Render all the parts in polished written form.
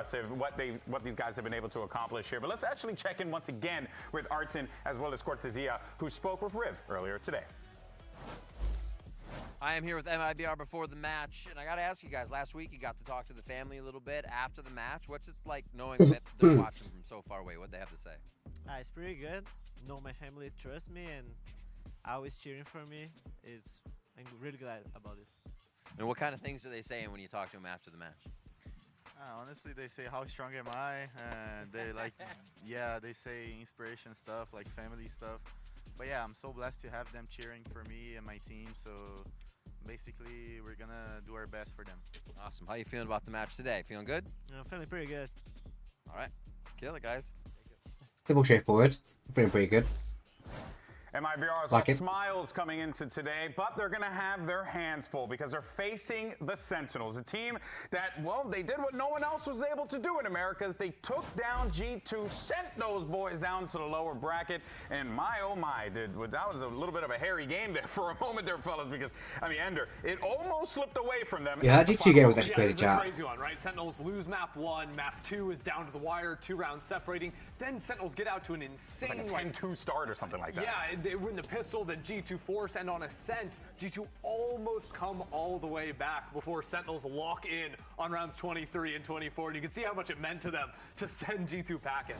impressive what these guys have been able to accomplish here. But let's actually check in once again with Artson as well as Cortesia, who spoke with Riv earlier today. I am here with MIBR before the match, and I got to ask you guys, last week you got to talk to the family a little bit after the match. What's it like knowing that they're watching from so far away? What they have to say? It's pretty good. My family trusts me and always cheering for me. I'm really glad about this. And what kind of things are they saying when you talk to them after the match? Honestly, they say, how strong am I? And they like, yeah, they say inspiration stuff, like family stuff. But yeah, I'm so blessed to have them cheering for me and my team. So basically, we're gonna do our best for them. Awesome. How you feeling about the match today? Feeling good? I'm feeling pretty good. All right. Kill it, guys. Simple, straightforward. Feeling pretty good. MIBR has all smiles coming into today, but they're going to have their hands full because they're facing the Sentinels, a team that, well, they did what no one else was able to do in Americas. They took down G2, sent those boys down to the lower bracket, and my, oh my, that was a little bit of a hairy game there for a moment there, fellas, because, I mean, Ender, it almost slipped away from them. Yeah, that G2 game was actually crazy, chat. Crazy one, right? Sentinels lose map 1, map 2 is down to the wire, 2 rounds separating, then Sentinels get out to an insane, it's like a 10-2 start or something like that. Yeah, they win the pistol, then G2 force, and on Ascent, G2 almost come all the way back before Sentinels lock in on rounds 23 and 24. And you can see how much it meant to them to send G2 packing.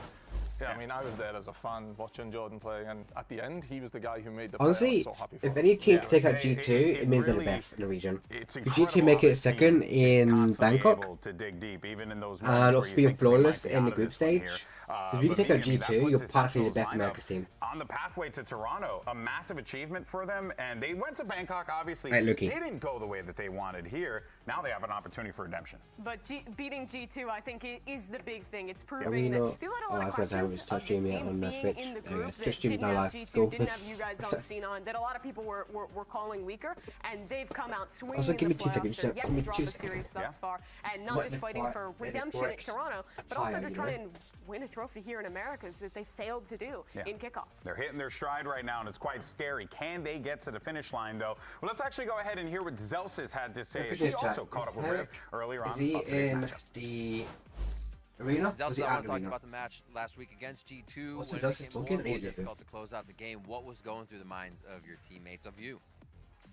Yeah, I mean, I was there as a fan watching Jordan play, and at the end, he was the guy who made the play. Honestly, I was so happy for if any team can take out G2, it means they're the best in the region. Because G2 make it second in Bangkok, and also being flawless in the group stage. So if you can take out G2, you're practically the best America's team. On the pathway to Toronto, a massive achievement for them, and they went to Bangkok, obviously. Didn't go the way that they wanted here. Now they have an opportunity for redemption. But beating G2, I think, is the big thing. It's proving that people had a lot of questions of the team being in the group that didn't have G2, didn't have you guys on scene on, that a lot of people were calling weaker, and they've come out swinging in the playoffs. They're yet to drop a series thus far, and not just fighting for redemption at Toronto, but also to try and win a trophy here in Americas that they failed to do in kickoff. They're hitting their stride right now, and it's quite scary. Can they get to the finish line, though? Well, let's actually go ahead and hear what Zelsis had to say. She also caught up with Riv earlier on. Is he in the arena? Zelsis, I want to talk about the match last week against G2. When it became more difficult to close out the game, what was going through the minds of your teammates, of you?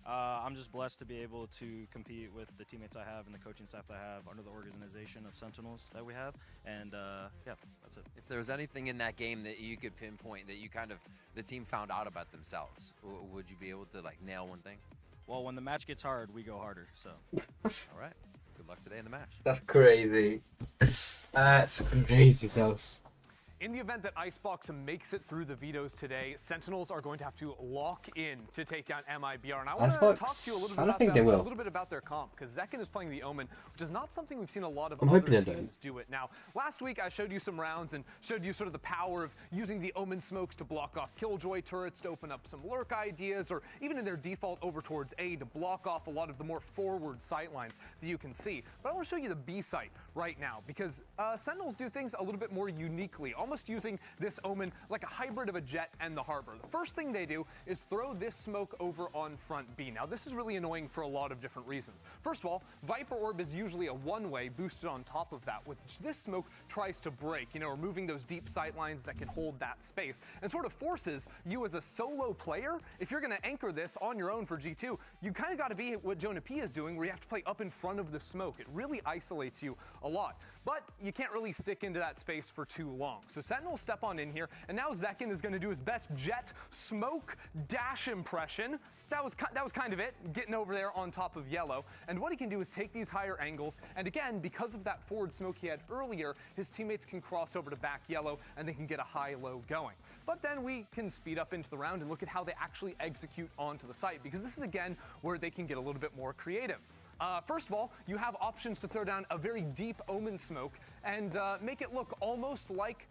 I'm just blessed to be able to compete with the teammates I have and the coaching staff that I have under the organization of Sentinels that we have, and yeah, that's it. If there was anything in that game that you could pinpoint that you kind of, the team found out about themselves, would you be able to like nail one thing? Well, when the match gets hard, we go harder, so. All right, good luck today in the match. That's crazy. That's crazy, Zelsis. In the event that Icebox makes it through the vetoes today, Sentinels are going to have to lock in to take down MIBR. And I want to talk to you a little bit about their comp, because Zekken is playing the Omen, which is not something we've seen a lot of other teams do it. Now, last week I showed you some rounds and showed you sort of the power of using the Omen smokes to block off Killjoy turrets, to open up some lurk ideas, or even in their default over towards A to block off a lot of the more forward sight lines that you can see. But I want to show you the B site right now, because Sentinels do things a little bit more uniquely, almost using this Omen like a hybrid of a Jett and the Harbor. The first thing they do is throw this smoke over on front B. Now, this is really annoying for a lot of different reasons. First of all, Viper Orb is usually a one-way boosted on top of that, which this smoke tries to break, you know, removing those deep sight lines that can hold that space, and sort of forces you as a solo player, if you're going to anchor this on your own for G2, you kind of got to be what Jonah P is doing, where you have to play up in front of the smoke. It really isolates you a lot. But you can't really stick into that space for too long. So Sentinel step on in here, and now Zekken is going to do his best Jett smoke dash impression. That was kind of it, getting over there on top of yellow. And what he can do is take these higher angles, and again, because of that forward smoke he had earlier, his teammates can cross over to back yellow, and they can get a high-low going. But then we can speed up into the round and look at how they actually execute onto the site, because this is, again, where they can get a little bit more creative. First of all, you have options to throw down a very deep Omen smoke and make it look almost like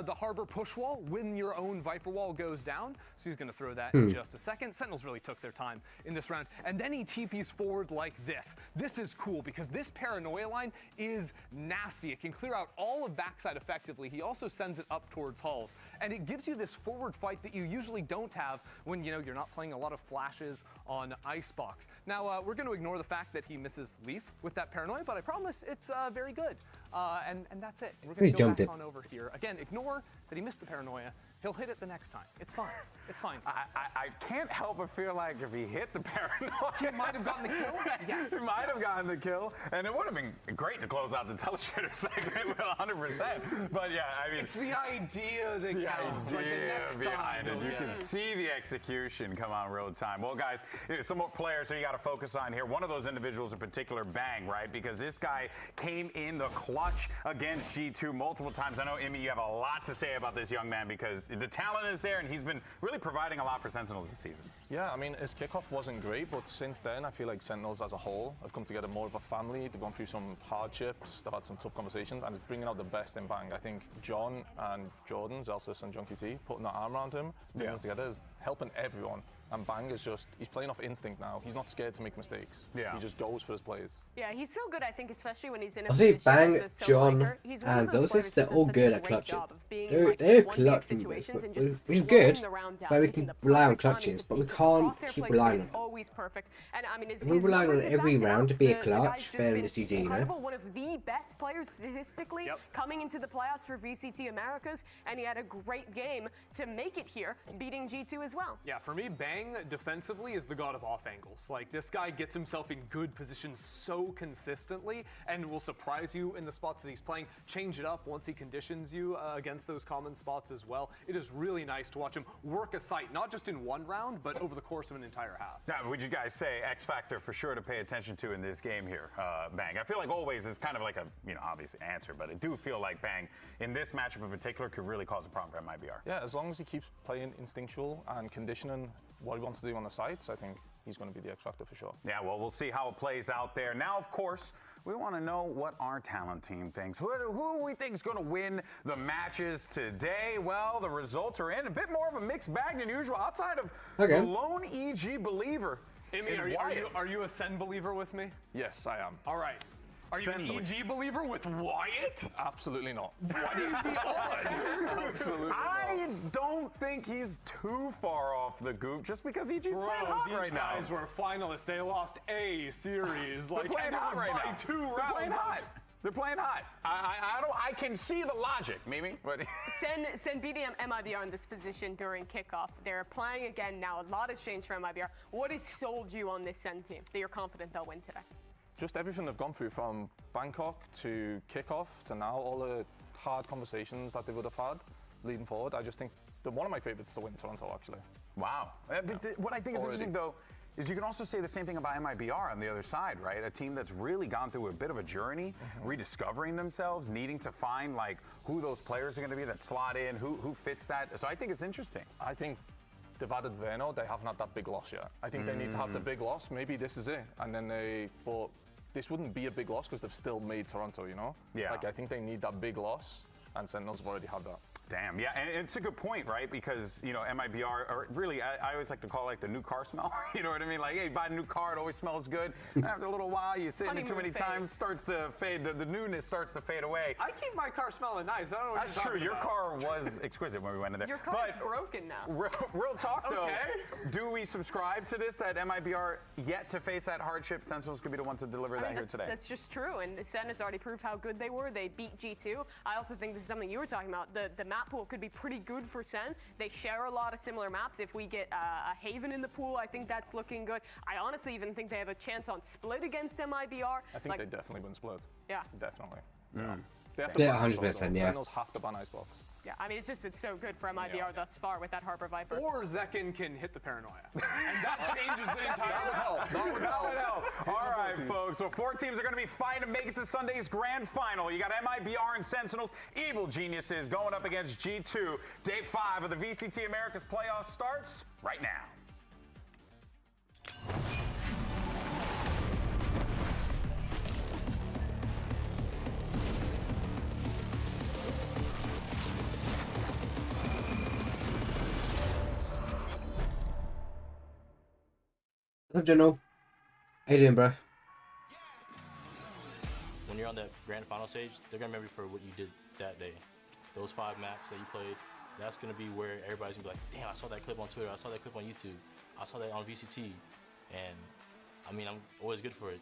the Harbor push wall when your own Viper wall goes down. So he's going to throw that in just a second. Sentinels really took their time in this round. And then he TPs forward like this. This is cool because this paranoia line is nasty. It can clear out all of backside effectively. He also sends it up towards hulls. And it gives you this forward fight that you usually don't have when, you're not playing a lot of flashes on Icebox. Now, we're going to ignore the fact that he misses Leaf with that paranoia, but I promise it's very good. And that's it. We're going to go back on over here. Again, ignore that he missed the paranoia. He'll hit it the next time. It's fine. It's fine. I can't help but feel like if he hit the paranoia, he might have gotten the kill. Yes. He might have gotten the kill, and it would have been great to close out the Telestrator segment with 100%. But yeah, I mean, it's the idea that counts. The idea behind it. You can see the execution come on real time. Well, guys, some more players who you got to focus on here. One of those individuals in particular, Bang, right? Because this guy came in the clutch against G2 multiple times. I know, Emmy, you have a lot to say about this young man because the talent is there, and he's been really providing a lot for Sentinels this season. Yeah, I mean, his kickoff wasn't great, but since then, I feel like Sentinels as a whole have come together more of a family. They've gone through some hardships, they've had some tough conversations, and it's bringing out the best in Bang. I think John and Jordan, Zelsis and Junkie T, putting that arm around him, bringing us together, is helping everyone. And Bang is just, he's playing off instinct now. He's not scared to make mistakes. Yeah. He just goes for his plays. Yeah, he's so good, I think, especially when he's in a position. Bang, John, and Zelsis, they're all good at clutching. They're clutching, which is good, but we can rely on clutches, but we can't keep relying on it. Always perfect. And I mean, if we rely on every round to be a clutch, then it's GG, you know? One of the best players statistically coming into the playoffs for VCT Americas, and he had a great game to make it here, beating G2 as well. Yeah, for me, Bang defensively is the god of off angles. Like, this guy gets himself in good positions so consistently and will surprise you in the spots that he's playing, change it up once he conditions you against those common spots as well. It is really nice to watch him work a site, not just in one round, but over the course of an entire half. Now, would you guys say X factor for sure to pay attention to in this game here, Bang? I feel like always is kind of like a, obvious answer, but I do feel like Bang in this matchup in particular could really cause a problem for MIBR. Yeah, as long as he keeps playing instinctual and conditioning what he wants to do on the sites, I think he's going to be the X factor for sure. Yeah, well, we'll see how it plays out there. Now, of course, we want to know what our talent team thinks. Who do we think is going to win the matches today? Well, the results are in. A bit more of a mixed bag than usual outside of the lone EG believer. Emmy, are you a SEN believer with me? Yes, I am. All right. Are you an EG believer with Wyatt? Absolutely not. What is the odd? Absolutely I don't think he's too far off the goop just because EG's playing hot right now. These guys were finalists. They lost a series. They're playing hot right now. 2 rounds. They're playing hot. They're playing hot. I can see the logic, Mimi. But SEN beat MIBR in this position during kickoff. They're playing again now. A lot has changed for MIBR. What has sold you on this SEN team that you're confident they'll win today? Just everything they've gone through from Bangkok to kickoff to now, all the hard conversations that they would have had leading forward. I just think they're one of my favorites to win Toronto, actually. Wow. What I think is interesting, though, is you can also say the same thing about MIBR on the other side, right? A team that's really gone through a bit of a journey, rediscovering themselves, needing to find like who those players are going to be that slot in, who fits that. So I think it's interesting. I think they've added Verno. They haven't had that big loss yet. I think they need to have the big loss. Maybe this is it. And then but this wouldn't be a big loss because they've still made Toronto, you know? Yeah. Like, I think they need that big loss, and Sentinels have already had that. Damn, yeah, and it's a good point, right? Because, MIBR, or really, I always like to call it like the new car smell. You know what I mean? Like, hey, you buy a new car, it always smells good. And after a little while, you sit in it too many times, starts to fade, the newness starts to fade away. I keep my car smelling nice. I don't know what That's true. Your car was exquisite when we went in there. Your car is broken now. Real talk, though. Do we subscribe to this, that MIBR yet to face that hardship? Sentinels could be the ones to deliver that here today. That's just true, and SEN has already proved how good they were. They beat G2. I also think this is something you were talking about. The map pool could be pretty good for SEN. They share a lot of similar maps. If we get a Haven in the pool, I think that's looking good. I honestly even think they have a chance on split against MIBR. I think they definitely win split. Yeah. Definitely. Yeah, 100%, yeah. Sentinels have to ban Icebox. Yeah, I mean, it's just been so good for MIBR thus far with that Harbor Viper. Or Zekken can hit the paranoia. And that changes the entire That would help. All right, folks. So 4 teams are going to be fighting to make it to Sunday's grand final. You got MIBR and Sentinels, Evil Geniuses, going up against G2. Day 5 of the VCT Americas playoffs starts right now. What's up, General? How you doing, bro? When you're on that grand final stage, they're gonna remember you for what you did that day. Those 5 maps that you played, that's gonna be where everybody's gonna be like, damn, I saw that clip on Twitter, I saw that clip on YouTube, I saw that on VCT, and I mean, I'm always good for it.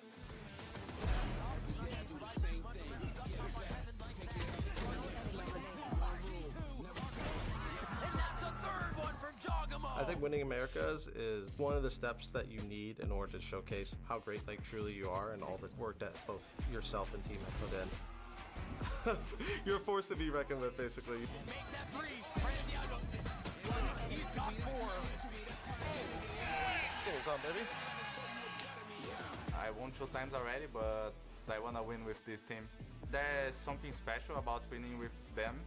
I think winning Americas is one of the steps that you need in order to showcase how great like truly you are and all the work that both yourself and team have put in. You're a force to be reckoned with, basically. What's up, baby? I won 2 times already, but I wanna win with this team. There's something special about winning with them.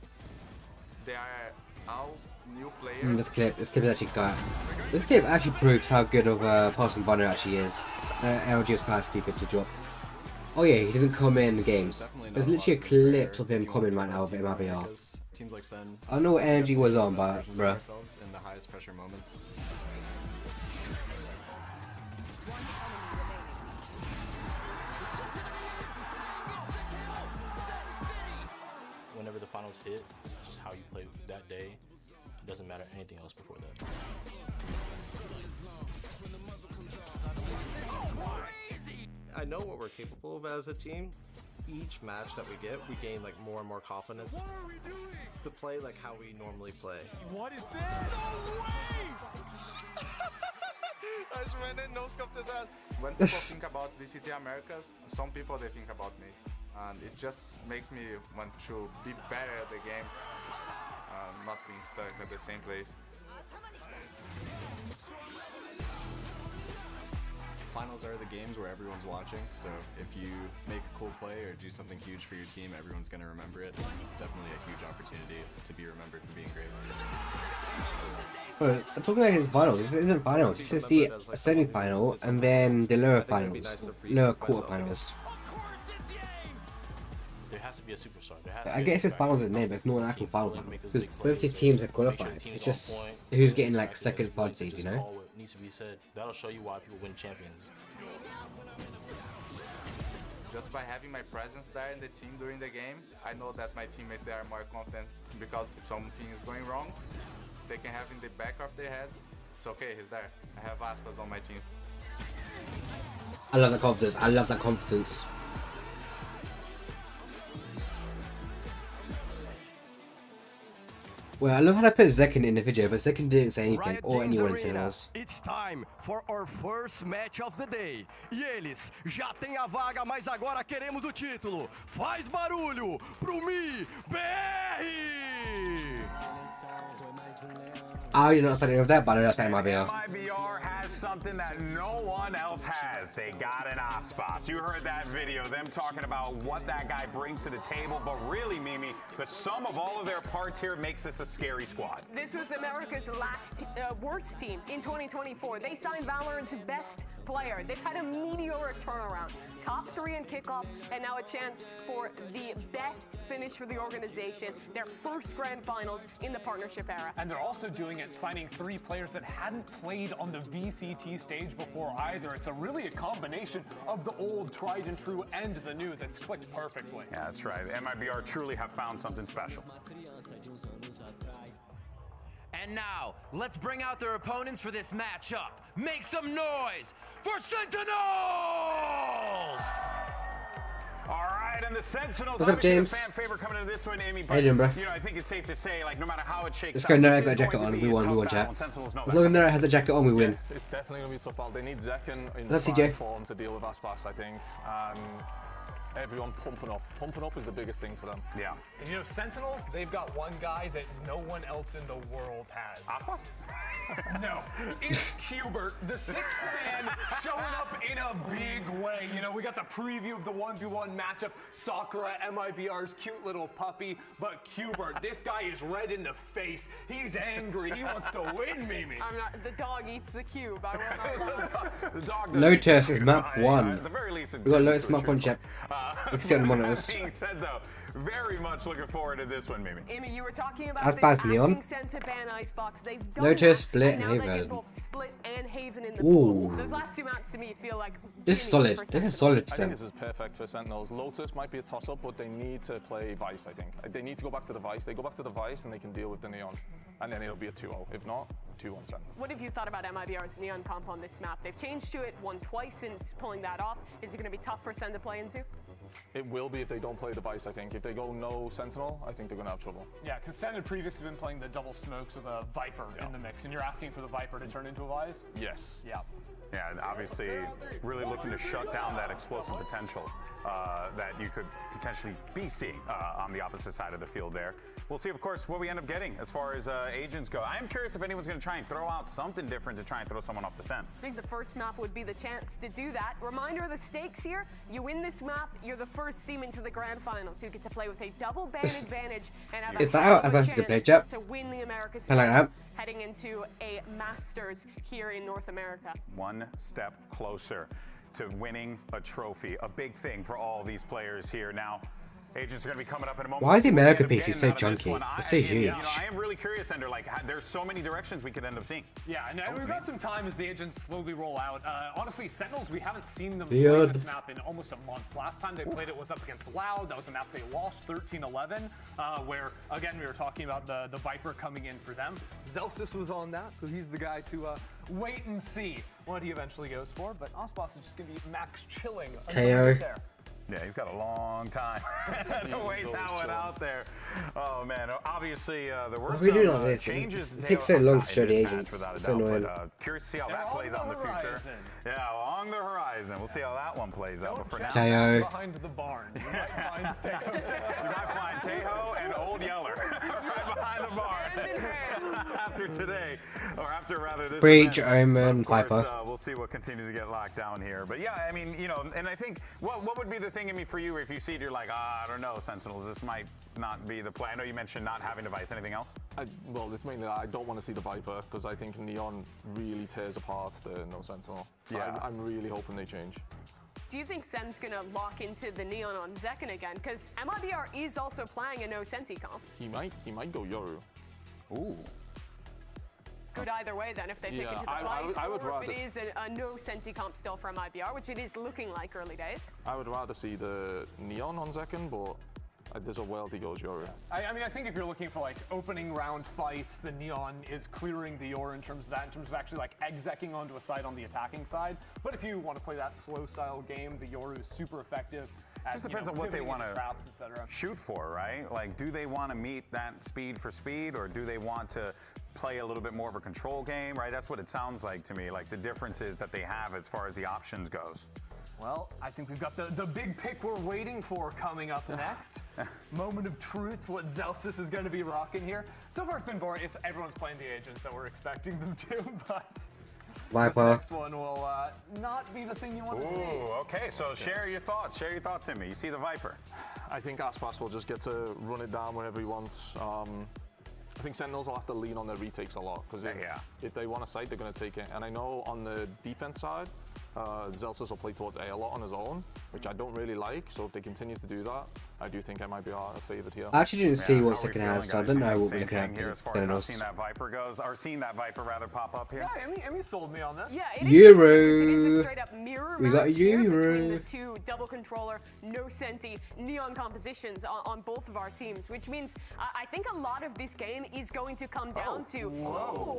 They are all new players. This clip is actually got. This clip actually proves how good of a passing Bonner actually is. LG was quite stupid to drop. Oh yeah, he didn't come in the games. There's literally a clip of him coming right now with MIBR. Teams like SEN. I don't know what energy was on, but bruh. In the highest pressure moments. Whenever the finals hit, just how you play that day, it doesn't matter anything else before that. I know what we're capable of as a team. Each match that we get, we gain like more and more confidence to play like how we normally play. What is this? No way! I just ran in, no scoped his ass. When people think about VCT Americas, some people they think about me. And it just makes me want to be better at the game, not being stuck at the same place. Finals are the games where everyone's watching, so if you make a cool play or do something huge for your team, everyone's going to remember it. Definitely a huge opportunity to be remembered for being great. I'm talking about his finals. This isn't finals. This is the semi-final and then the lower finals, lower quarterfinals. There has to be a superstar. I guess it's finals in name, but it's not an actual final because both the teams are qualified. It's just who's getting like second, third seed, you know. Needs to be said. That'll show you why people win champions. Just by having my presence there in the team during the game, I know that my teammates they are more confident because if something is going wrong, they can have in the back of their heads, it's okay, he's there. I have Aspas on my team. I love that confidence. I love that confidence. Well, I love how I put Zekin in the video, but Zekin didn't say anything, or anyone in Sentinels. It's time for our first match of the day. E eles já têm a vaga, mas agora queremos o título. Faz barulho pro MIBR! I did not think of that, but I know that's MIBR. MIBR has something that no one else has. They got an Aspas. You heard that video, them talking about what that guy brings to the table, but really, Mimi, the sum of all of their parts here makes this a scary squad. This was America's last worst team in 2024. They signed Valorant's best player. They've had a meteoric turnaround. Top 3 in kickoff, and now a chance for the best finish for the organization. Their first grand finals in the partnership era. And they're also doing it, signing 3 players that hadn't played on the VCT stage before either. It's really a combination of the old, tried and true, and the new that's clicked perfectly. Yeah, that's right. MIBR truly have found something special. And now, let's bring out their opponents for this matchup. Make some noise for Sentinels! All right, and the Sentinels. What's up, James? The fan favorite coming into this one, Amy. How you doing, bro? You know, I think it's safe to say, like, no matter how it shakes Let's go. Narek got a jacket on. We won, chat. As long as Narek has the jacket on, we win. Yeah, it's definitely going to be a tough battle. They need Zekin in What's up, fine TJ? form to deal with Aspas, I think. Everyone pumping up. Pumping up is the biggest thing for them. Yeah. And you know, Sentinels, they've got one guy that no one else in the world has. Aspas? No, it's Hubert, the 6th man, showing up in a big way. You know, we got the preview of the 1v1 matchup, Sakura, MIBR's cute little puppy, but Hubert, this guy is red in the face. He's angry. He wants to win, Mimi. I'm not. The dog eats the cube. I will not. The dog Lotus is map 1. At the very least, We got Lotus map 1, chat. We can see on the monitors. That being said, though, very much looking forward to this one, Mimi. Amy, you were talking about asking Neon. Sen to ban Icebox. They've done Notice that, Split and and now they Haven. get both Split and Haven in the pool. Those last 2 maps to me feel like this is solid. This is solid. I think this is perfect for Sentinels. Lotus might be a toss-up, but they need to play Vice, I think. They need to go back to the Vice. They go back to the Vice and they can deal with the Neon. And then it'll be a 2-0. If not, 2-1 Sentinels. What have you thought about MIBR's Neon comp on this map? They've changed to it, won twice since pulling that off. Is it going to be tough for Sen to play into? It will be if they don't play the Vice, I think. If they go no Sentinel, I think they're going to have trouble. Yeah, because Sen had previously been playing the double smokes with a Viper in the mix, and you're asking for the Viper to turn into a Vice? Yes. Yeah. Yeah, and obviously really looking to shut down that explosive potential that you could potentially be seeing on the opposite side of the field there. We'll see, of course, what we end up getting as far as agents go. I am curious if anyone's going to try and throw out something different to try and throw someone off the Sen. I think the first map would be the chance to do that. Reminder of the stakes here. You win this map, you're the first team into the grand finals. You get to play with a double ban advantage and have Is that how a to play, Jett? to win the America's I like that. heading into a Masters here in North America. One step closer to winning a trophy, a big thing for all these players here. Now, agents are going to be coming up in a moment. Why is the America PC so junky? It's so huge. You know, I am really curious, Ender. Like, there's so many directions we could end up seeing. Yeah, and we've got some time as the agents slowly roll out. Honestly, Sentinels, we haven't seen them play this map in almost a month. Last time they played it was up against Loud. That was a map they lost 13-11, where, again, we were talking about the Viper coming in for them. Zelsis was on that, so he's the guy to wait and see what he eventually goes for. But Osboss is just going to be max chilling until we get there. Yeah, he's got a long time to wait that one out there. Oh man, obviously there were some changes. It takes so long to show the agents. It's so annoying. Curious to see how that plays out in the future. Yeah, along the horizon. We'll see how that one plays out. But for now, Teo. Behind the barn. You might find Teo. You might find Tejo and Old Yeller right behind the barn. After today, or after rather this Breach, event. Omen, Of course, Viper. We'll see what continues to get locked down here. But yeah, I mean, you know, and I think what would be the thing in me for you if you see it, you're like, I don't know, Sentinels, this might not be the play. I know you mentioned not having device. Anything else? Well, it's mainly I don't want to see the Viper because I think Neon really tears apart the no Sentinel. Yeah. I'm really hoping they change. Do you think Sen's going to lock into the Neon on Zekken again? Because MIBR is also playing a no Senti comp. He might go Yoru. Ooh. Good either way then if they pick into the Vice, or if it is a no Senti comp still from MIBR, which it is looking like early days. I would rather see the Neon on Zekken, but there's a world he goes Yoru. I mean, I think if you're looking for like opening round fights, the Neon is clearing the Yor in terms of that, in terms of actually like execing onto a side on the attacking side. But if you want to play that slow style game, the Yoru is super effective. Just depends on what they want to etc. shoot for, right? Like, do they want to meet that speed for speed, or do they want to play a little bit more of a control game, right? That's what it sounds like to me, like the differences that they have as far as the options goes. Well, I think we've got the big pick we're waiting for coming up next. Moment of truth, what Zelsis is going to be rocking here. So far it's been boring. Everyone's playing the agents that we're expecting them to, but this next one will not be the thing you want to see. Ooh, okay, so share your thoughts. Share your thoughts in me. You see the Viper. I think Aspas will just get to run it down whenever he wants. I think Sentinels will have to lean on their retakes a lot because if they want a site, they're going to take it. And I know on the defense side, Zelsis will play towards A lot on his own, which I don't really like. So if they continue to do that, I do think MIBR are favored here. I actually didn't see what second has, so I don't know what we're looking at. Here as far as seeing that Viper goes, or seeing that Viper rather pop up here. Yeah, Emmy sold me on this. Yeah, it is a straight up mirror we got match here Euro. between the two double controller, no Senti, Neon compositions on both of our teams, which means I think a lot of this game is going to come down to,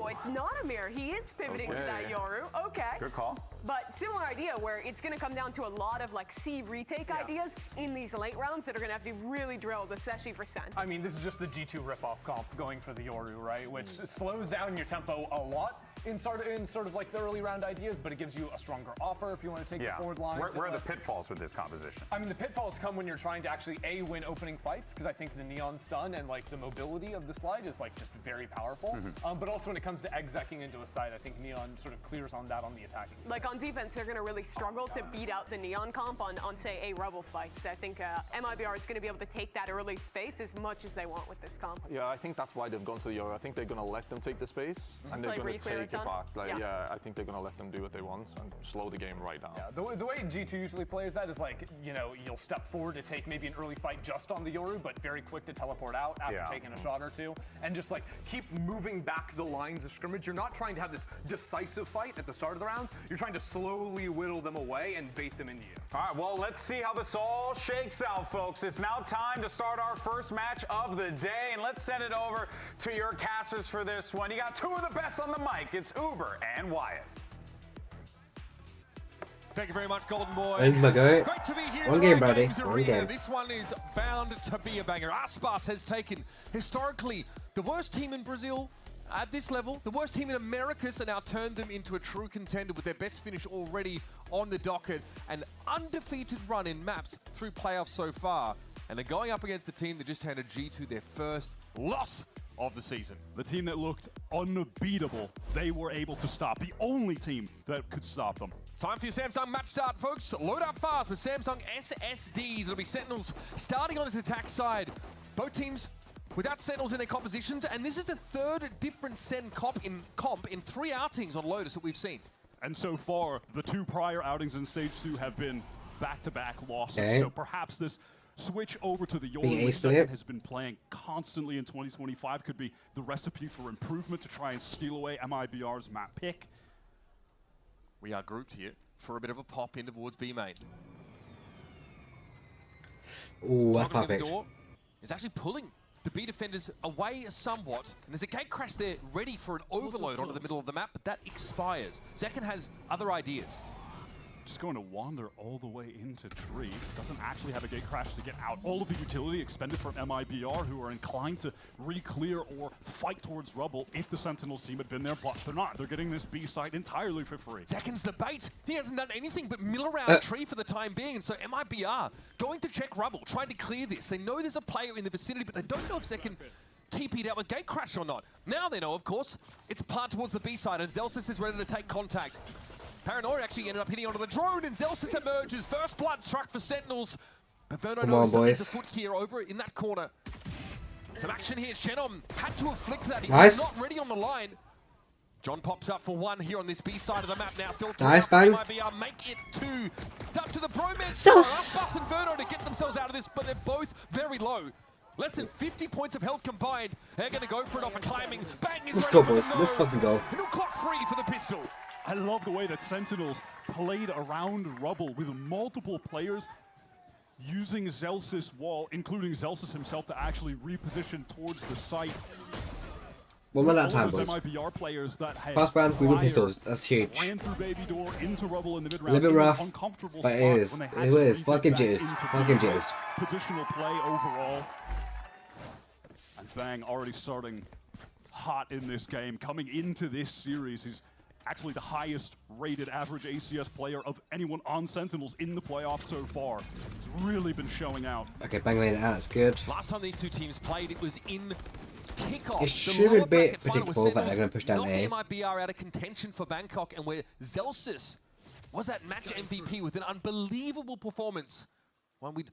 it's not a mirror. He is pivoting to that Yoru. Okay. Good call. But similar idea where it's going to come down to a lot of like C retake ideas in these late rounds that are going to have to be really drilled, especially for Sen. I mean, this is just the G2 ripoff comp going for the Yoru, right? Which slows down your tempo a lot in sort of like the early round ideas, but it gives you a stronger upper if you want to take the forward lines. Where are the pitfalls with this composition? I mean, the pitfalls come when you're trying to actually win opening fights, because I think the Neon stun and like the mobility of the slide is like just very powerful. But also when it comes to execing into a side, I think Neon sort of clears on that on the attacking side. Like on defense, they're going to really struggle to beat out the Neon comp on say a Rebel fight. So I think MIBR MIBR is going to be able to take that early space as much as they want with this comp. Yeah, I think that's why they've gone to the Euro. I think they're going to let them take the space, and they're going to take it back. Like, yeah, I think they're going to let them do what they want and slow the game right down. Yeah, the way G2 usually plays that is like, you know, you'll step forward to take maybe an early fight just on the Yoru, but very quick to teleport out after taking a shot or two, and just like keep moving back the lines of scrimmage. You're not trying to have this decisive fight at the start of the rounds. You're trying to slowly whittle them away and bait them into you. All right, well, let's see how this all shakes out, folks. It's now time to start our first match of the day, and let's send it over to your casters for this one. You got two of the best on the mic. It's Uber and Wyatt. Thank you very much, Golden Boy. Great to be here. One game, buddy. One game. This one is bound to be a banger. Aspas has taken, historically, the worst team in Brazil at this level, the worst team in Americas, and now turned them into a true contender with their best finish already on the docket. An undefeated run in maps through playoffs so far. And they're going up against the team that just handed G2 their first loss of the season. The team that looked unbeatable, they were able to stop. The only team that could stop them. Time for your Samsung match start, folks. Load up fast with Samsung SSDs. It'll be Sentinels starting on this attack side. Both teams without Sentinels in their compositions, and this is the third different SEN comp in 3 outings on Lotus that we've seen. And so far, the 2 prior outings in Stage 2 have been back-to-back losses. So perhaps this switch over to the Yoru, which Zekken has been playing constantly in 2025, could be the recipe for improvement to try and steal away MIBR's map pick. We are grouped here for a bit of a pop in towards B main. Ooh, that's perfect. Is actually pulling the B defenders away somewhat, and there's a gate crash there ready for an overload onto the middle of the map, but that expires. Zekken has other ideas. Just going to wander all the way into tree. Doesn't actually have a gate crash to get out. All of the utility expended from MIBR, who are inclined to re-clear or fight towards rubble if the Sentinels team had been there, but they're not. They're getting this B site entirely for free. Zekken's the bait. He hasn't done anything but mill around tree for the time being, and so MIBR going to check rubble, trying to clear this. They know there's a player in the vicinity, but they don't know if Zekken TP'd out with gate crash or not. Now they know, of course, it's a part towards the B side, and Zelsis is ready to take contact. Paranoia actually ended up hitting onto the drone, and Zelsis emerges. First blood struck for Sentinels. But Verno knows something's afoot here over in that corner. Some action here. Shenom had to have flicked that. He was not ready on the line. John pops up for 1 here on this B side of the map now. Still nice bang. MIBR make it 2. Up to the bromance. Zelsis and Verno to get themselves out of this, but they're both very low. Less than 50 points of health combined. They're going to go for it off a climbing. Bang is Let's go, boys. Let's fucking go. It'll clock 3 for the pistol. I love the way that Sentinels played around rubble with multiple players using Zelsis wall, including Zelsis himself, to actually reposition towards the site. 1 minute at a time, boys. MIBR players that fast round, we win pistols. That's huge. Ran through baby door into rubble in the mid A round. little bit rough, but it is. It is. Fucking jitters. Fucking jitters. Positional play overall. And Bang already starting hot in this game. Coming into this series, he's actually the highest rated average ACS player of anyone on Sentinels in the playoffs so far. He's really been showing out. Okay, Bang laying it out, that's good. Last time these two teams played, it was in kickoff. It should be a bit predictable that they're going to push down A. MIBR out of contention for Bangkok, and where Zelsis was that match MVP with an unbelievable performance. One we'd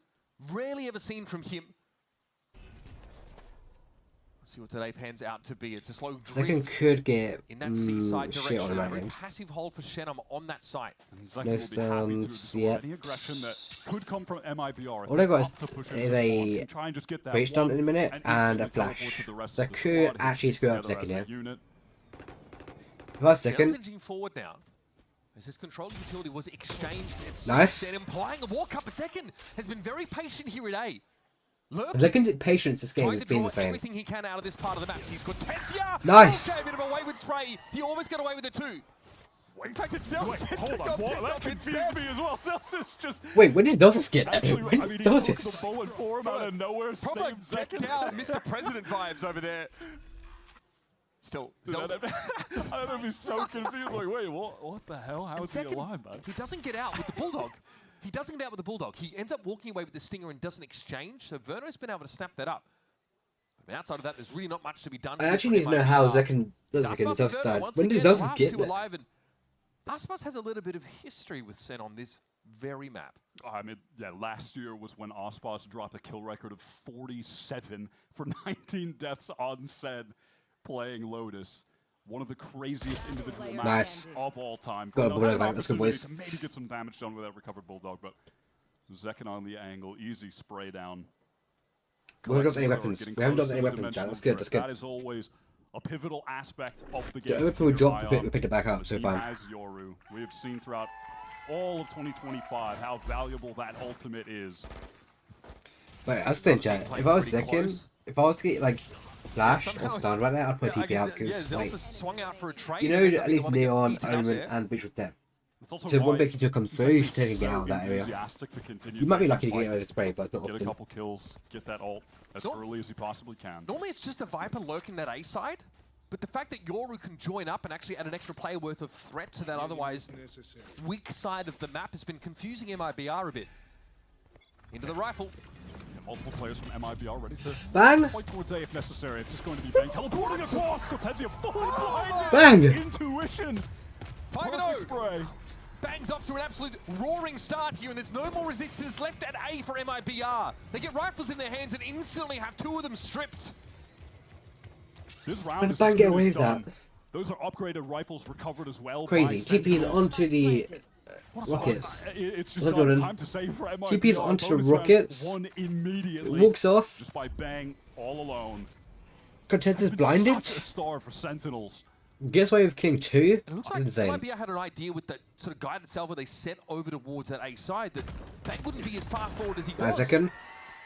rarely ever seen from him. See what today pans out to be. It's a slow drift. Zekken could get in that seaside shit direction. on A him. passive hold for Shenom on that site. No stones yet. Any aggression that could come from MIBR. All I got is a breach stun in a minute and a flash. So I could actually screw up Zekken here. If I was Zekken. Edging forward now. As his control utility was exchanged. Nice. Implying a walk up, but Zekken has been very patient here at A. Zekken's patience this game has been the same. Everything he can out of this part of the map. He's got Tessia. Nice. Okay, a bit of a wayward spray. He almost got away with it too. In fact, it's Zelsis. Hold on, what? That confused me as well. Zelsis just. Wait, when did Zelsis get that? Actually, I mean, he took the ball and form out of nowhere. Proper get down, Mr. President vibes over there. Still, dude, I don't know if he's so confused. Like, wait, what the hell? How is he alive, man? He doesn't get out with the Bulldog. He doesn't get out with the Bulldog. He ends up walking away with the Stinger and doesn't exchange. So Verno's been able to snap that up. But outside of that, there's really not much to be done. I actually need to know how Zekken does Zelsis died. When did Zelsis get that? Aspas has a little bit of history with SEN on this very map. I mean, yeah, last year was when Ospas dropped a kill record of 47 for 19 deaths on SEN playing Lotus. One of the craziest individual maps of all time. Got a bulldog back, let's go, boys. Maybe get some damage done with that recovered bulldog, but Zekken on the angle, easy spray down. We haven't dropped any weapons. We haven't dropped any weapons, Jack. That's good, that's good. That is always a pivotal aspect of the The game. other people dropped, we picked it back up, so fine. As Yoru, we have seen throughout all of 2025 how valuable that ultimate is. Wait, I was saying, Jack, if I was Zekken, if I was to get, like, flashed or stunned right now, I'd put TP out, because, like, you know, at least Neon, Omen, and Bitch with Depth. So when Becky 2 comes through, you should get out of that area. You might be lucky to get out of the spray, but it's not often. Get a couple kills, get that ult as early as you possibly can. Normally it's just a Viper lurking that A side, but the fact that Yoru can join up and actually add an extra player worth of threat to that otherwise weak side of the map has been confusing MIBR a bit. Into the rifle. Multiple players from MIBR ready to bang! Fight towards A if necessary. It's just going to be bang. Teleporting across! Cortezia fully blinded! Bang! Intuition! 5-0! Spray! Bangs off to an absolute roaring start here, and there's no more resistance left at A for MIBR. They get rifles in their hands and instantly have 2 of them stripped. This round is Bang, get away with that. Those are upgraded rifles recovered as well. Crazy. TP's onto the rockets. It's just Jordan. time to save for MIBR. TP's onto the rockets. Won immediately. Walks off. Just by bang all alone. Cortez is blinded. Such a star for Sentinels. Gets away with King 2. It looks That's like insane. MIBR had an idea with the sort of guided salvo they set over towards that A side that wouldn't be as far forward as he was. Zekken.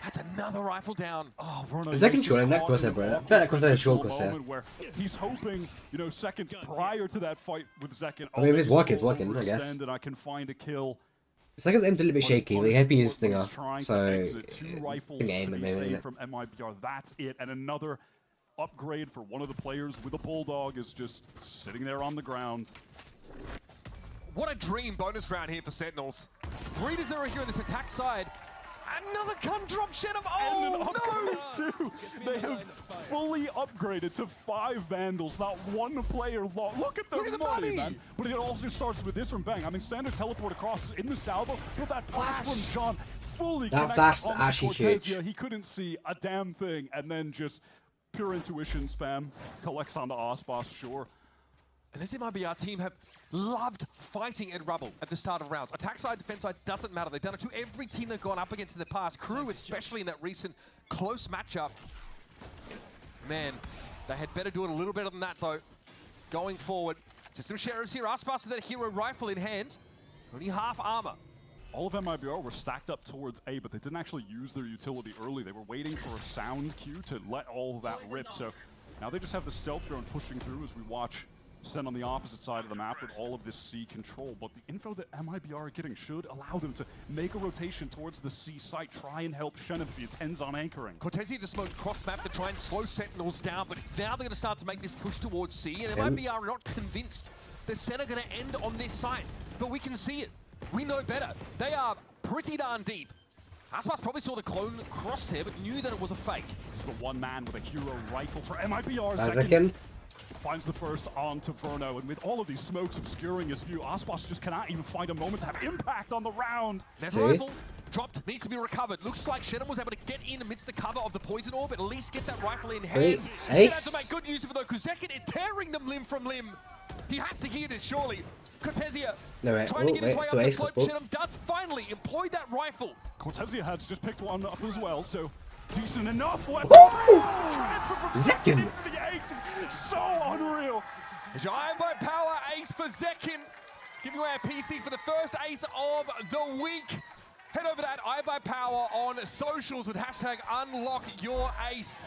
That's another rifle down. Oh, Verno, Zekken shooting that crosshair, bro. I bet that crosshair is short crosshair. He's hoping, you know, seconds prior to that fight with Zekken. I mean, if it's working, I guess. And I can find a kill. Zekken's aimed a little bit shaky, but he had been his stinger, so two rifles aim to be maybe. saved from MIBR. That's it, and another upgrade for one of the players with a bulldog is just sitting there on the ground. What a dream bonus round here for Sentinels. 3-0 here on this attack side. Another gun drop shed of Too. They have fully upgraded to 5 Vandals, not one player lost. Look at the money, man. But it also starts with this from Bang. I mean, standard teleport across in the salvo, but that flash from John fully that connects flash onto actually Cortezia. huge. He couldn't see a damn thing, and then just pure intuition spam collects onto Ospas, sure. And this MIBR team have loved fighting at rubble at the start of rounds. Attack side, defense side, doesn't matter. They've done it to every team they've gone up against in the past. Crew, especially in that recent close matchup. Man, they had better do it a little better than that, though. Going forward, just some sheriffs here. Aspas with that hero rifle in hand. Only half armor. All of MIBR were stacked up towards A, but they didn't actually use their utility early. They were waiting for a sound cue to let all of that rip. So now they just have the stealth drone pushing through as we watch SEN on the opposite side of the map with all of this C control. But the info that MIBR are getting should allow them to make a rotation towards the C site, try and help Shen if he intends on anchoring. Cortezia just smoked cross map to try and slow Sentinels down, but now they're going to start to make this push towards C, and MIBR are not convinced that SEN are going to end on this site. But we can see it. We know better. They are pretty darn deep. Aspas probably saw the clone cross there, but knew that it was a fake. He's the one man with a hero rifle for MIBR. Zekken finds the first onto Verno, and with all of these smokes obscuring his view, Aspas just cannot even find a moment to have impact on the round. There's a rifle. Dropped, needs to be recovered. Looks like Shannon was able to get in amidst the cover of the poison orb, at least get that rifle in hand. He has to make good use of it though, because Zekken is tearing them limb from limb. He has to hear this, surely. Cortezia trying to get his way up the slope. Shannon does finally employ that rifle. Cortezia has just picked one up as well, so decent enough weapon. Zekken into the ace is so unreal. Giant by power ace for Zekken. Giving away a PC for the first ace of the week. Head over to @iBuyPower on socials with hashtag #UnlockYourAce.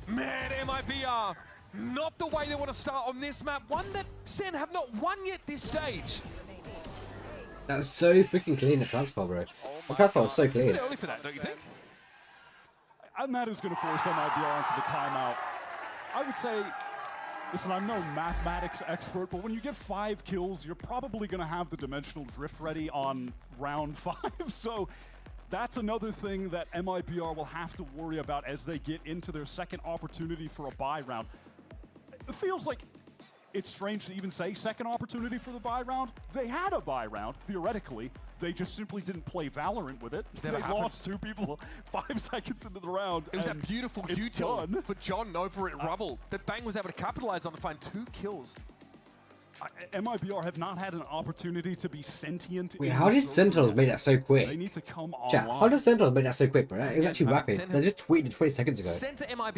Man, MIBR, not the way they want to start on this map. One that SEN have not won yet this stage. That's so freaking clean, the transfer, bro. The transfer was so clean. It's early for that, don't you think? And that is going to force MIBR into the timeout. I would say, listen, I'm no mathematics expert, but when you get 5 kills, you're probably going to have the dimensional drift ready on round 5. So that's another thing that MIBR will have to worry about as they get into their second opportunity for a bye round. It feels like it's strange to even say second opportunity for the buy round. They had a buy round, theoretically. They just simply didn't play Valorant with it. They lost 2 people 5 seconds into the round. It was a beautiful util for John over at Rubble that Bang was able to capitalize on to find 2 kills. MIBR have not had an opportunity to be sentient. Wait, how did Sentinels make that so quick? They need to come Chat, how did Sentinels make that so quick, bro? It was actually rapid. They just tweeted 20 seconds ago.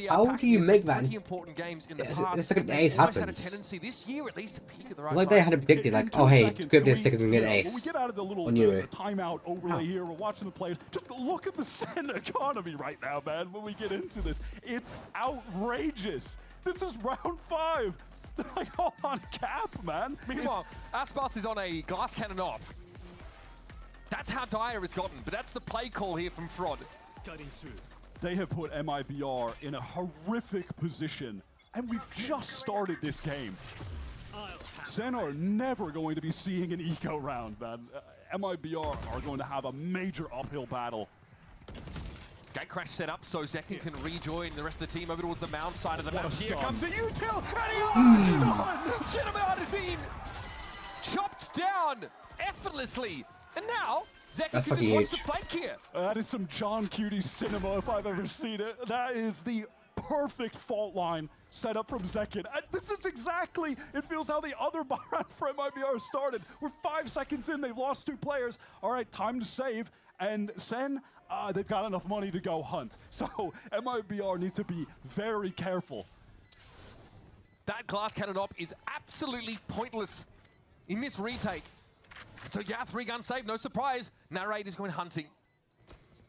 How do you make that? The second ace happens. This year, at least, to peak at the right Like they had it predicted, like, oh hey, script this second we get an ace. We get out of the little on Euro. timeout overlay here. We're watching the players. Just look at the SEN economy right now, man. When we get into this, it's outrageous. This is round 5. They're like all on cap, man. Meanwhile, Aspas is on a glass cannon off. That's how dire it's gotten, but that's the play call here from Fraud. They have put MIBR in a horrific position, and we've just started this game. SEN are never going to be seeing an eco round, man. MIBR are going to have a major uphill battle. Gate crash set up so Zekin can rejoin the rest of the team over towards the mound side of the map. Here comes the util, and he Cinema is in! Chopped down effortlessly, and now Zekin can just watch the flank here. That is some John Cutie cinema if I've ever seen it. That is the perfect fault line set up from Zekin. And this is exactly, it feels how the other buy round for MIBR started. We're 5 seconds in, they've lost 2 players. All right, time to save. And SEN, they've got enough money to go hunt. So MIBR need to be very careful. That glass cannon op is absolutely pointless in this retake. So yeah, 3-gun save, no surprise. Narrate is going hunting.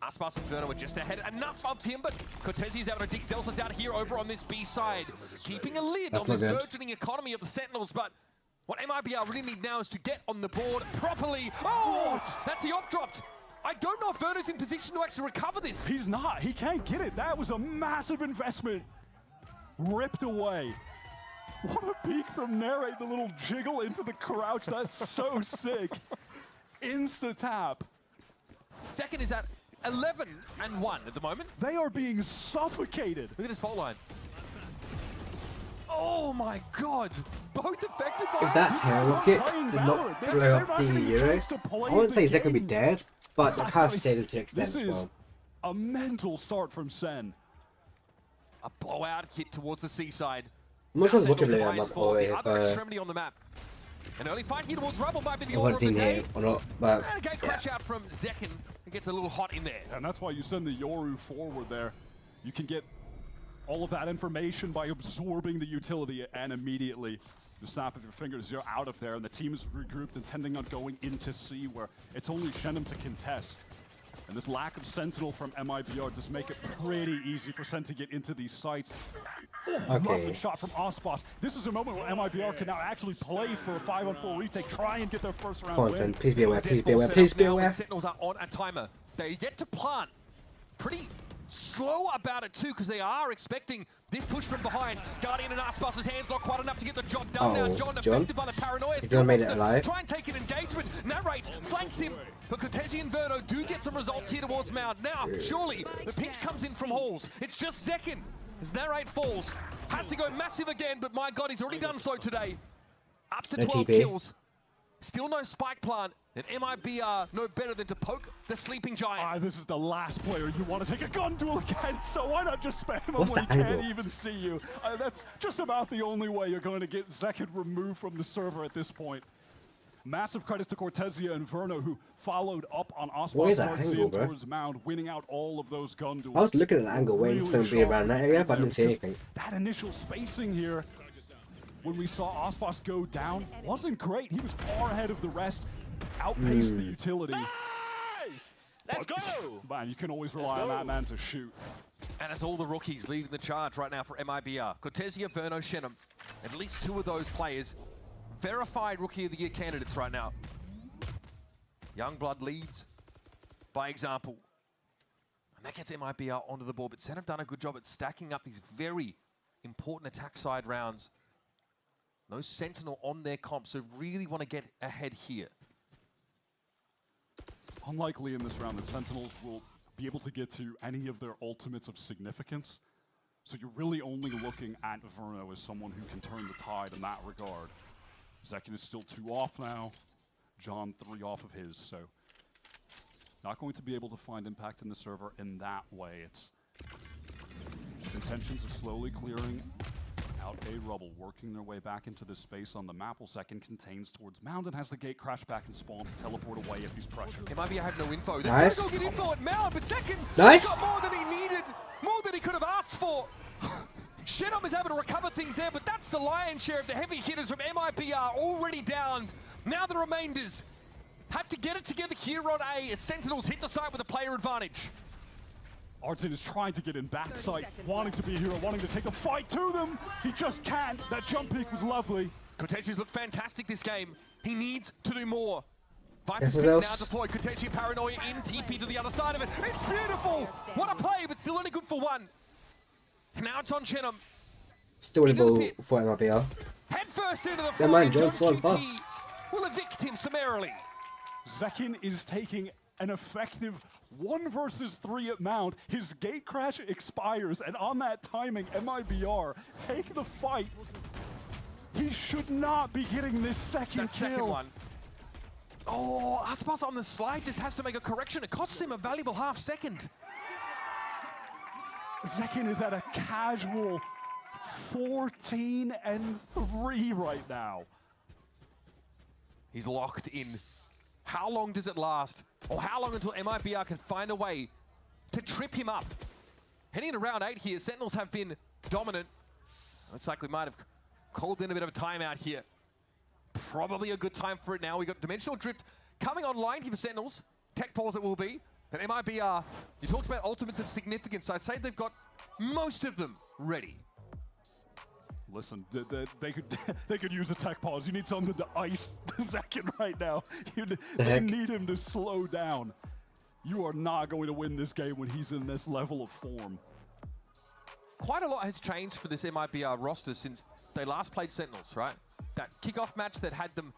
Aspas and Verno are just ahead. Enough of him, but Cortesi is able to dig Zelsa's out here over on this B side. Keeping a lid on this burgeoning economy of the Sentinels, but what MIBR really need now is to get on the board properly. Oh, that's the op dropped. I don't know if Verno's in position to actually recover this. He's not. He can't get it. That was a massive investment. Ripped away. What a peek from Narrate, the little jiggle into the crouch. That's so sick. Insta-tap. Second is at 11-1 at the moment. They are being suffocated. Look at this fault line. Oh my god. Both affected by if that tail rocket did not blow up the Euro, I wouldn't say Zek would be dead, but it has saved him to an extent as well. A mental start from SEN. A blowout hit towards the seaside. I'm not sure the rocket blew on that hallway. Other extremity on the map. An early fight here towards Rubble might be the I order of the day. Or not, but and a gate crash out from Zekin. It gets a little hot in there. And that's why you send the Yoru forward there. You can get all of that information by absorbing the utility, and immediately the snap of your fingers, you're out of there, and the team is regrouped, intending on going into C, where it's only Shenum to contest. And this lack of Sentinel from MIBR does make it pretty easy for SEN to get into these sites. Oh, lovely shot from Aspas. This is a moment where MIBR can now actually play for a 5-on-4 retake, try and get their first round win. SEN, please be aware, please be aware, please be aware. The Sentinels are on a timer. They're yet to plant. Pretty slow about it too, because they are expecting this push from behind. Guardian and Aspas's hands not quite enough to get the job done. Now John affected by the paranoia. John made it alive. Try and take an engagement. Narrate flanks him, but Cortesi and Verno do get some results here towards Mound. Now, surely the pinch comes in from Halls. It's just Zekin as Narrate falls. Has to go massive again, but my god, he's already done so today. Up to 12 kills. Still no spike plant. And MIBR no better than to poke the sleeping giant. This is the last player you want to take a gun duel against, so why not just spam him when he can't even see you? That's just about the only way you're going to get Zekin removed from the server at this point. Massive credits to Cortesia and Verno, who followed up on Aspas towards Mound, winning out all of those gun duels. I was looking at an angle waiting for them to be around that area, but I didn't see anything. That initial spacing here, when we saw Aspas go down, wasn't great. He was far ahead of the rest. Outpaced the utility. Nice! Let's go! Man, you can always rely on that man to shoot. And it's all the rookies leading the charge right now for MIBR. Cortesia, Verno, Shenum. At least 2 of those players verified Rookie of the Year candidates right now. Youngblood leads by example. And that gets MIBR onto the board. But SEN have done a good job at stacking up these very important attack side rounds. No Sentinel on their comp, so really want to get ahead here. It's unlikely in this round that Sentinels will be able to get to any of their ultimates of significance. So you're really only looking at Verno as someone who can turn the tide in that regard. Zekin is still 2 off now. John 3 off of his, so not going to be able to find impact in the server in that way. It's just intentions of slowly clearing out a rubble, working their way back into this space on the map. While Zekin contains towards Mound and has the gate crash back and spawn to teleport away if he's pressured. MIBR have no info. They're Nice. trying to go get info at Mound, but Zekin Nice. got more than he needed, more than he could have asked for. Shenom is able to recover things there, but that's the lion's share of the heavy hitters from MIBR already downed. Now the remainders have to get it together here on A as Sentinels hit the site with a player advantage. Artin is trying to get in backside, wanting to be a hero, wanting to take the fight to them. He just can't. That jump peek was lovely. Kotechi's looked fantastic this game. He needs to do more. Viper's Yes, now else? deployed. Kotechi Paranoia in TP to the other side of it. It's beautiful! What a play, but still only good for one. Now it's on Shenom. Still winnable for MIBR. Head first into the Yeah, man, John's so GT fast. will evict him summarily. Zekin is taking an effective 1 versus 3 at Mount. His gate crash expires, and on that timing, MIBR take the fight. He should not be getting this second Second one. Oh, Aspas on the slide just has to make a correction. It costs him a valuable half second. Zekin is at a casual 14-3 right now. He's locked in. How long does it last? Or how long until MIBR can find a way to trip him up? Heading into round 8 here, Sentinels have been dominant. Looks like we might have called in a bit of a timeout here. Probably a good time for it now. We got Dimensional Drift coming online here for Sentinels. Tech pause it will be. But MIBR, you talked about ultimates of significance. I'd say they've got most of them ready. Listen, they could use a tech pause. You need something to ice Zekin right now. They need him to slow down. You are not going to win this game when he's in this level of form. Quite a lot has changed for this MIBR roster since they last played Sentinels, right? That kickoff match that had them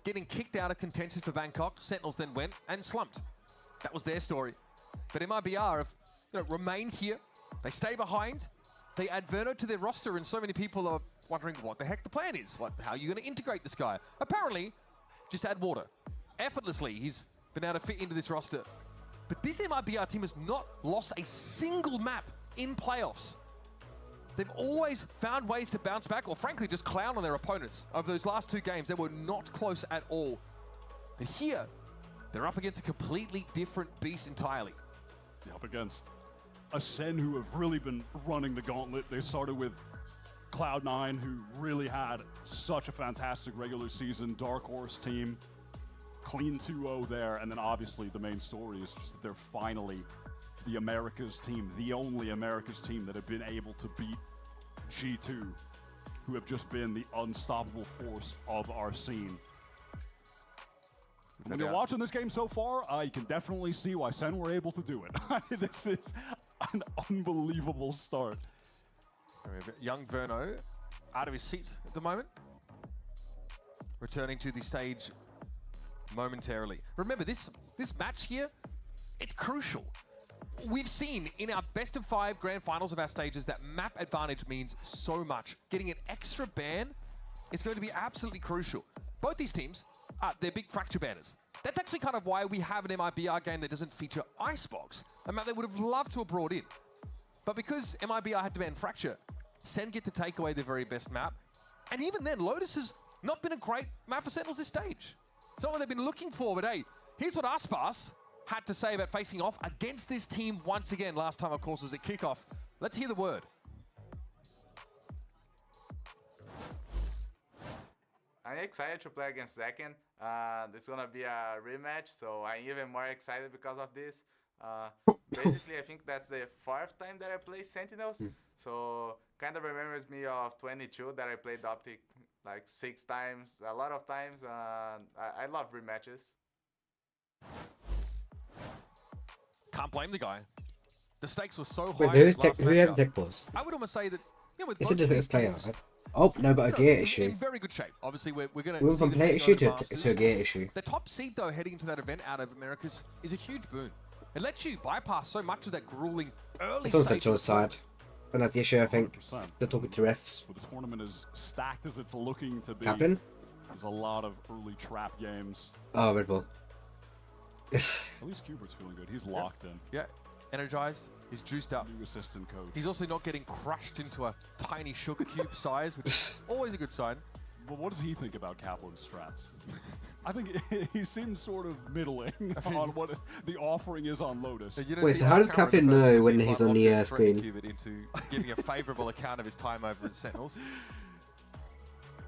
getting kicked out of contention for Bangkok, Sentinels then went and slumped. That was their story. But MIBR have remained here. They stay behind. They add Verno to their roster, and so many people are wondering what the heck the plan is. How are you going to integrate this guy? Apparently, just add water. Effortlessly, he's been able to fit into this roster. But this MIBR team has not lost a single map in playoffs. They've always found ways to bounce back, or frankly, just clown on their opponents. Over those last 2 games, they were not close at all. But here, they're up against a completely different beast entirely. Up against a SEN who have really been running the gauntlet. They started with Cloud9, who really had such a fantastic regular season. Dark Horse team, clean 2-0 there. And then obviously the main story is just that they're finally the Americas team, the only Americas team that have been able to beat G2, who have just been the unstoppable force of our scene. When you're watching this game so far, you can definitely see why SEN were able to do it. This is an unbelievable start. Young Verno out of his seat at the moment. Returning to the stage momentarily. Remember, this match here, it's crucial. We've seen in our best of 5 grand finals of our stages that map advantage means so much. Getting an extra ban is going to be absolutely crucial. Both these teams, they're big fracture banners. That's actually kind of why we have an MIBR game that doesn't feature Icebox, a map they would have loved to have brought in. But because MIBR had to ban Fracture, SEN get to take away their very best map. And even then, Lotus has not been a great map for Sentinels this stage. It's not what they've been looking for, but hey, here's what Aspas had to say about facing off against this team once again. Last time, of course, was at kickoff. Let's hear the word. I'm excited to play against Zekin. This is gonna be a rematch, so I'm even more excited because of this. Basically, I think that's the 4th time that I play Sentinels, so kind of remembers me of 22 that I played Optic like 6 times, a lot of times. I love rematches. Can't blame the guy. The stakes were so Wait, high. who have tech pause? I would almost say that, with It's both a of these player, teams, right? Oh, no, but a gear issue. in very good shape. Obviously, we're going to We went from player issue to a gear issue. The top seed, though, heading into that event out of Americas is a huge boon. It lets you bypass so much of that grueling early It's on stage. Central's side. An idea show, I think. 100%. They're talking to refs. With the tournament as stacked as it's looking to be, Captain? there's a lot of early trap games. Oh, Red Bull. At least Cubert's feeling good. He's locked in. Yeah, energized. He's juiced up. New assistant coach. He's also not getting crushed into a tiny sugar cube size, which is always a good sign. But what does he think about Kaplan's strats? I think he seems sort of middling on what the offering is on Lotus. Wait, so how does Kaplan know when he's on the screen? Into giving a favourable account of his time over at Sentinels.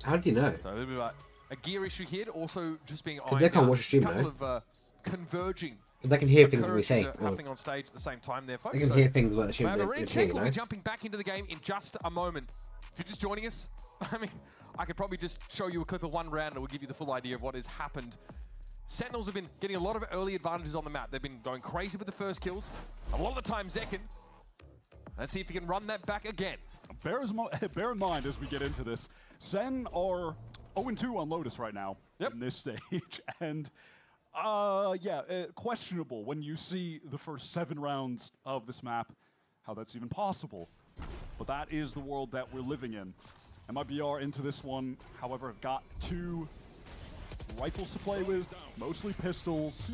How did he know? So a little bit like a gear issue here, also just being Because they can't watch the stream, a couple though. of converging. But they can hear things when we say. Happening on stage at the same time there, folks. They can hear things what the stream is hear, you will know? be jumping back into the game in just a moment. If you're just joining us, I mean, I could probably just show you a clip of one round and it will give you the full idea of what has happened. Sentinels have been getting a lot of early advantages on the map. They've been going crazy with the first kills. A lot of the time, Zekken. Let's see if he can run that back again. Bear in mind as we get into this, SEN are 0-2 on Lotus right now in this stage. And questionable when you see the first 7 rounds of this map, how that's even possible. But that is the world that we're living in. MIBR into this one, however, got 2 rifles to play with, mostly pistols.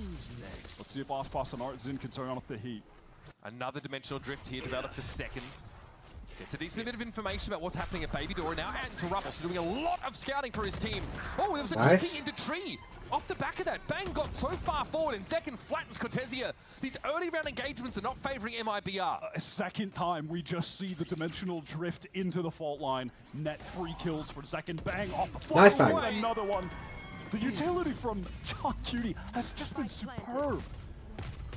Let's see if Boss and Artzin can turn off the heat. Another dimensional drift here developed for second. Gets a decent bit of information about what's happening at Baby Door now, and to Rubble, so doing a lot of scouting for his team. Oh, there was a TP into tree. Off the back of that, Bang got so far forward, and Zekken flattens Cortesia. These early round engagements are not favoring MIBR. A second time, we just see the dimensional drift into the fault line. Net 3 kills for Zekken. Bang off the floor. Nice Bang. Another one. The utility from John Cutie has just been superb.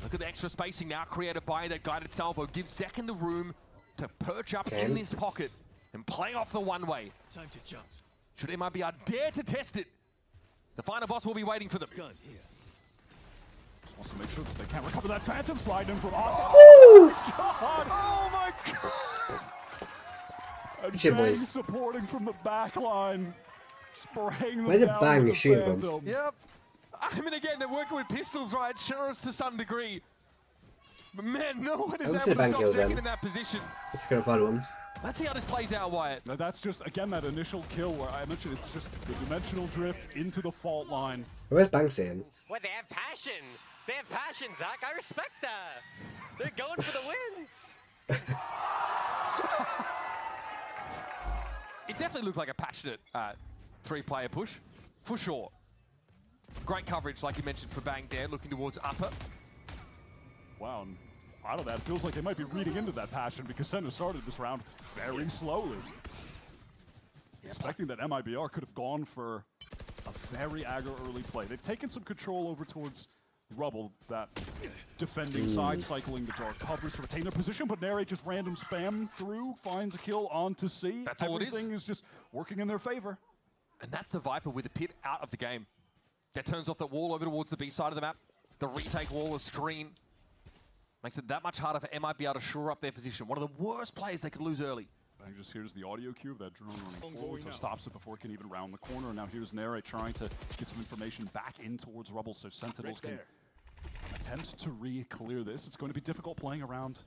Look at the extra spacing now created by that guided salvo. Gives Zekken the room to perch up in this pocket and play off the one-way. Time to jump. Should MIBR dare to test it, the final boss will be waiting for them. Gun here. Just wants to make sure that they can't recover that Phantom slide in from off. Oh my god! And Shit, Bang boys. supporting from the back line, spraying them Where did down Bang with the shoot from? Phantom. Yep. I mean, again, they're working with pistols, right? Sheriffs to some degree. But man, no one is able to stop Zekken in that position. Let's go to one. Let's see how this plays out, Wyatt. Now that's just, again, that initial kill where I mentioned it's just the dimensional drift into the fault line. Where's Bang saying? Well, they have passion. They have passion, Zach. I respect that. They're going for the wins. It definitely looked like a passionate 3-player push, for sure. Great coverage, like you mentioned, for Bang there, looking towards upper. Wow, and out of that, feels like they might be reading into that passion because Senna started this round very slowly. Expecting that MIBR could have gone for a very aggro early play. They've taken some control over towards Rubble, that defending side, cycling the dark covers to retain their position, but Nare just random spam through, finds a kill onto C. That's all it is. Everything is just working in their favor. And that's the Viper with the pit out of the game. That turns off that wall over towards the B side of the map. The retake wall, the screen. Makes it that much harder for MIBR to shore up their position. One of the worst plays they could lose early. Bang just hears the audio cue of that drone running forward, so stops it before it can even round the corner. And now here's Nare trying to get some information back in towards Rubble, so Sentinels can attempt to re-clear this. It's going to be difficult playing around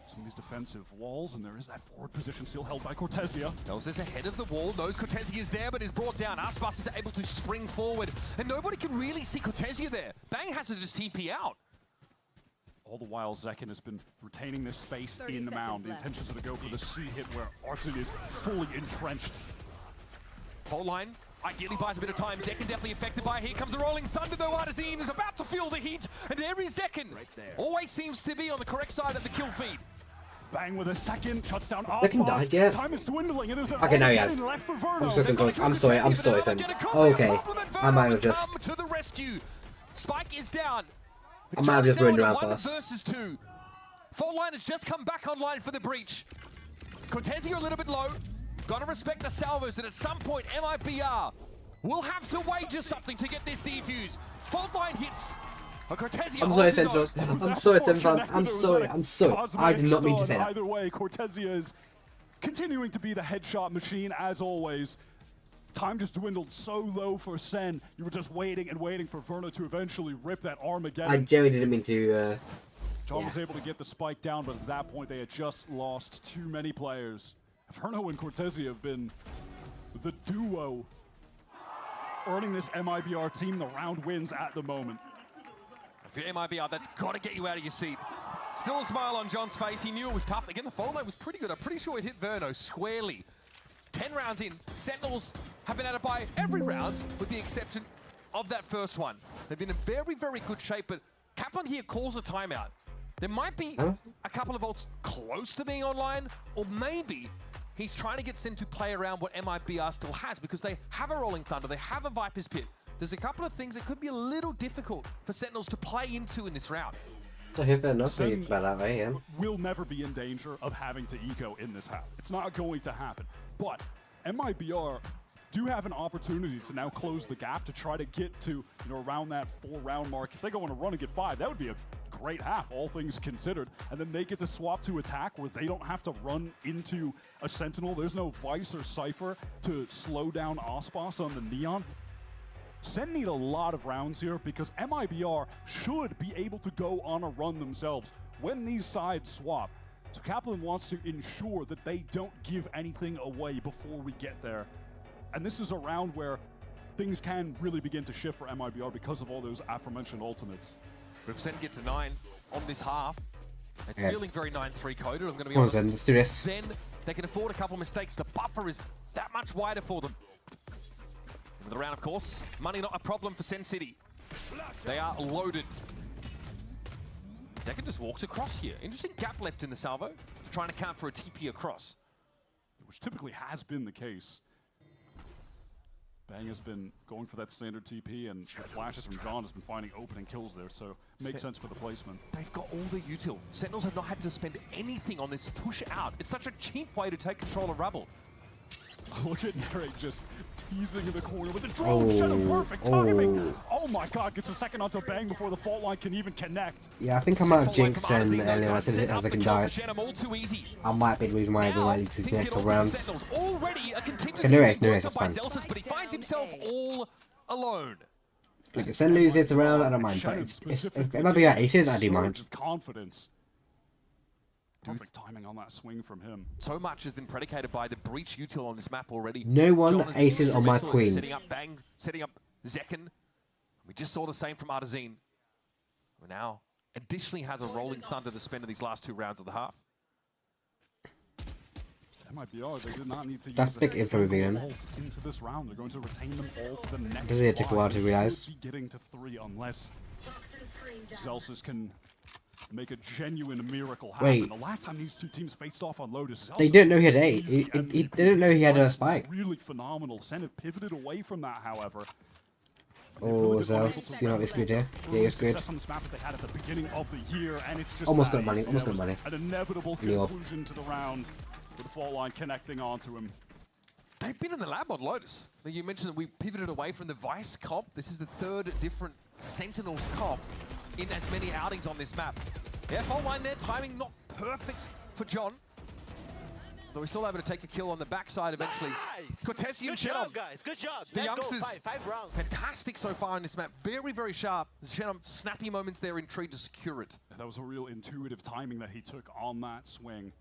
some of these defensive walls, and there is that forward position still held by Cortesia. Elsa's ahead of the wall, knows Cortesia is there, but is brought down. Aspas is able to spring forward, and nobody can really see Cortesia there. Bang has to just TP out. All the while, Zekken has been retaining this space in the mound. The intentions are to go for the C hit where Artzin is fully entrenched. Fault line ideally buys a bit of time. Zekken definitely affected by it. Here comes the rolling thunder, though. Artzin is about to feel the heat, and every Zekken always seems to be on the correct side of the kill feed. Bang with a second, shuts down Zekken died, yeah. Time is dwindling. It is Okay, now he has. I'm sorry, Sam. Okay, I might have just... To the rescue. Spike is down. I might have just ruined around One pass. versus 2. Fault line has just come back online for the breach. Cortesia a little bit low. Gotta respect the salvos, and at some point MIBR will have to wager something to get this defuse. Fault line hits. Cortesia I'm sorry, Sentinels. I'm sorry, Sentinels. I'm sorry. I did not mean to say that. Either way, Cortesia is continuing to be the headshot machine as always. Time just dwindled so low for Sen. You were just waiting and waiting for Verno to eventually rip that arm again. I genuinely didn't mean to John was able to get the spike down, but at that point they had just lost too many players. Verno and Cortesi have been the duo earning this MIBR team the round wins at the moment. If you're MIBR, that's got to get you out of your seat. Still a smile on John's face. He knew it was tough. Again, the fall line was pretty good. I'm pretty sure it hit Verno squarely. 10 rounds in, Sentinels have been at it by every round, with the exception of that first one. They've been in very, very good shape, but Kaplan here calls a timeout. There might be a couple of ults close to being online, or maybe he's trying to get Sen to play around what MIBR still has, because they have a Rolling Thunder, they have a Viper's Pit. There's a couple of things that could be a little difficult for Sentinels to play into in this round. Sen will never be in danger of having to eco in this half. It's not going to happen. But MIBR do have an opportunity to now close the gap to try to get to, around that 4-round mark. If they go on a run and get 5, that would be a great half, all things considered. And then they get to swap to attack where they don't have to run into a Sentinel. There's no Vice or Cypher to slow down Ospas on the Neon. Sen need a lot of rounds here because MIBR should be able to go on a run themselves when these sides swap. So Kaplan wants to ensure that they don't give anything away before we get there. And this is a round where things can really begin to shift for MIBR because of all those aforementioned ultimates. But if Sen gets to 9 on this half, it's feeling very 9-3 coded. I'm going to be honest. honest. Let's do this. Then they can afford a couple of mistakes. The buffer is that much wider for them. With the round, of course, money not a problem for Sen City. They are loaded. Zeka just walks across here. Interesting gap left in the salvo, trying to count for a TP across. Which typically has been the case. Bang has been going for that standard TP, and the flashes from John has been finding opening kills there, so makes sense for the placement. They've got all the util. Sentinels have not had to spend anything on this push out. It's such a cheap way to take control of Rubble. Look at Narek just teasing in the corner with the drone. Perfect timing. Oh my god, gets a second onto Bang before the fault line can even connect. Yeah, I think I might have jinxed Sen earlier as I can die. I might be the reason why everyone likes these next couple rounds. Okay, no race, that's fine. But he finds himself all alone. Look, if Sen loses the round, I don't mind. But if MIBR aces, I do mind. Confidence. Perfect timing on that swing from him. So much has been predicated by the breach util on this map already. No one aces on my queens. Setting up Bang, setting up Zekken. We just saw the same from Artazine. Who now additionally has a Rolling Thunder to spend in these last 2 rounds of the half. MIBR, they did not need to That's use big info revealing. into this round. They're going to retain them all for the next. Does it take a while to realize? Getting to 3 unless Zelsis can make a genuine miracle happen. Wait. The last time these two teams faced off on Lotus, They didn't know he had 8. He didn't know he had a spike. Really phenomenal. Sen have pivoted away from that, however. Oh, Zeus, you know it's good here. Yeah, it's good. On this map that they had at the beginning of the year, and it's just almost got money. Almost got money. An inevitable conclusion to the round with the fault line connecting onto him. They've been in the lab on Lotus. You mentioned that we pivoted away from the Vice comp. This is the 3rd different Sentinels comp in as many outings on this map. Yeah, fault line there, timing not perfect for John. But we're still able to take a kill on the backside eventually. Nice! Cortesi and Good job, guys. Good job. The Let's youngsters, go. Five rounds. Fantastic so far in this map. Very, very sharp. Shenom, snappy moments there in tree to secure it. That was a real intuitive timing that he took on that swing.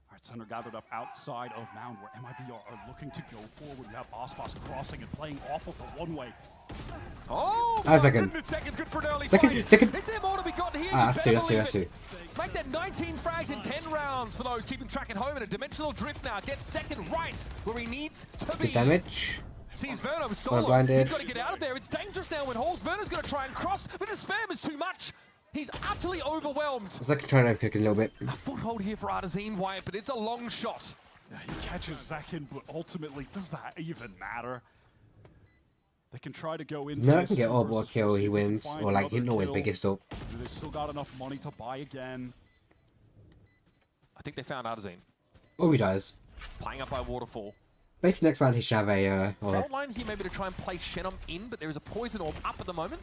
All right, center gathered up outside of Mound, where MIBR are looking to go forward. We have Ospas crossing and playing off of the one-way. Oh, second. Second's good for an early Second. Is there more to be gotten here? That's 2, that's 2. Make that 19 frags in 10 rounds for those keeping track at home in a dimensional drift now. Get second right where he needs to be. Good damage. Sees Verno solo. He's got to get out of there. It's dangerous now when Halls. Verno's going to try and cross, but the spam is too much. He's utterly overwhelmed. It's like trying to overcook a little bit. A foothold here for Artazine, Wyatt, but it's a long shot. Yeah, he catches Zekken, but ultimately, does that even matter? They can try to go into no, I can get all kill, he wins. Or like, he no win biggest up. They've still got enough money to buy again. I think they found Artazine. Oh, he does. Playing up by Waterfall. Basically, next round he should have a... Fault line here maybe to try and play Shenom in, but there is a poison orb up at the moment.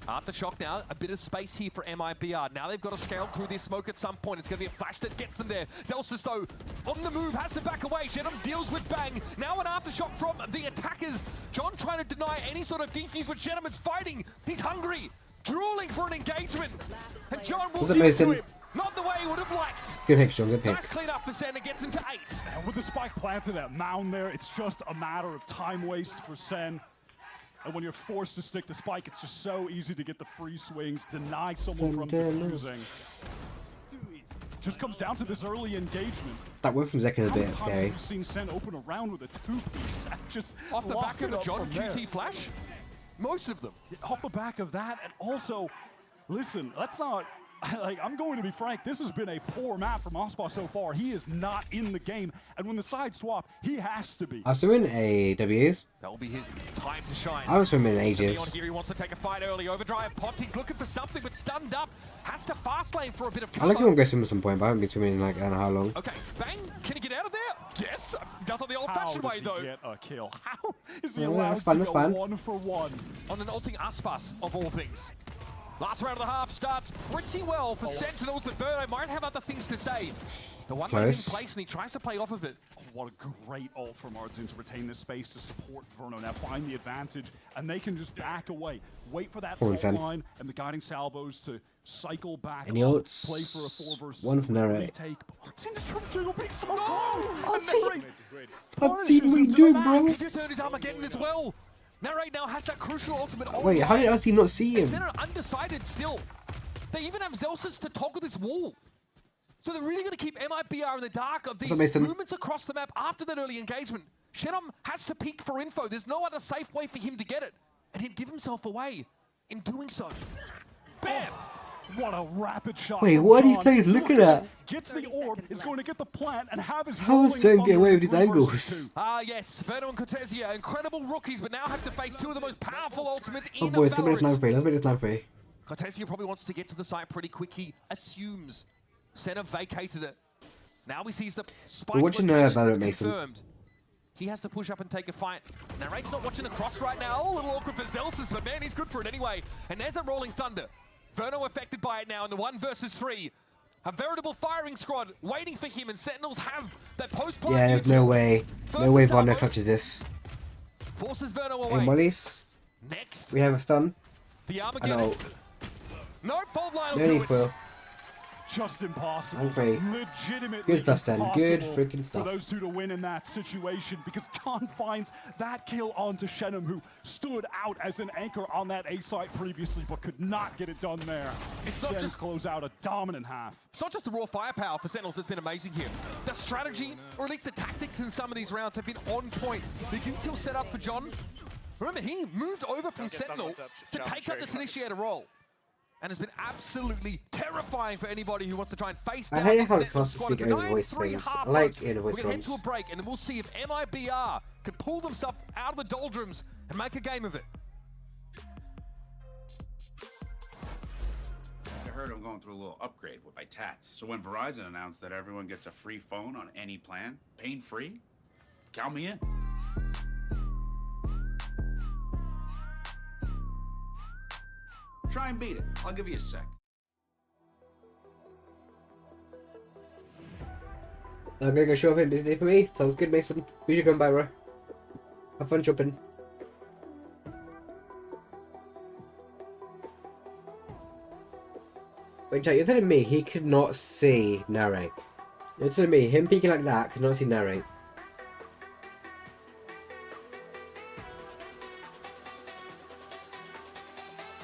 Aftershock now, a bit of space here for MIBR. Now they've got to scale through this smoke at some point. It's going to be a flash that gets them there. Zelsis, though, on the move, has to back away. Shenom deals with Bang. Now an aftershock from the attackers. John trying to deny any sort of defuse, but Shenom is fighting. He's hungry. drooling for an engagement. And John will That's give it to amazing. him. Not the way he would have liked. Good pick, John. Good pick. Nice clean up for Sen and gets him to 8. And with the spike planted at mound there, it's just a matter of time waste for Sen. And when you're forced to stick the spike, it's just so easy to get the free swings, deny someone from defusing. Just comes down to this early engagement. That whip from Zek is a bit scary. We've seen Sen open around with a 2-piece and just Off the back of a John QT QT flash? Most of them. Off the back of that, and also, listen, let's not, like, I'm going to be frank, this has been a poor map from Ospa so far. He is not in the game, and when the side swap, he has to be. I was swimming AWs. That will be his time to shine. I was swimming Beyond ages. here, he wants to take a fight early. Overdrive, Ponty's looking for something, but stunned up. Has to fast lane for a bit of I cover. like to go swim at some point, but I haven't been swimming in like I don't know how long. Okay, Bang, can he get out of there? Yes, does it the old-fashioned way, though. How does he get a kill? How is he Yeah, allowed that's fine, to that's go fine. 1-for-1? On an ulting Aspas, of all things. Last round of the half starts pretty well for Sentinels, but Verno might have other things to say. The one way's in place, and he tries to play off of it. Oh, what a great ult from Ardzin to retain this space to support Verno. Now find the advantage, and they can just back away. Wait for that fault line and the guiding salvos to cycle back. Any up, ults? play for a 4 versus One from Narrate. retake. But Ardzin is trying to jiggle being so close. Ardzin, what are you doing, bro? He just earned his Armageddon as well. Narrate now has that crucial ultimate on. Wait, how did Ardzin not see him? Sen are undecided still. They even have Zelsus to toggle this wall. So they're really going to keep MIBR in the dark of these movements across the map after that early engagement. Shenom has to peek for info. There's no other safe way for him to get it. And he'd give himself away in doing so. Bam! What a rapid shot. Wait, from what are these John. players looking at? Gets the orb, is going to get the plant, and have his How is Sen getting away with these angles? Ah, yes, Verno and Cortesia, incredible rookies, but now have to face two of the most powerful ultimates Oh in boy, it's a minute time Valorant. free. Let's make this time free. Cortesia probably wants to get to the site pretty quick. He assumes Sen have vacated it. Now he sees the spike We're watching location Valorant that's Mason. confirmed. He has to push up and take a fight. Narrate's not watching the cross right now. Oh, a little awkward for Zelsus, but man, he's good for it anyway. And there's a Rolling Thunder. Verno affected by it now in the 1 versus 3. A veritable firing squad waiting for him, and Sentinels have that post-blind. Yeah, there's no way. No way Varner touches this. Forces Verno Hey, away. Mollies. Next. We have a stun. The I Armageddon. know. No fault line No will need do it. for. Just impossible. Okay. Legitimately Good stuff, Stan. Good impossible freaking for stuff. those two to win in that situation, because John finds that kill onto Shenom, who stood out as an anchor on that A site previously, but could not get it done there. It's not Sens just- close out a dominant half. It's not just the raw firepower for Sentinels that's been amazing here. The strategy, or at least the tactics in some of these rounds have been on point. The util setup for John. Remember, he moved over from Sentinel to take up this initiator role. And has been absolutely terrifying for anybody who wants to try and face I down hate this how the Sentinel classes squad. speak It's a over voice 9-3 things. half I like vote. hearing voice We're going to head runs. to a break, and then we'll see if MIBR can pull themselves out of the doldrums and make a game of it. I heard I'm going through a little upgrade with my tats. So when Verizon announced that everyone gets a free phone on any plan, pain-free, count me in. Try and beat it. I'll give you a sec. I'm gonna go shopping. Busy day for me. Sounds good, Mason. We should go by, bro. Have fun shopping. Wait, Jack, you're telling me he could not see Narrate? You're telling me him peeking like that could not see Narrate?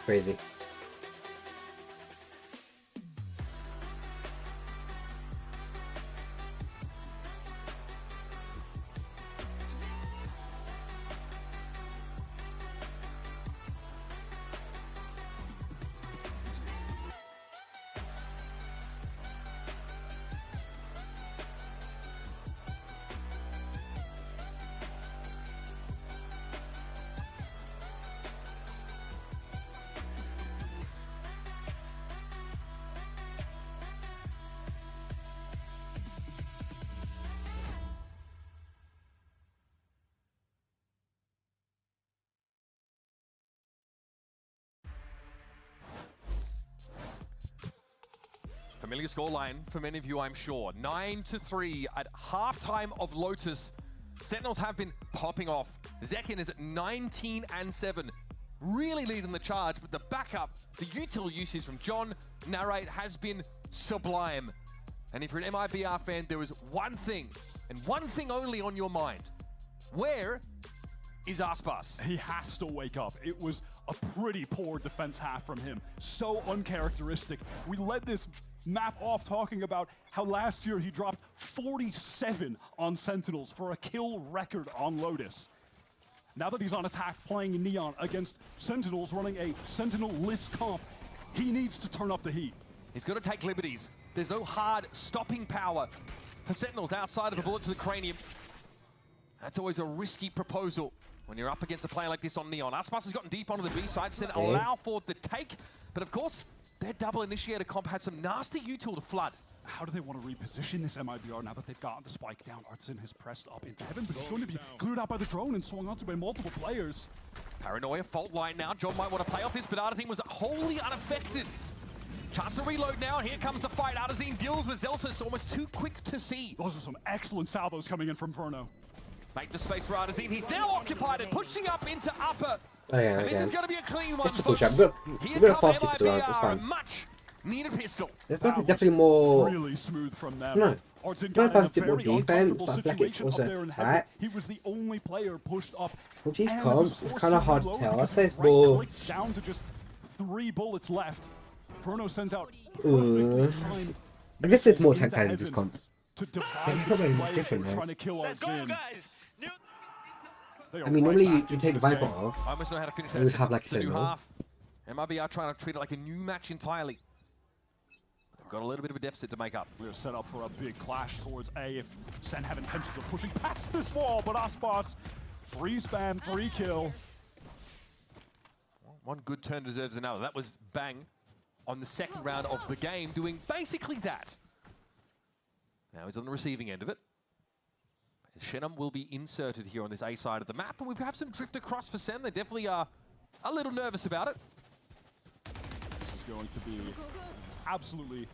Crazy. Familiar scoreline for many of you, I'm sure. 9-3 at halftime of Lotus. Sentinels have been popping off. Zekin is at 19-7. really leading the charge, but the backup, the util usage from John, Narrate, has been sublime. And if you're an MIBR fan, there is one thing, and one thing only on your mind. Where is Aspas? He has to wake up. It was a pretty poor defense half from him. So uncharacteristic. We led this map off talking about how last year he dropped 47 on Sentinels for a kill record on Lotus. Now that he's on attack playing Neon against Sentinels running a Sentinel-less comp, he needs to turn up the heat. He's got to take liberties. There's no hard stopping power for Sentinels outside of a bullet to the cranium. That's always a risky proposal when you're up against a player like this on Neon. Aspas has gotten deep onto the B side, Sen allow for the take, but of course, their double initiator comp had some nasty util to flood. How do they want to reposition this MIBR now that they've gotten the spike down? Artsin has pressed up into heaven, but he's going to be cleared out by the drone and swung onto by multiple players. Paranoia, fault line now. John might want to play off this, but Artsin was wholly unaffected. Chance to reload now, and here comes the fight. Artsin deals with Zelsis, almost too quick to see. Those are some excellent salvos coming in from Verno. Make the space for Artsin. He's now occupied and pushing up into upper. Oh, yeah, and this is going to be a clean one, just folks. I'm gonna fast keep the lines, it's fine. Much needed pistol. There's definitely more. Really smooth from them. No. Artsin Not got a bit more defense, but I feel like it's situation also up there in right. heaven. He was the only player pushed up. With these and comps, was it's forced kind of to hard to reload tell. I because say it's right more. click down to just 3 bullets left. Verno sends out I guess it's more tactile in these comps. to divide Yeah, the probably players different, trying man. to kill Artsin. I mean, normally you take the Viper off. I almost know how to finish You that would have like a sentence, the new Sentinel. half. MIBR trying to treat it like a new match entirely. They've got a little bit of a deficit to make up. We're set up for a big clash towards A if Sen have intentions of pushing past this wall, but Aspas, free spam, free kill. One good turn deserves another. That was Bang on the second round of the game, doing basically that. Now he's on the receiving end of it. Shenum will be inserted here on this A side of the map, and we have some drift across for Sen. They definitely are a little nervous about it. This is going to be absolutely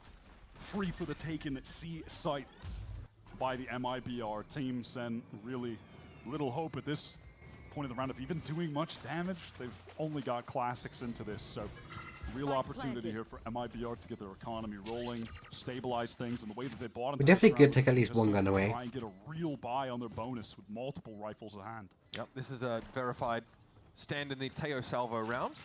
free for the taken C site by the MIBR team. Sen really little hope at this point of the round of even doing much damage. They've only got classics into this, so real opportunity here for MIBR to get their economy rolling, stabilize things, and the way that they bought into We definitely this could round take at least just one to gun away. Try and get a real buy on their bonus with multiple rifles at hand. Yep, this is a verified stand in the Teo Salvo round.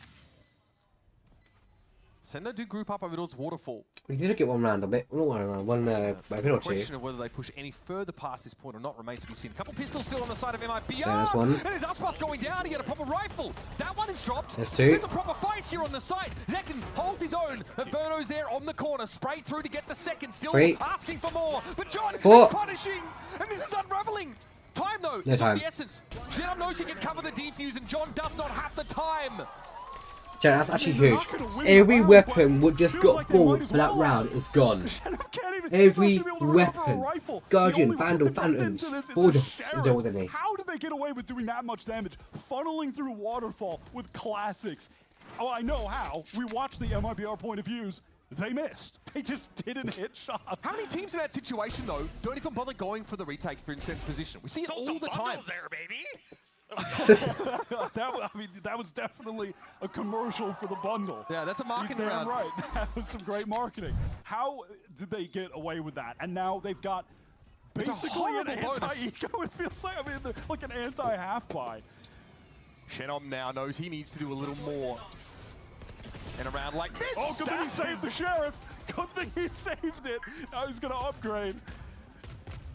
Sendo do group up over towards Waterfall. We did get one round, a bit. Not one round, one weapon or The two. question of whether they push any further past this point or not remains to be seen. A couple pistols still on the side of MIBR. There's one. And his Aspas going down to get a proper rifle. That one is dropped. There's two. There's a proper fight here on the side. Zekin holds his own. Verno's there on the corner. Sprayed through to get the second. Still Three. asking for more. But John Four. is punishing. And this is unraveling. Time though No is time. of the essence. Shenum knows he can cover the defuse and John does not have the time. Chat, that's actually huge. Every weapon would just got balled for that round is gone. Every weapon. Guardian, Vandal, Phantoms. Bulldogs. There wasn't any. How did they get away with doing that much damage? Funneling through Waterfall with classics. Oh, I know how. We watched the MIBR point of views. They missed. They just didn't hit shots. How many teams in that situation, though, don't even bother going for the retake if you're in Sen's position? We see it all the time. there, baby. that was definitely a commercial for the bundle. Yeah, that's a marketing You're damn round. right. That was some great marketing. How did they get away with that? And now they've got It's a basically an horrible bonus. anti-eco. It feels like, I mean, like an anti-half buy. Shenum now knows he needs to do a little more in a round like this. Oh, good thing he saved the sheriff. Good thing he saved it. Now he's going to upgrade.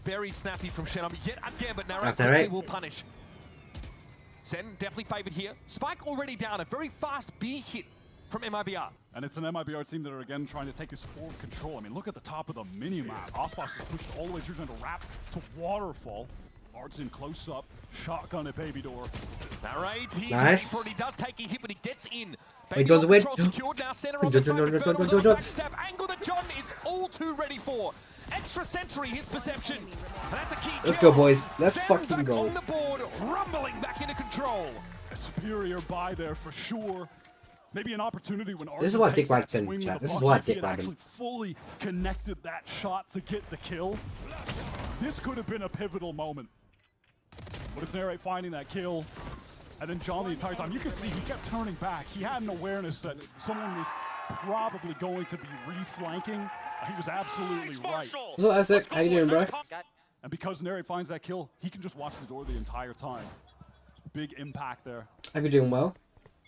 Very snappy from Shenum yet again, but Narrow That's all right. will punish. Sen definitely favored here. Spike already down, a very fast B hit from MIBR. And it's an MIBR team that are again trying to take this forward control. I mean, look at the top of the mini-map. Aspas is pushed all the way through, trying to wrap to Waterfall. Art's in close up, shotgun at Baby Door. Narrate, he's Nice. ready for it. He does take a hit, but he gets in. He does Door win. control secured now, center on the side, but Vernal's on a backstab angle that John is all too ready for. Extra sensory, his perception. And that's a key Let's kill. go, boys. Let's Sen fucking back go. on the board, rumbling back into control. A superior buy there for sure. Maybe an opportunity when Arts This is why takes Dick that Wag's in swing chat. with This the is puck, why if he Dick had Wag him. actually fully connected that shot to get the kill. This could have been a pivotal moment. But it's Narrate finding that kill. And then John, the entire time, you could see he kept turning back. He had an awareness that someone was probably going to be reflanking. He was absolutely right. So Isaac, how you doing, bro? And because Neri finds that kill, he can just watch the door the entire time. Big impact there. Hope you're doing well.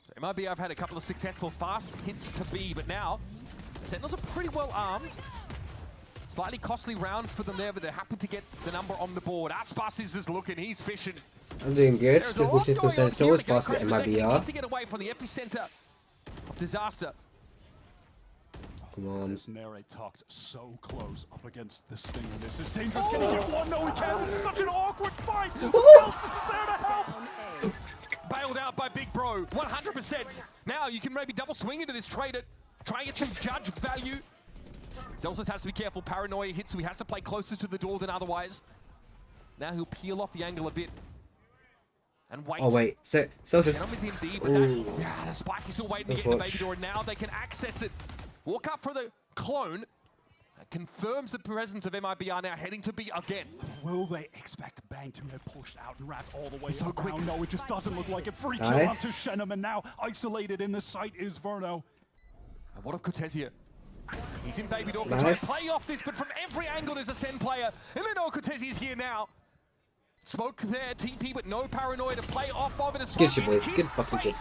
So MIBR have had a couple of successful fast hits to B, but now Sentinels are pretty well armed. Slightly costly round for them there, but they're happy to get the number on the board. Aspas is just looking, he's fishing. I'm doing good. Still boosting some Sentinels, fast as MIBR. Needs to get away from the epicenter of disaster. Come on. This Neri tucked so close up against the Stinger. This is dangerous. Can he get one? No, he can't. This is such an awkward fight. Celsius is there to help. Bailed out by Big Bro, 100%. Now you can maybe double swing into this trade it. Try and get some judge value. Celsius has to be careful. Paranoia hits, so he has to play closer to the door than otherwise. Now he'll peel off the angle a bit. And wait. Oh wait, so Celsius. The spike is still waiting to get in the baby door, and now they can access it. Walk up for the clone. That confirms the presence of MIBR now heading to B again. Will they expect Bang to get pushed out and wrapped all the way so quick? No, it just doesn't look like it. Free kill onto Shenham, and now isolated in the site is Verno. And what of Cortesia? He's in baby door. Trying to play off this, but from every angle there's a SEN player. And then Cortesia is here now. Smoke there, TP, but no Paranoia to play off of it. Good shit, boys. Good fucking shit.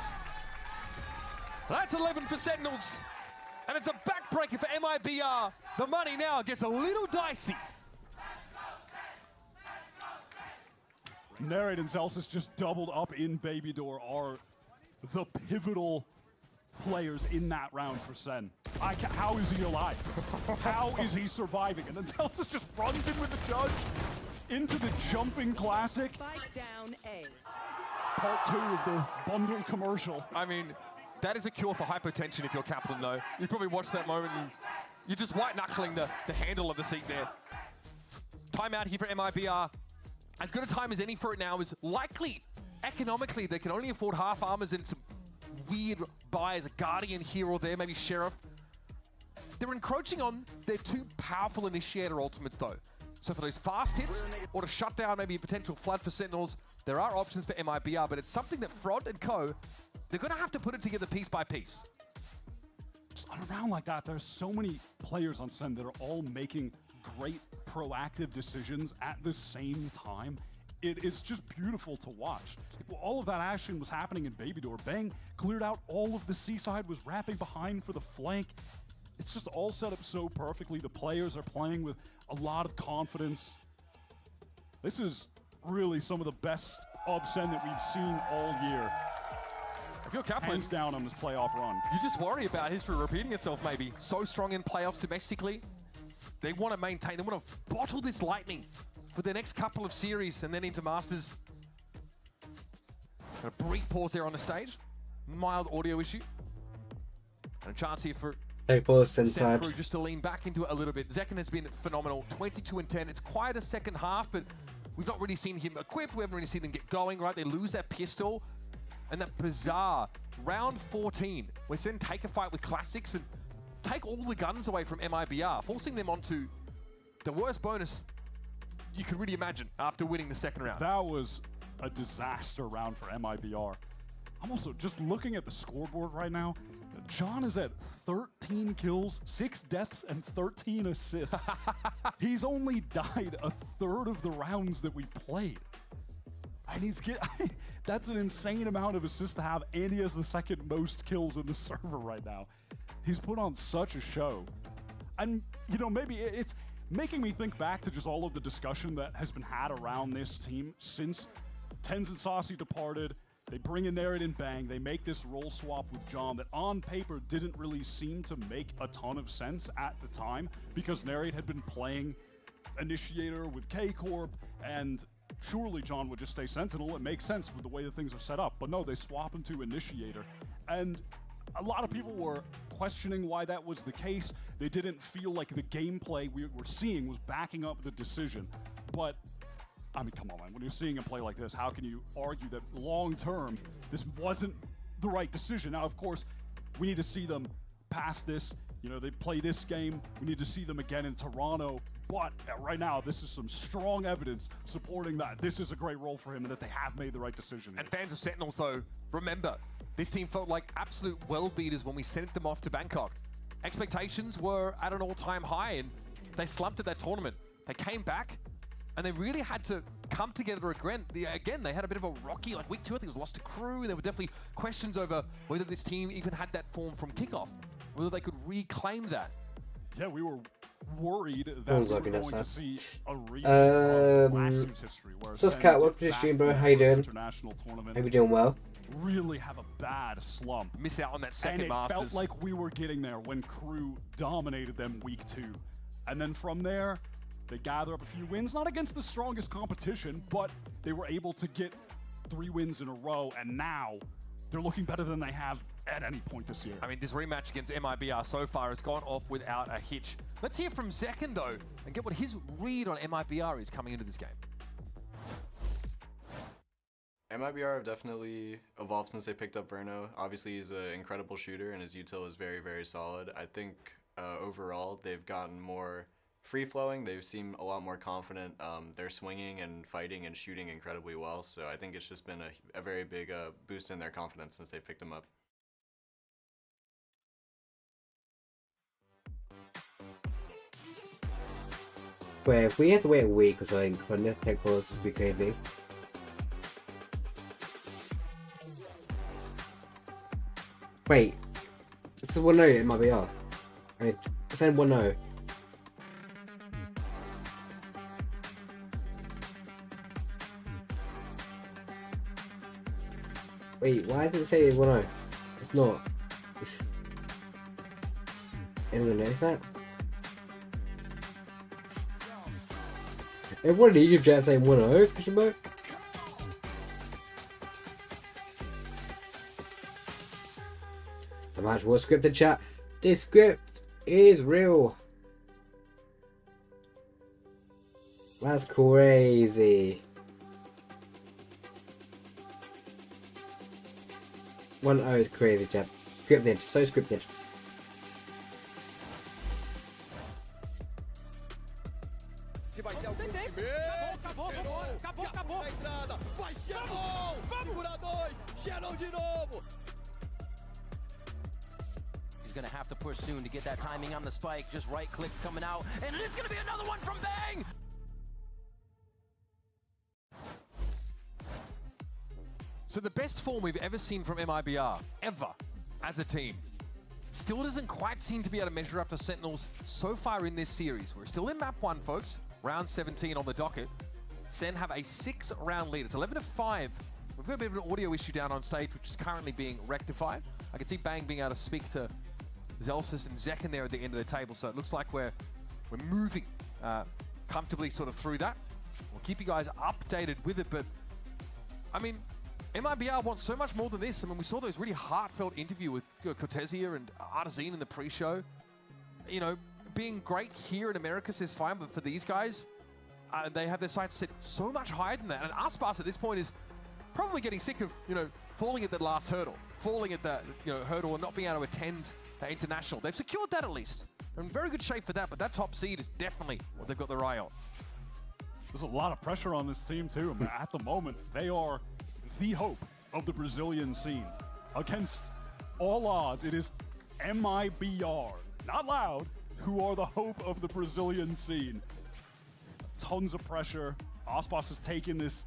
That's 11 for Sentinels. And it's a backbreaker for MIBR. The money now gets a little dicey. Nerid and Celsius just doubled up in baby door are the pivotal players in that round for Sen. How is he alive? How is he surviving? And then Celsius just runs in with the judge into the jumping classic. Spike down A. Part 2 of the bundle commercial. I mean, that is a cure for hypotension if you're Kaplan, though. You probably watched that moment and you're just white-knuckling the handle of the seat there. Timeout here for MIBR. As good a time as any for it now is likely, economically, they can only afford half armors and some weird buys, a Guardian here or there, maybe Sheriff. They're encroaching on their two powerful Initiator ultimates, though. So for those fast hits, or to shut down maybe a potential flood for Sentinels, there are options for MIBR, but it's something that Frod and co, they're going to have to put it together piece by piece. Just on a round like that, there's so many players on Sen that are all making great proactive decisions at the same time. It is just beautiful to watch. All of that action was happening in Baby Door. Bang cleared out all of the seaside, was wrapping behind for the flank. It's just all set up so perfectly. The players are playing with a lot of confidence. This is really some of the best of Sen that we've seen all year. If you're Kaplan, hands down on this playoff run. You just worry about history repeating itself, maybe. So strong in playoffs domestically. They want to maintain, they want to bottle this lightning for the next couple of series and then into Masters. A brief pause there on the stage. Mild audio issue. And a chance here for pause inside. Crew just to lean back into it a little bit. Zekken has been phenomenal, 22 and 10. It's quite a second half, but we've not really seen him equipped. We haven't really seen them get going, right? They lose that pistol. And that bizarre round 14, where Sen take a fight with Classics and take all the guns away from MIBR, forcing them onto the worst bonus you could really imagine after winning the second round. That was a disaster round for MIBR. I'm also just looking at the scoreboard right now. John is at 13 kills, 6 deaths, and 13 assists. He's only died a third of the rounds that we played. And he's that's an insane amount of assists to have, and he has the second most kills in the server right now. He's put on such a show. And, you know, maybe it's making me think back to just all of the discussion that has been had around this team since Tens and Saucy departed. They bring in Nerid and Bang. They make this role swap with John that on paper didn't really seem to make a ton of sense at the time because Nerid had been playing Initiator with K-Corp, and surely John would just stay Sentinel. It makes sense with the way that things are set up. But no, they swap him to Initiator. And a lot of people were questioning why that was the case. They didn't feel like the gameplay we were seeing was backing up the decision. But I mean, come on, man. When you're seeing him play like this, how can you argue that long-term, this wasn't the right decision? Now, of course, we need to see them pass this You know, they play this game. We need to see them again in Toronto. But right now, this is some strong evidence supporting that this is a great role for him and that they have made the right decision. And fans of Sentinels, though, remember, this team felt like absolute world beaters when we sent them off to Bangkok. Expectations were at an all-time high, and they slumped at that tournament. They came back, and they really had to come together again. They had a bit of a rocky, like week 2, I think it was lost to Crew. There were definitely questions over whether this team even had that form from kickoff, whether they could reclaim that. Yeah, we were worried that we were going to see a repeat of last year's history. Suscat, welcome to the stream, bro. How you doing? Hope you're doing well. Really have a bad slump. Miss out on that second and Masters. It felt like we were getting there when Crew dominated them week 2. And then from there, they gather up a few wins, not against the strongest competition, but they were able to get 3 wins in a row, and now they're looking better than they have at any point this year. I mean, this rematch against MIBR so far has gone off without a hitch. Let's hear from Zekken, though, and get what his read on MIBR is coming into this game. MIBR have definitely evolved since they picked up Verno. Obviously, he's an incredible shooter, and his util is very, very solid. I think overall, they've gotten more free-flowing. They seem a lot more confident. They're swinging and fighting and shooting incredibly well. So I think it's just been a very big boost in their confidence since they picked him up. Wait, if we had to wait a week or something for next tech course to be crazy. Wait, it's a 1-0, it might be off. I mean, it's saying 1-0. Wait, why did it say 1-0? It's not. It's... Anyone notice that? Everyone in Egypt chat saying 1-0, question mark? The match was scripted, chat. This script is real. That's crazy. 1-0 is crazy, chat. Scripted, so scripted. He's gonna have to push soon to get that timing on the spike. Just right clicks coming out, and it is gonna be another one from Bang! So the best form we've ever seen from MIBR, ever, as a team, still doesn't quite seem to be able to measure up to Sentinels so far in this series. We're still in map 1, folks. Round 17 on the docket. SEN have a 6-round lead. It's 11-5. We've got a bit of an audio issue down on stage, which is currently being rectified. I can see Bang being able to speak to Zelsis and Zekken there at the end of the table, so it looks like we're moving comfortably sort of through that. We'll keep you guys updated with it, but I mean, MIBR wants so much more than this. I mean, we saw those really heartfelt interview with Cortesia and Artesine in the pre-show. You know, being great here in America is fine, but for these guys, they have their sights set so much higher than that. And Aspas at this point is probably getting sick of, you know, falling at that last hurdle, falling at that, you know, hurdle and not being able to attend international. They've secured that at least. They're in very good shape for that, but that top seed is definitely what they've got their eye on. There's a lot of pressure on this team too. I mean, at the moment, they are the hope of the Brazilian scene. Against all odds, it is MIBR, not Loud, who are the hope of the Brazilian scene. Tons of pressure. Aspas has taken this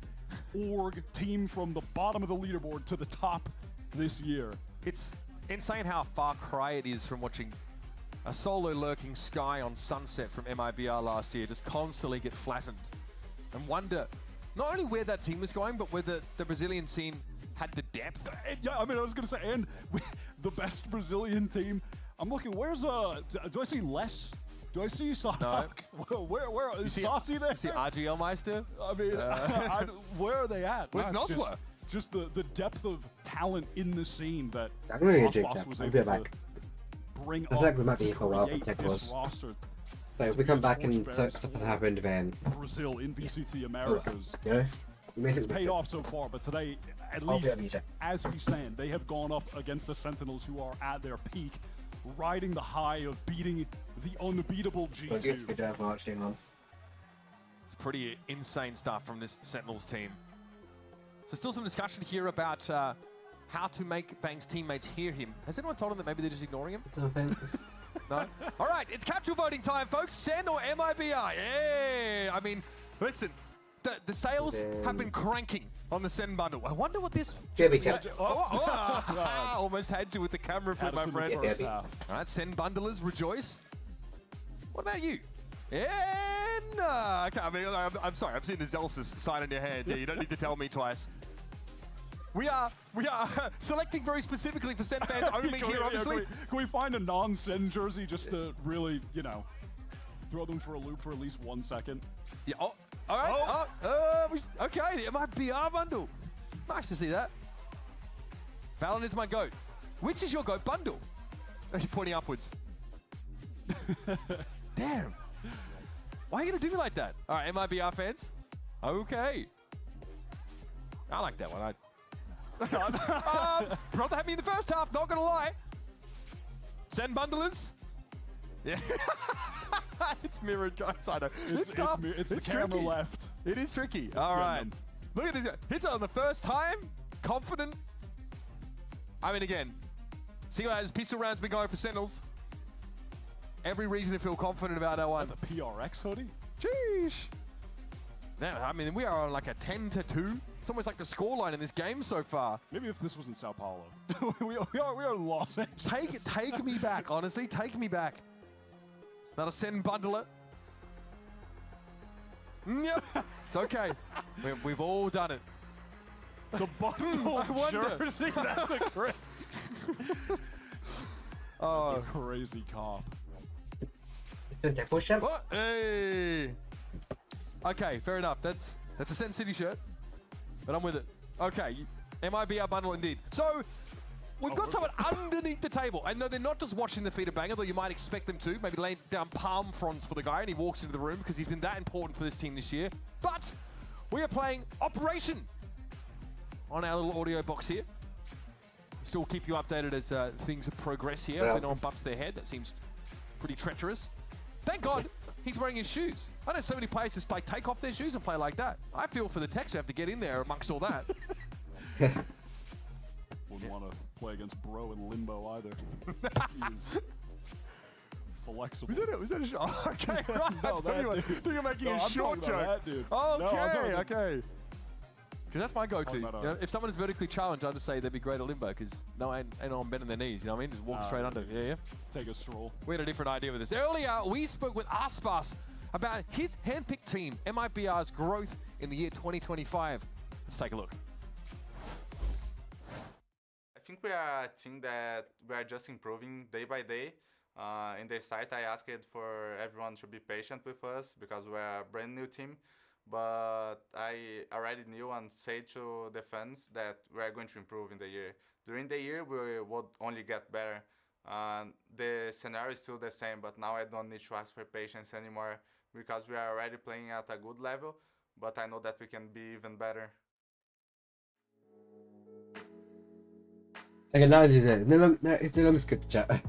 org team from the bottom of the leaderboard to the top this year. It's insane how far cry it is from watching a solo lurking Sky on Sunset from MIBR last year just constantly get flattened and wonder not only where that team was going, but whether the Brazilian scene had the depth. Yeah, I mean, I was going to say, and the best Brazilian team. I'm looking, where's, do I see Les? Do I see Sadak? No. Where is Saucy there? You see RGL Meister? I mean, where are they at? Where's Nosworth? Just the depth of talent in the scene that I'm going to Aspas check. was I'll able be to back. bring I feel up like we might be to here for a while for create Tech this Wars. roster. So if we come back and stuff has happened, then Brazil in VCT Americas. you know, It's paid off so far, but today, at least as we stand, they have gone up against the Sentinels who are at their peak. riding the high of beating the unbeatable G2. It's pretty insane stuff from this Sentinels team. So still some discussion here about how to make Bang's teammates hear him. Has anyone told him that maybe they're just ignoring him? No? All right, it's capsule voting time, folks. SEN or MIBR? Yeah, I mean, listen, the sales have been cranking on the SEN bundle. I wonder what this... Almost had you with the camera flip, my friend. All right, SEN bundlers, rejoice. What about you? Yeah, no. Okay, I mean, I'm sorry. I'm seeing the Zelsis sign on your hand here. You don't need to tell me twice. We are selecting very specifically for SEN fans only here, obviously. Can we find a non-SEN jersey just to really, you know, throw them for a loop for at least 1 second? Yeah. Oh, all right. Okay, the MIBR bundle. Nice to see that. Valorant is my GOAT. Which is your GOAT bundle? You're pointing upwards. Damn. Why are you going to do me like that? All right, MIBR fans. Okay. I like that one. Rather have me in the first half, not going to lie. SEN bundlers. Yeah. It's mirrored, guys. I know. It's the camera tricky. left. It is tricky. All right. Look at this guy. Hits it on the first time. Confident. I mean, again, see how his pistol rounds been going for Sentinels. Every reason to feel confident about that one. The PRX hoodie? Sheesh. Now, I mean, we are on like a 10-2. It's almost like the scoreline in this game so far. Maybe if this was in Sao Paulo. we are in Los Angeles. Take me back, honestly. Take me back. Another SEN bundler. It's okay. We've all done it. The bundle jersey? That's a great... That's a crazy comp. Hey. Okay, fair enough. That's a SEN City shirt, but I'm with it. Okay, MIBR bundle indeed. So we've got someone underneath the table. I know they're not just watching the feet of Bang, although you might expect them to. Maybe laying down palm fronds for the guy, and he walks into the room because he's been that important for this team this year. But we are playing Operation on our little audio box here. Still keep you updated as things progress here. If anyone bumps their head, that seems pretty treacherous. Thank God he's wearing his shoes. I know so many players just like take off their shoes and play like that. I feel for the techs who have to get in there amongst all that. Wouldn't want to play against Bro in limbo either. He's flexible. Was that a shot? Oh, okay, right. No, I think you're making a short joke. Dude. Okay, okay. Because that's my go-to. You know, if someone is vertically challenged, I just say they'd be great at limbo because ain't on bending their knees. You know what I mean? Just walk straight under. Yeah. Take a stroll. We had a different idea with this. Earlier, we spoke with Aspas about his handpicked team, MIBR's growth in the year 2025. Let's take a look. I think we are a team that we are just improving day by day. In the start, I asked for everyone to be patient with us because we're a brand new team. But I already knew and said to the fans that we're going to improve in the year. During the year, we would only get better. The scenario is still the same, but now I don't need to ask for patience anymore because we are already playing at a good level, but I know that we can be even better. Okay, now it's no longer good to chat.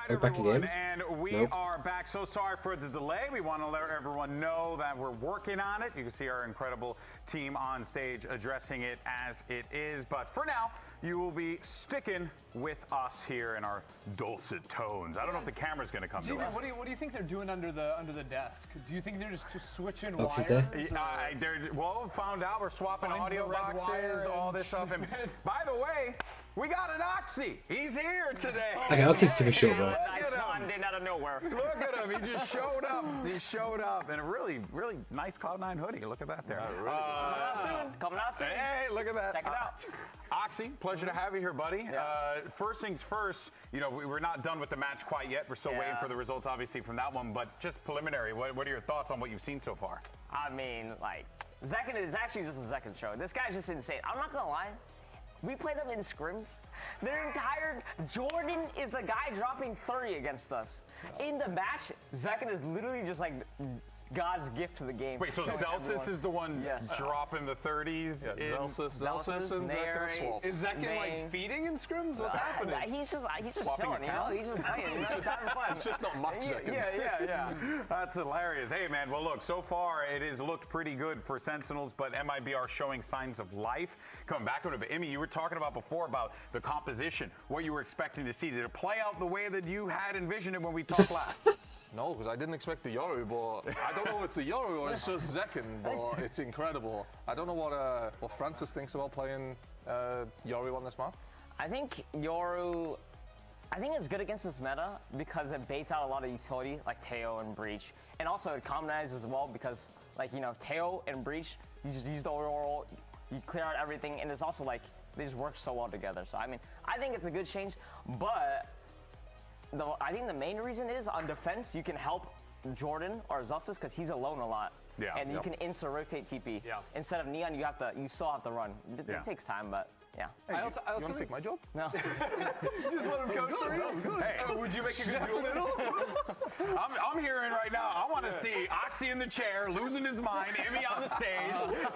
We're back again. And we are back. So sorry for the delay. We want to let everyone know that we're working on it. You can see our incredible team on stage addressing it as it is. But for now, you will be sticking with us here in our dulcet tones. I don't know if the camera's going to come to us. What do you think they're doing under the desk? Do you think they're just switching What's wires? Well, found out we're swapping audio boxes, all this stuff. And by the way, we got an Oxy. He's here today. Okay, Oxy's super short, bro. Out of nowhere. Look at him. He just showed up. He showed up in a really, really nice Cloud9 hoodie. Look at that there. Coming out soon. Hey, look at that. Check it out. Oxy, pleasure to have you here, buddy. First things first, you know, we're not done with the match quite yet. We're still waiting for the results, obviously, from that one. But just preliminary, what are your thoughts on what you've seen so far? I mean, like, Zekken is actually just a Zekken show. This guy's just insane. I'm not gonna lie. We play them in scrims. Their entire Jordan is the guy dropping 30 against us. In the match, Zekken is literally just like God's gift to the game. Wait, so Zelsis is the one dropping the 30s? Yeah, Zelsis and Zekken swap. Is Zekken like feeding in scrims? What's happening? He's just chilling, you know? He's just playing. He's just having fun. It's just not much Zekken. Yeah. That's hilarious. Hey, man, well, look, so far it has looked pretty good for Sentinels, but MIBR showing signs of life. Coming back on it, but Emmy, you were talking about before about the composition, what you were expecting to see. Did it play out the way that you had envisioned it when we talked last? No, because I didn't expect the Yoru, but I don't know if it's the Yoru or it's just Zekken, but it's incredible. I don't know what Francis thinks about playing Yoru on this map. I think Yoru, it's good against this meta because it baits out a lot of utility like Teo and Breach. And also it commonizes as well because, like, you know, Teo and Breach, you just use the overall, you clear out everything, and it's also like, they just work so well together. So, I mean, I think it's a good change, but I think the main reason is on defense, you can help Jordan or Zelsis because he's alone a lot. Yeah. And you can insta-rotate TP. Yeah. Instead of Neon, you still have to run. It takes time, but yeah. Hey, I also you want to take my job? No. Just let him coach for you? Hey, would you make a good duelist? I'm hearing right now, I want to see Oxy in the chair, losing his mind, Emmy on the stage.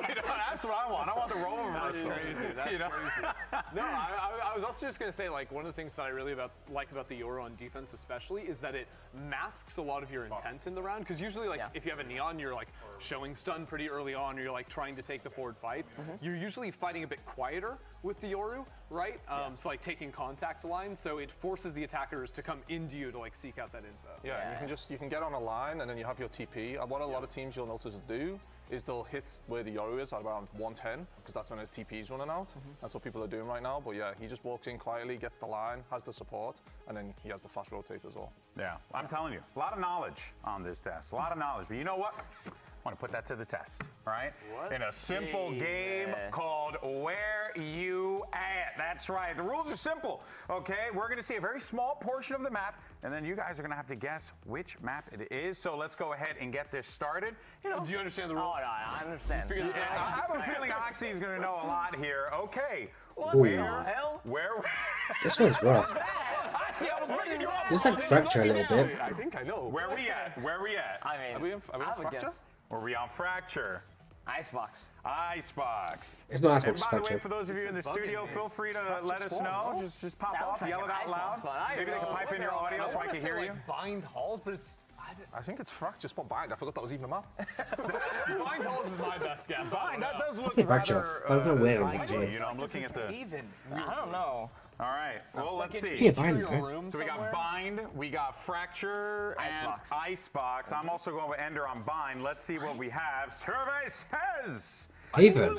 You know, that's what I want. I want the role reversal. That's crazy. That's crazy. No, I was also just going to say, like, one of the things that I really like about the Yoru on defense especially is that it masks a lot of your intent in the round. Because usually, like, if you have a Neon, you're, like, showing stun pretty early on, or you're, like, trying to take the forward fights. You're usually fighting a bit quieter with the Yoru, right? So like taking contact lines, so it forces the attackers to come into you to like seek out that info. Yeah, and you can get on a line and then you have your TP. And what a lot of teams you'll notice do is they'll hit where the Yoru is at around 110 because that's when his TP's running out. That's what people are doing right now. But yeah, he just walks in quietly, gets the line, has the support, and then he has the fast rotate as well. Yeah, I'm telling you, a lot of knowledge on this desk, a lot of knowledge. But you know what? I want to put that to the test, all right? In a simple game called Where You At. That's right. The rules are simple, okay? We're going to see a very small portion of the map, and then you guys are going to have to guess which map it is. So let's go ahead and get this started. You know, do you understand the rules? Oh, no, I understand. I have a feeling Oxy is going to know a lot here. Okay. What the hell? This one's rough. It's like Fracture a little bit. I think I know. Where we at? I mean, Are we on Fracture? Or are we on Fracture? Icebox. Icebox. It's not Icebox, and by the way, Fracture. for those of you in the studio, feel free to let us know. Just pop off, yell it out loud. Maybe they can pipe in your audio so I can hear you. Bind halls, but it's. I think it's Fracture spot Bind. I forgot that was even a map. Bind halls is my best guess. Bind, that does look Fracture. rather weird. you know, I'm looking at the. I don't know. All right, well, let's see. Yeah, Bind. So we got Bind, we got Fracture, and Icebox. I'm also going with Ender on Bind. Let's see what we have. Survey says. Haven.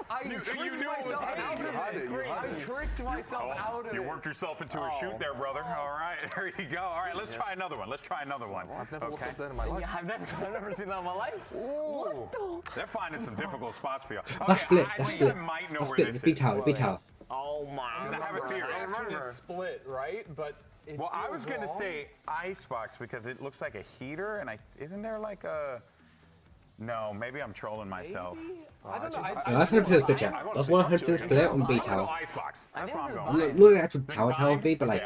I tricked myself out of it. I tricked myself out of it. You worked yourself into a shoot there, brother. All right, there you go. All right, let's try another one. I've never looked up that in my life. I've never seen that in my life. Ooh. They're finding some difficult spots for you. Okay, That's split. I think I might know where this is. Beat tower. Oh my God. I have a theory. I remember it's split, right? But well, I was going to say Icebox because it looks like a heater, and isn't there like a... No, maybe I'm trolling myself. I don't know. That's 100% split out. That's 100% split on B tower. Icebox. That's what I'm going. Not the actual tower B, but like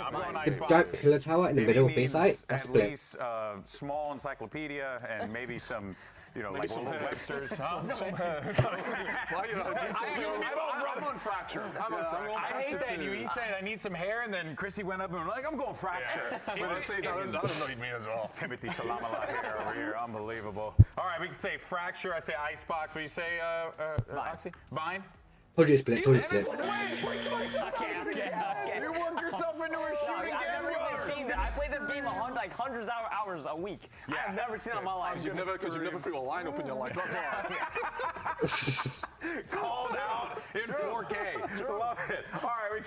the giant pillar tower in the middle of B site. That's split. At least small encyclopedia and maybe some you know, like little Websters. I'm on fracture. I hate that. He said, I need some hair, and then Chrissy went up and was like, I'm going fracture. When I say that, I don't know what you mean as well. Timothy Salamala here over here. Unbelievable. All right, we can say fracture. I say icebox. What do you say, Oxy? Vine? Told you split. Told you split. Okay. You worked yourself into a shooting game. I've never even seen that. I play this game hundreds of hours a week. Yeah. I've never seen that in my life. Because you've never threw a lineup in your life. That's all. Called out in 4K. Love it. All right, we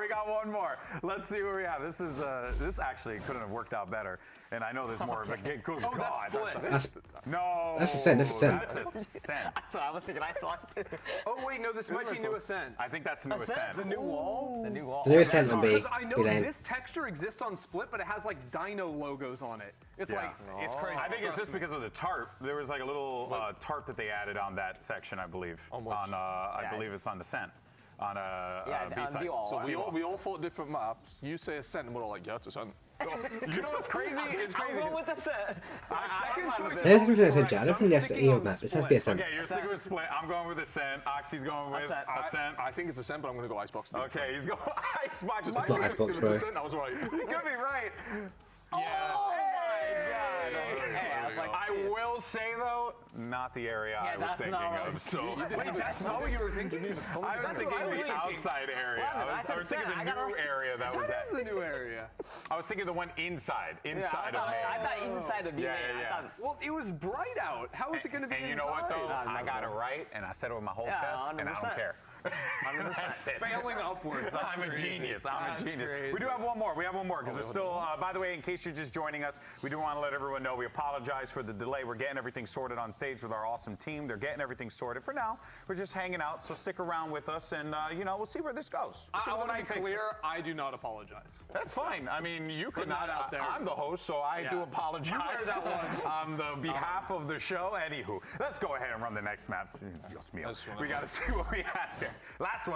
got one more. Let's see what we have. This actually couldn't have worked out better. And I know there's more of a good God. That's split. No. That's a SEN. That's a SEN. That's a SEN. That's what I was thinking. I thought. Oh wait, no, this might be new Ascent. I think that's new Ascent. The new wall. The new wall. The new Ascent would be. I know this texture exists on Split, but it has like Dino logos on it. It's like it's crazy. I think it's just because of the tarp. There was like a little tarp that they added on that section, I believe. I believe it's on the Ascent. On B-side. So we all fought different maps. You say Ascent, and we're all like, yeah, it's Ascent. You know what's crazy? It's crazy. I'm going with the set. This is a SEN. I don't think that's the AO map. This has to be Ascent. Okay, you're sticking with Split. I'm going with Ascent. Oxy's going with Ascent. I think it's Ascent, but I'm going to go Icebox. Okay, he's going Icebox. It's not Icebox, bro. Ascent, I was right. You could be right. Yeah. Oh my God. Hey, I will say though, not the area I was thinking of. So wait, that's not what you were thinking? I was thinking the outside area. I was thinking the new area that was. What is the new area? I was thinking the one inside of me. I thought inside of you. Yeah. Well, it was bright out. How is it going to be inside? And you know what though? I got it right, and I said it with my whole chest, and I don't care. That's it. Failing upwards. That's I'm a genius. I'm a genius. We do have one more. We have one more because it's still. By the way, in case you're just joining us, we do want to let everyone know we apologize for the delay. We're getting everything sorted on stage with our awesome team. They're getting everything sorted. For now, we're just hanging out. So stick around with us, and we'll see where this goes. I want to be clear. I do not apologize. That's fine. I mean, you could not out there. I'm the host, so I do apologize on the behalf of the show. Anywho, let's go ahead and run the next map. We got to see what we have here. Last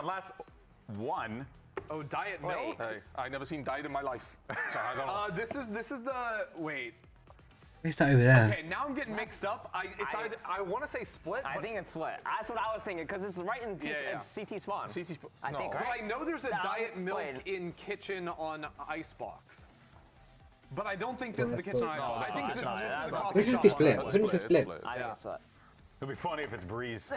one. Oh, diet milk. Hey, I never seen diet in my life, so I don't know. This is the wait. It's not over there. Okay, now I'm getting mixed up. I want to say Split. I think it's Split. That's what I was thinking because it's right in CT spawn. CT spawn. I think, right? Well, I know there's a diet milk in kitchen on Icebox. But I don't think this is the kitchen on Icebox. I think this is the coffee shop. This is Split. This is Split. I think it's Split. It'll be funny if it's Breeze.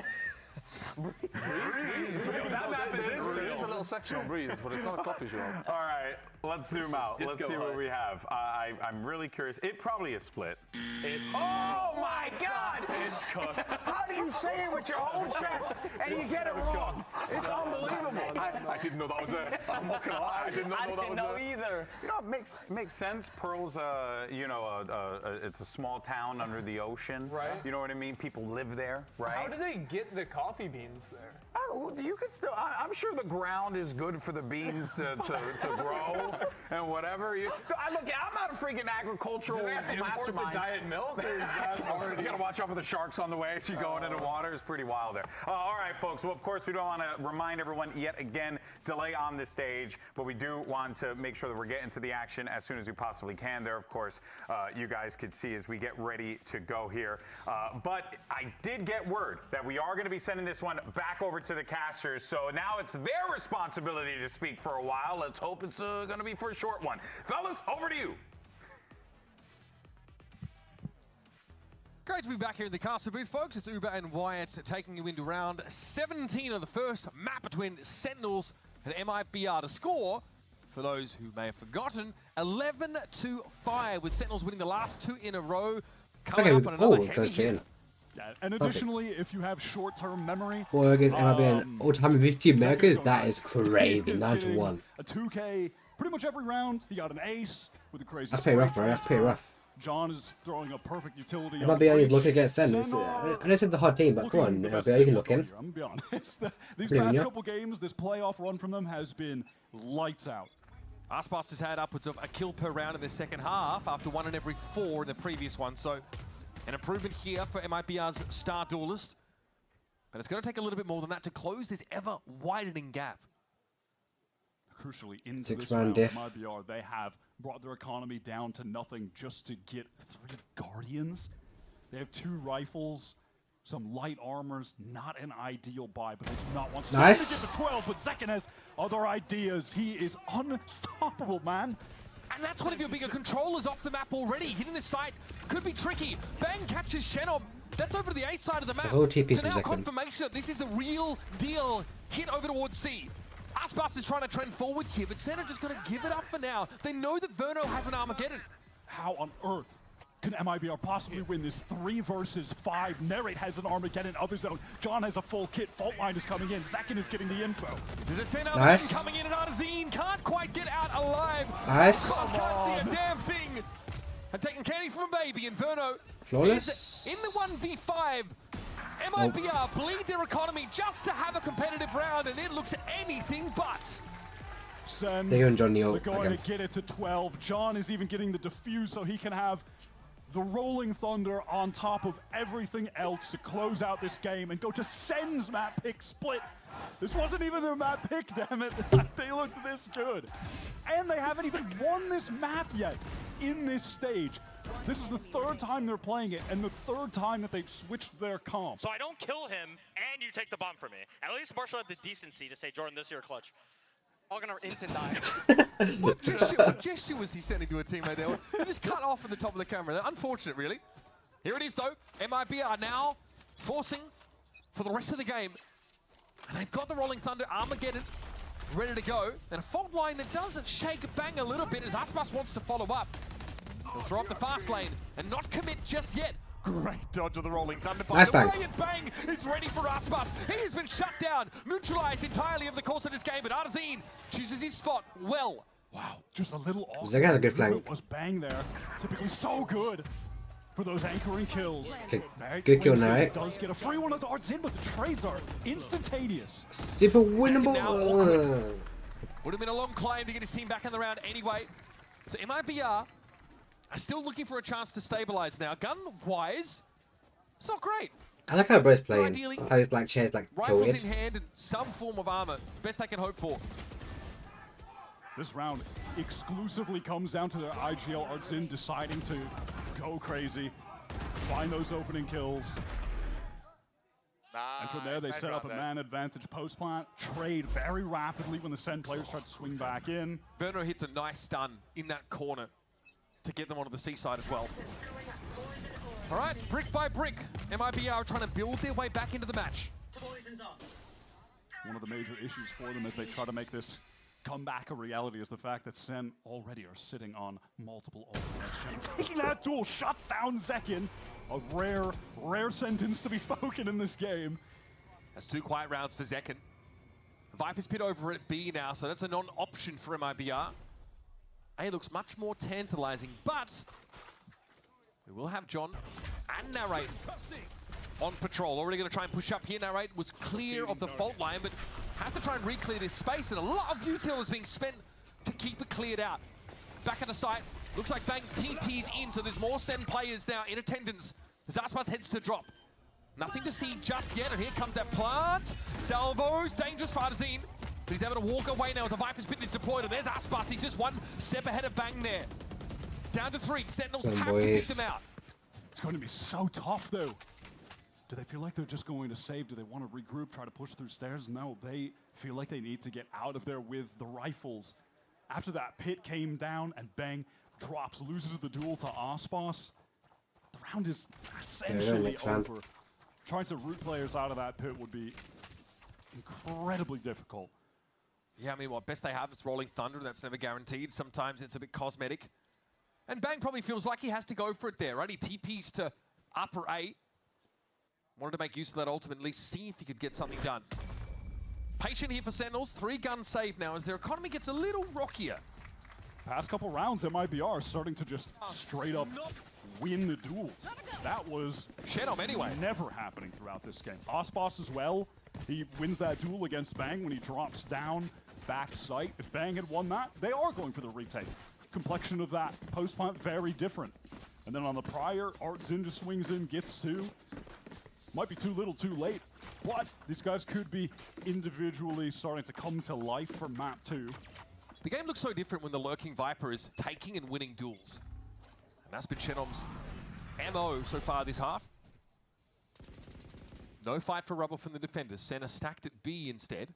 That map is There is a little section on Breeze, but it's not a coffee shop. All right, let's zoom out. Let's see what we have. I'm really curious. It probably is Split. It's. Oh my God! It's cooked. How do you say it with your whole chest and you get it wrong? It's unbelievable. I didn't know that was there. I'm not gonna lie. I did not know that was there. Either. You know, it makes sense. Pearl's, it's a small town under the ocean. Right. You know what I mean? People live there, right? How do they get the coffee beans there? You could still. I'm sure the ground is good for the beans to grow and whatever. Look, I'm not a freaking agricultural mastermind. The diet milk, or is that already? You gotta watch out for the sharks on the way as you going into water. It's pretty wild there. All right, folks. Well, of course, we don't want to remind everyone yet again, delay on the stage, but we do want to make sure that we're getting to the action as soon as we possibly can. There, of course, you guys could see as we get ready to go here. But I did get word that we are going to be sending this one back over to the casters, so now it's their responsibility to speak for a while. Let's hope it's going to be for a short one. Fellas, over to you. Great to be back here in the caster booth, folks. It's Uber and Wyatt taking you into round 17 of the first map between Sentinels and MIBR. To score, for those who may have forgotten, 11-5, with Sentinels winning the last two in a row. Coming up on another heavy hit. Yeah, and additionally, if you have short-term memory, well, against MIBR all-time in VCT Americas, that is crazy. 9-1. A 2K pretty much every round. He got an ace with a crazy. That's pretty rough, bro. That's pretty rough. John is throwing a perfect utility. MIBR only looking against SEN. I know it's a hard team, but go on, MIBR, you can look in. I'm gonna be honest. These past couple games, this playoff run from them has been lights out. Icebox has had upwards of a kill per round in the second half after 1 in every 4 in the previous one. So an improvement here for MIBR's star duelist. But it's going to take a little bit more than that to close this ever-widening gap. Crucially, into this round, MIBR, they have brought their economy down to nothing just to get 3 Guardians. They have 2 rifles, some light armors, not an ideal buy, but they do not want Nice. to get to 12, but Zekken has other ideas. He is unstoppable, man. And that's one of your bigger controllers off the map already. Hitting this site could be tricky. Bang catches Shenom. That's over to the A side of the map. All TPs So now from Zekken. confirmation that this is a real deal. Hit over towards C. Aspas is trying to trend forwards here, but SEN are just going to give it up for now. They know that Verno has an Armageddon. How on earth can MIBR possibly win this 3 versus 5? Narrate has an Armageddon of his own. John has a full kit. Faultline is coming in. Zekken is getting the info. This is a SEN Nice. coming in, and Arzine can't quite get out alive. Nice. Can't see a damn thing. And taking candy from a baby, and Verno Flawless. is in the 1v5. MIBR bleed their economy just to have a competitive round, and it looks anything but. SEN, They're going John they're Neal going again. to get it to 12. John is even getting the defuse so he can have the Rolling Thunder on top of everything else to close out this game and go to SEN's map pick split. This wasn't even their map pick, damn it. They looked this good. And they haven't even won this map yet in this stage. This is the 3rd time they're playing it and the 3rd time that they've switched their comp. So I don't kill him and you take the bomb from me. At least Marshall had the decency to say, Jordan, this is your clutch. All gonna instant die. What gesture was he sending to a teammate there? He just cut off at the top of the camera. Unfortunate, really. Here it is, though. MIBR now forcing for the rest of the game. And they've got the Rolling Thunder Armageddon ready to go. And a fault line that doesn't shake Bang a little bit as Aspas wants to follow up. He'll throw up the fast lane and not commit just yet. Great dodge of the Rolling Thunder. Nice Bang. Bang is ready for Aspas. He has been shut down, neutralized entirely over the course of this game, but Arzine chooses his spot well. Wow, just a little off. Zekken has a good flank. Was Bang there. Typically so good for those anchoring kills. Okay. Narrate Good kill, swings in, Narrate. does get a free one of darts in, but the trades are instantaneous. Super winnable. Would have been a long climb to get his team back in the round anyway. So MIBR are still looking for a chance to stabilize now. Gun-wise, it's not great. I like how bro's playing. Ideally, How his like chair's like Rifles tilted. in hand and some form of armor. Best they can hope for. This round exclusively comes down to their IGL Artzin deciding to go crazy, find those opening kills. And from there, they set up a man advantage post plant, trade very rapidly when the SEN players try to swing back in. Verno hits a nice stun in that corner to get them onto the seaside as well. All right, brick by brick, MIBR are trying to build their way back into the match. One of the major issues for them as they try to make this comeback a reality is the fact that SEN already are sitting on multiple ultimates. Taking that duel shuts down Zekken. A rare sentence to be spoken in this game. That's 2 quiet rounds for Zekken. Viper's Pit over at B now, so that's a non-option for MIBR. A looks much more tantalizing, but we will have John and Narrate on patrol. Already going to try and push up here. Narrate was clear of the fault line, but has to try and re-clear this space, and a lot of util is being spent to keep it cleared out. Back at the site, looks like Bang TP's in, so there's more SEN players now in attendance. Zaspas heads to drop. Nothing to see just yet, and here comes that plant. Salvos, dangerous for Arzine. But he's able to walk away now as a Viper's Pit is deployed, and there's Aspas. He's just 1 step ahead of Bang there. Down to 3, Sentinels have to pick them out. It's going to be so tough, though. Do they feel like they're just going to save? Do they want to regroup, try to push through stairs? No, they feel like they need to get out of there with the rifles. After that pit came down and Bang drops, loses the duel to Aspas. The round is essentially over. Trying to root players out of that pit would be incredibly difficult. Yeah, I mean, what best they have is Rolling Thunder, and that's never guaranteed. Sometimes it's a bit cosmetic. And Bang probably feels like he has to go for it there, right? He TPs to upper A. Wanted to make use of that ultimate, at least see if he could get something done. Patient here for Sentinels, 3 guns saved now as their economy gets a little rockier. Past couple rounds, MIBR starting to just straight up win the duels. That was Shenom anyway. Never happening throughout this game. Aspas as well. He wins that duel against Bang when he drops down back sight. If Bang had won that, they are going for the retake. Complexion of that post plant very different. And then on the prior, Artzin just swings in, gets 2. Might be too little, too late. But these guys could be individually starting to come to life for map 2. The game looks so different when the lurking Viper is taking and winning duels. And that's been Shenom's MO so far this half. No fight for Rubble from the defenders. SEN are stacked at B instead.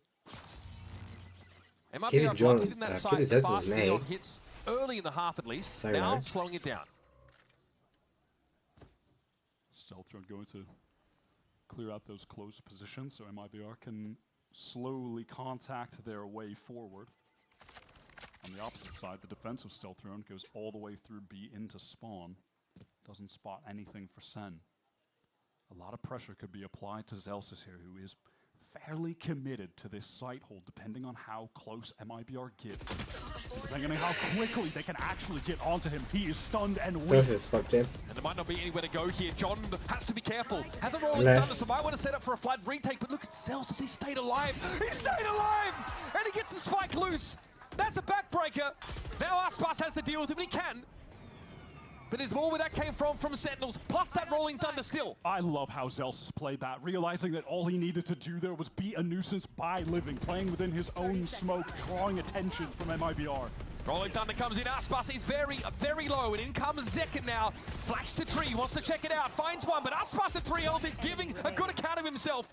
MIBR blocks hitting that side fast on hits early in the half at least. So now nice. slowing it down. Stealth Drone going to clear out those close positions so MIBR can slowly contact their way forward. On the opposite side, the defensive Stealth Drone goes all the way through B into spawn. Doesn't spot anything for SEN. A lot of pressure could be applied to Zelsis here, who is fairly committed to this site hold, depending on how close MIBR get. Depending on how quickly they can actually get onto him. He is stunned and weak. And there might not be anywhere to go here. John has to be careful. Has a rolling thunder, so might want to set up for a flood retake, but look at Zelsis, he stayed alive. He stayed alive! And he gets the spike loose. That's a backbreaker. Now Aspas has to deal with him, and he can. But there's more where that came from Sentinels, plus that rolling thunder still. I love how Zelsis played that, realizing that all he needed to do there was be a nuisance by living, playing within his own smoke, drawing attention from MIBR. Rolling thunder comes in, Aspas is very, very low, and in comes Zekin now. Flash to tree, wants to check it out, finds one, but Aspas at 3 health is giving a good account of himself.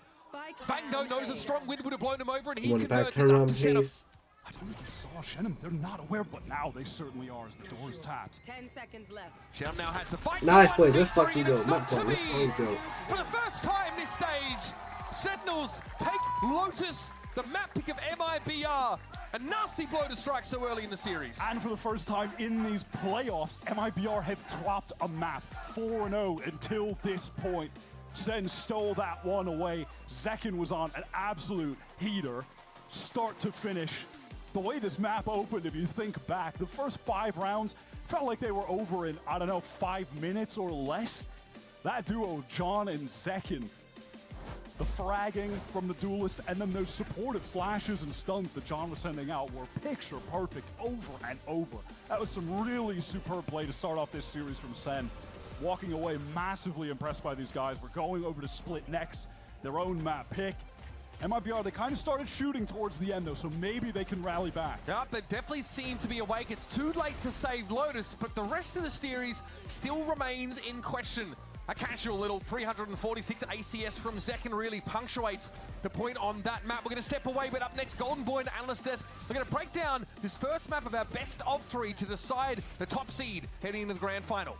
Fangdo knows a strong wind would have blown him over, and he converts it up to Shenum. I don't think they saw Shenum. They're not aware, but now they certainly are as the door is tapped. 10 seconds left. Shenum now has the fight. Nice boys, let's fucking go. Map one, let's fucking go. For the first time this stage, Sentinels take Lotus, the map pick of MIBR. A nasty blow to strike so early in the series. And for the first time in these playoffs, MIBR have dropped a map 4-0 until this point. SEN stole that one away. Zekin was on an absolute heater, start to finish. The way this map opened, if you think back, the first 5 rounds felt like they were over in, I don't know, 5 minutes or less. That duo, John and Zekin, the fragging from the duelist, and then those supportive flashes and stuns that John was sending out were picture perfect over and over. That was some really superb play to start off this series from SEN. Walking away massively impressed by these guys. We're going over to split next, their own map pick. MIBR, they kind of started shooting towards the end though, so maybe they can rally back. Yeah, they definitely seem to be awake. It's too late to save Lotus, but the rest of the series still remains in question. A casual little 346 ACS from Zekin really punctuates the point on that map. We're going to step away, but up next, Golden Boy and Analyst Desk. We're going to break down this first map of our best of 3 to decide the top seed heading into the grand final.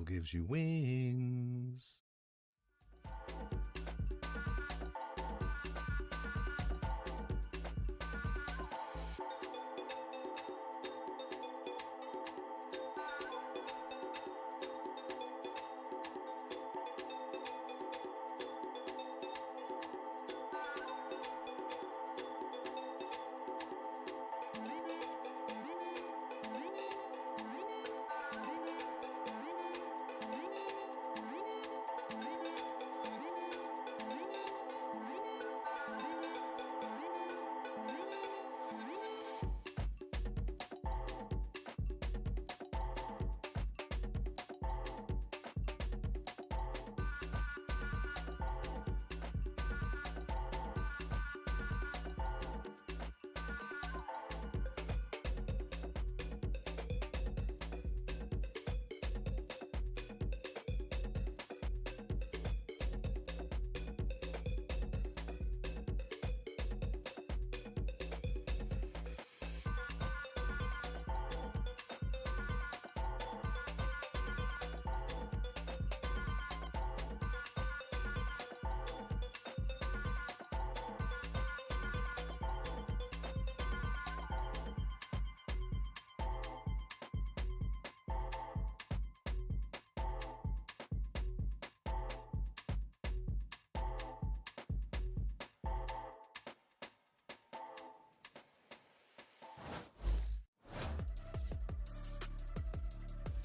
Gives you wings.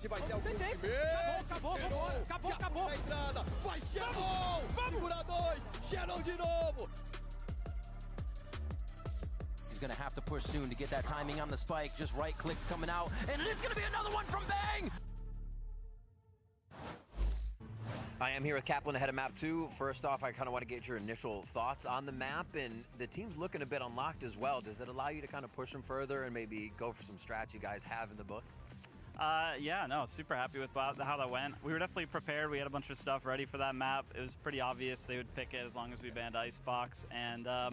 se vai ter algum acabou a entrada, vai Xenon, segura 2, Xenon de novo. He's gonna have to push soon to get that timing on the spike, just right clicks coming out, and it is gonna be another one from Bang! I am here with Kaplan ahead of map 2. First off, I kind of want to get your initial thoughts on the map, and the team's looking a bit unlocked as well. Does it allow you to kind of push them further and maybe go for some strats you guys have in the book? Yeah, no, super happy with how that went. We were definitely prepared. We had a bunch of stuff ready for that map. It was pretty obvious they would pick it as long as we banned Icebox, and I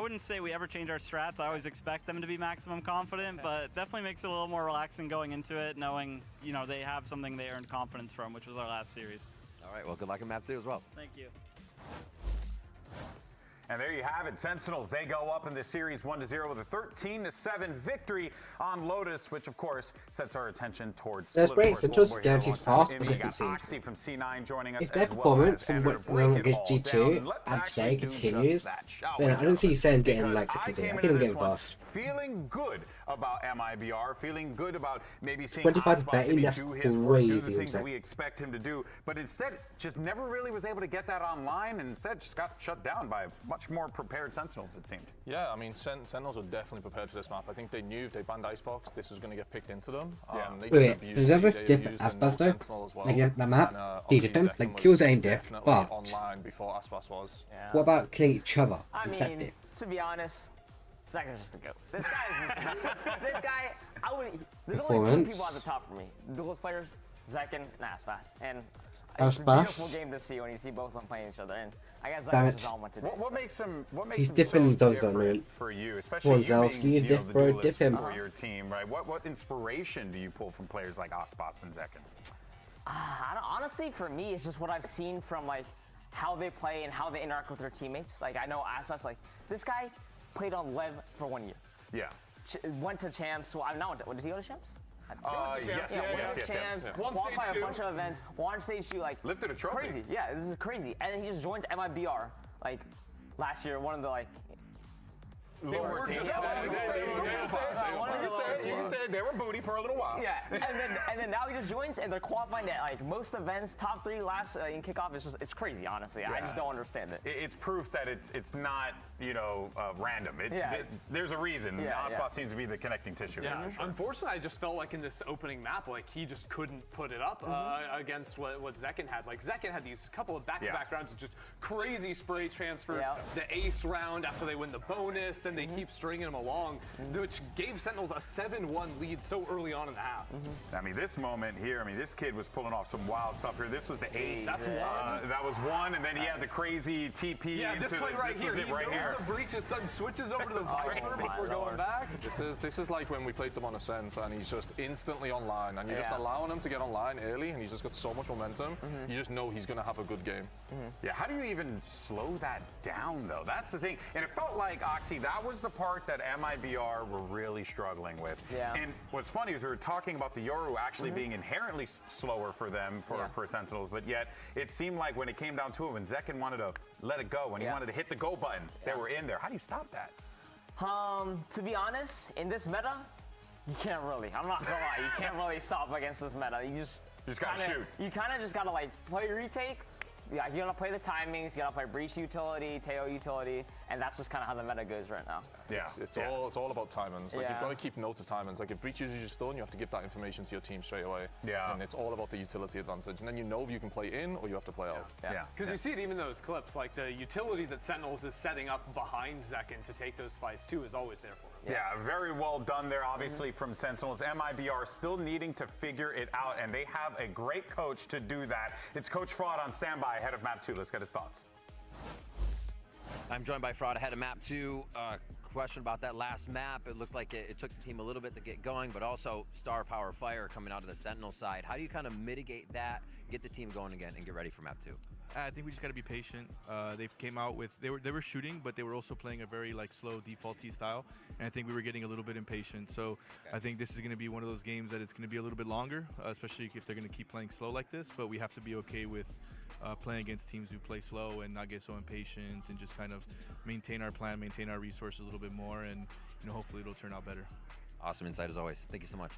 wouldn't say we ever change our strats. I always expect them to be maximum confident, but definitely makes it a little more relaxing going into it, knowing, you know, they have something they earned confidence from, which was our last series. All right, well, good luck in map 2 as well. Thank you. And there you have it. Sentinels, they go up in this series 1-0 with a 13-7 victory on Lotus, which of course sets our attention towards. That's great. Sentinels guaranteed fast position. Oxy from C9 joining us. If their performance from when against G2 and today continues, then I don't see SEN getting like 16. I think I'm getting fast. Feeling good about MIBR, feeling good about maybe seeing 25 betting, that's do his work, do the things that crazy. we expect him to do, but instead just never really was able to get that online, and instead just got shut down by much more prepared Sentinels, it seemed. Yeah, I mean, Sentinels were definitely prepared for this map. I think they knew if they banned Icebox, this was going to get picked into them. Yeah. Wait, does that was different Aspas though? Like that map, different, like kills ain't diff, but online before Aspas was. Yeah. what about killing each other? I mean, to be honest, Zach is just the GOAT. This guy is this guy, there's only 2 people at the top for me. Duelist players, Zekin and Aspas. And it's a beautiful game to see when you see both of them playing each other. And I guess Zach just on one today. What makes him He's so different different for you, especially you being, you know, the duelist him. for your team, right? What inspiration do you pull from players like Aspas and Zekin? Honestly, for me, it's just what I've seen from like how they play and how they interact with their teammates. Like I know Aspas, like this guy played on Lev for 1 year. Yeah. Went to champs. Well, I'm not. Did he go to champs? Yes. Qualified a bunch of events. Won stage 2, like lifted a trophy. Crazy. Yeah, this is crazy. And then he just joins MIBR like last year. One of the like. They were just you said they were booty for a little while. Yeah, and then now he just joins and they're qualifying at like most events, top 3 last in kickoff. It's crazy, honestly. Yeah. I just don't understand it. It's proof that it's not, you know, random. There's a reason. Aspas seems to be the connecting tissue. Yeah, unfortunately, I just felt like in this opening map, like he just couldn't put it up against what Zekin had. Like Zekin had these couple of back-to-back rounds of just crazy spray transfers. The ace round after they win the bonus. Then they keep stringing them along, which gave Sentinels a 7-1 lead so early on in the half. I mean, this moment here, I mean, this kid was pulling off some wild stuff here. This was the ace. That's one. That was one, and then he had the crazy TP. Yeah, this play right here. He knows the breach and switches over to this corner before going back. This is like when we played them on Ascent, and he's just instantly online, and you're just allowing him to get online early, and he's just got so much momentum. You just know he's going to have a good game. Yeah, how do you even slow that down, though? That's the thing. And it felt like, Oxy, that was the part that MIBR were really struggling with. Yeah. And what's funny is we were talking about the Yoru actually being inherently slower for them, for Sentinels, but yet it seemed like when it came down to it, when Zekin wanted to let it go, when he wanted to hit the go button, they were in there. How do you stop that? To be honest, in this meta, you can't really. I'm not gonna lie, you can't really stop against this meta. You just gotta shoot. You kind of just gotta like play retake. Yeah, you gotta play the timings, you gotta play breach utility, Teo utility, and that's just kind of how the meta goes right now. Yeah, it's all about timings. Like you've got to keep note of timings. Like if breach uses your stun, you have to give that information to your team straight away. Yeah, and it's all about the utility advantage, and then you know if you can play in or you have to play out. Yeah, because you see it even in those clips, like the utility that Sentinels is setting up behind Zekin to take those fights too is always there for him. Yeah, very well done there, obviously, from Sentinels. MIBR still needing to figure it out, and they have a great coach to do that. It's Coach Fraud on standby ahead of map 2. Let's get his thoughts. I'm joined by Fraud ahead of map 2. Question about that last map. It looked like it took the team a little bit to get going, but also star power fire coming out of the Sentinel side. How do you kind of mitigate that, get the team going again, and get ready for map 2? I think we just got to be patient. They came out with they were shooting, but they were also playing a very like slow default T style, and I think we were getting a little bit impatient. So I think this is going to be one of those games that it's going to be a little bit longer, especially if they're going to keep playing slow like this. But we have to be okay with playing against teams who play slow and not get so impatient, and just kind of maintain our plan, maintain our resources a little bit more, and hopefully it'll turn out better. Awesome insight as always. Thank you so much.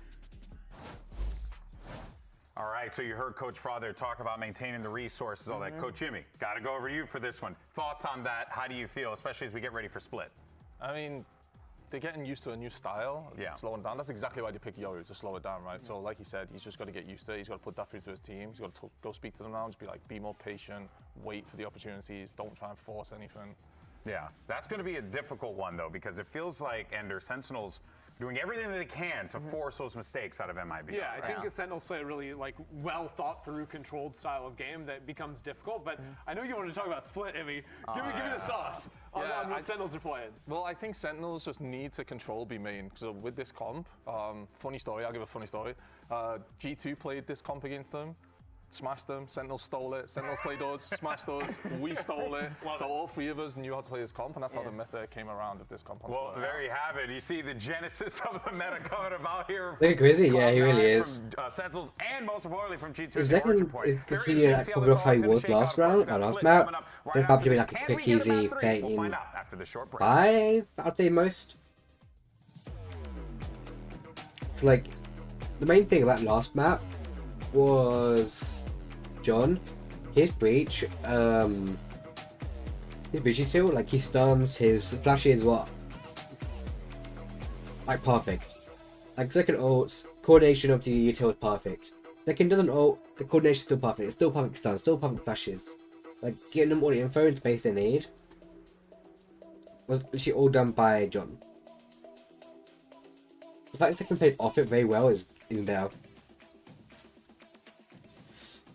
All right, so you heard Coach Father talk about maintaining the resources, all that. Coach Jimmy, got to go over to you for this one. Thoughts on that? How do you feel, especially as we get ready for Split? I mean, they're getting used to a new style, slowing down. That's exactly why they pick Yoru, to slow it down, right? So like he said, he's just got to get used to it. He's got to put that through to his team. He's got to go speak to them now and just be like, be more patient, wait for the opportunities, don't try and force anything. Yeah, that's going to be a difficult one, though, because it feels like Ender Sentinels doing everything that they can to force those mistakes out of MIBR. Yeah, I think Sentinels play a really well thought through, controlled style of game that becomes difficult. But I know you want to talk about Split, Ivy. Give me the sauce on what Sentinels are playing. Well, I think Sentinels just need to control B main. So with this comp, funny story. I'll give a funny story. G2 played this comp against them. Smashed them, Sentinels stole it, Sentinels played us, smashed us, we stole it. So all three of us knew how to play this comp, and that's how the meta came around with this comp. Well, there you have it. You see the genesis of the meta coming about here. Look at Grizzly, yeah, he really is. From Sentinels, and most importantly from G2. Zekken continuing to cover up how he was last round, last map. This map should be like a quick, easy 13-5, I'd say most. It's like, the main thing about last map was John, his breach util, like he stuns, his flash is what? Like perfect. Like second ults, coordination of the util is perfect. Second doesn't ult, the coordination is still perfect. It's still perfect stuns, still perfect flashes. Like getting them all the info and space they need was literally all done by John. The fact that they can play off it very well is even better.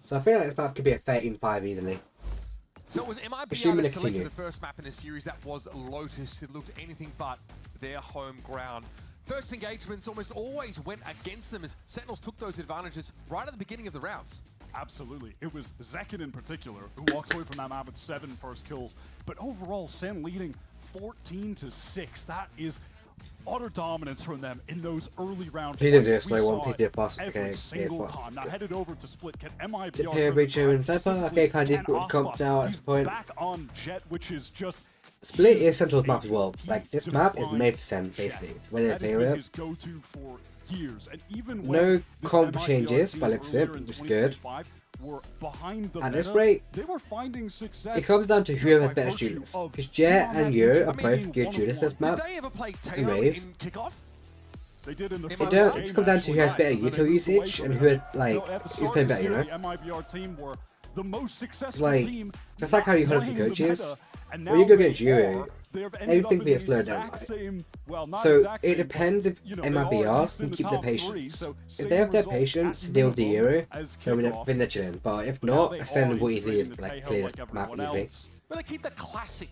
So I feel like this map could be a 13-5 easily. So it was MIBR that selected the first map in the series. That was Lotus. It looked anything but their home ground. First engagements almost always went against them as Sentinels took those advantages right at the beginning of the rounds. Absolutely. It was Zekken in particular who walks away from that map with 7 first kills. But overall, SEN leading 14-6. That is utter dominance from them in those early round fights. Every single time. Now headed over to Split. Can MIBR okay, kind of comp now at this point. Back on Jett, which is just Split is Central's map as well. Like this map is made for SEN basically. When they play it. No comp changes by looks of it, which is good. At this rate, it comes down to whoever has better students. Because Jett and Yo are both good students this map. Anyways, it comes down to who has better util usage and who has who's playing better, you know? Like, that's like how you hunt for coaches. When you go against Yo, everything can be slowed down. So it depends if MIBR can keep their patience. If they have their patience to deal with the Euro, then they're chilling. But if not, SEN will easily clear the map easily. But they keep the classic,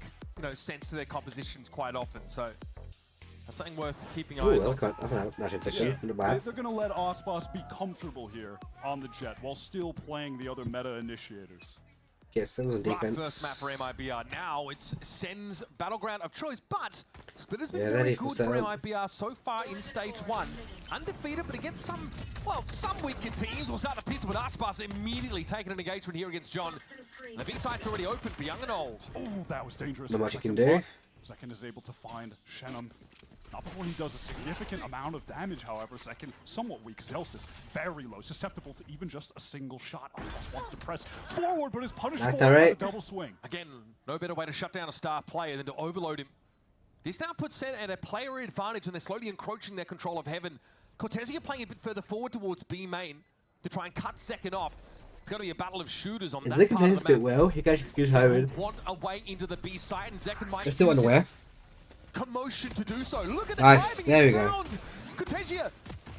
sense to their compositions quite often. So that's something worth keeping eyes on. They're going to let Ospas be comfortable here on the Jett while still playing the other meta initiators. Yes, on defense. First map for MIBR. Now it's SEN's battleground of choice, but Split has been very good for MIBR so far in stage 1. Undefeated, but against some weaker teams. We'll start the pistol with Aspas immediately taking an engagement here against John. The B site's already open for Young and Old. Oh, that was dangerous. Not much he can do. Zekken is able to find Shenum. Not before he does a significant amount of damage, however. Zekken, somewhat weak. Zelsis, very low, susceptible to even just a single shot. Ospas wants to press forward, but is punished for a double swing. Again, no better way to shut down a star player than to overload him. This now puts SEN at a player advantage, and they're slowly encroaching their control of Heaven. Cortesia playing a bit further forward towards B main to try and cut Zekken off. It's going to be a battle of shooters on that part of the map. If Zekken plays a bit well, he can use Heaven. Want a way into the B site, and Zekken might They're still unaware. Commotion to do so. Look at the nice, timing. there we go. Cortesia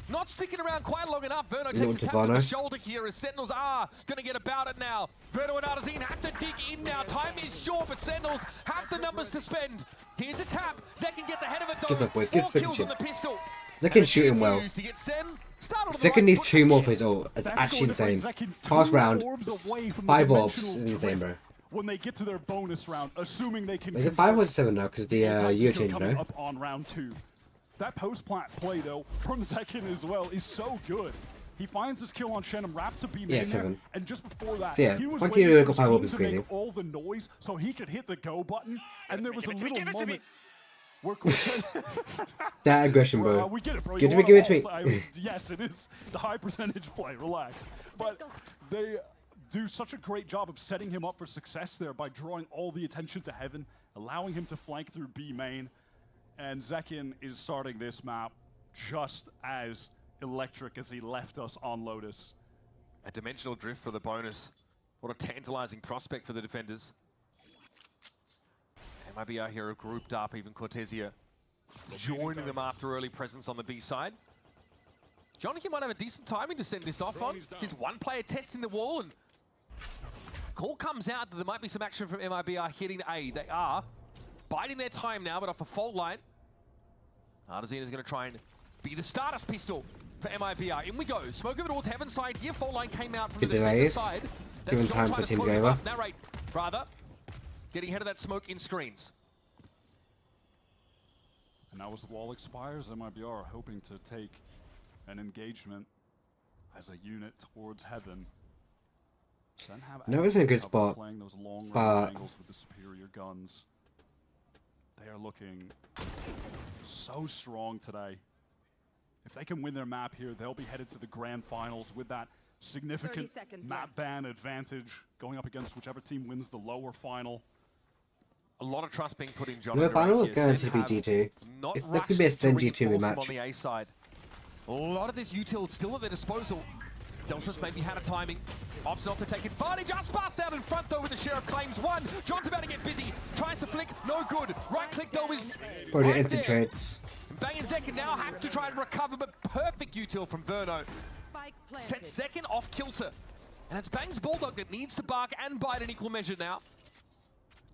not sticking around quite long enough. Verno takes a tap on the shoulder here as Sentinels are going to get about it now. Verno and Artazine have to dig in now. Time is short, but Sentinels have the numbers to spend. Here's a tap. Zekken gets ahead of it though. 4 kills on the pistol. Zekken shooting well. Zekken needs 2 more for his ult. It's actually insane. Past round, 5 orbs is insane, bro. When they get to their bonus round, assuming they can. Is it 5 or 7 now? Because the year change, coming up on round 2. That post-plant play though from Zekken as well is so good. He finds this kill on Shenum, wraps a beam in there, and just before that, he was waiting for his team to make all the noise so he could hit the go button, and there was a little moment. We're close. That aggression, bro. We get it, bro. Give it to me. Yes, it is the high percentage play. Relax. But they do such a great job of setting him up for success there by drawing all the attention to Heaven, allowing him to flank through B main. And Zekin is starting this map just as electric as he left us on Lotus. A dimensional drift for the bonus. What a tantalizing prospect for the defenders. MIBR here are grouped up, even Cortesia joining them after early presence on the B side. Johnny might have a decent timing to send this off on. Since one player testing the wall and call comes out that there might be some action from MIBR hitting A. They are biding their time now, but off a fault line. Artesian is going to try and be the Stardust pistol for MIBR. In we go. Smoke over towards Heaven side here. Fault line came out from the defender side. Given time for team to go over. Narrate, rather. Getting ahead of that smoke in screens. And now as the wall expires, MIBR are hoping to take an engagement as a unit towards Heaven. No, it's in a good spot, playing those long but angles with the superior guns. They are looking so strong today. If they can win their map here, they'll be headed to the grand finals with that significant map ban advantage, going up against whichever team wins the lower final. A lot of trust being put in John. The final is going to be G2. There could be a SEN G2 rematch. On the A side. A lot of this util still at their disposal. Delsus maybe had a timing. Opts not to take advantage. Just passed out in front though with the Sheriff claims one. John's about to get busy. Tries to flick. No good. Right click though is probably right into trades. Bang and Zekin now have to try and recover, but perfect util from Verno. Sets Zekin off kilter. And it's Bang's Bulldog that needs to bark and bite in equal measure now.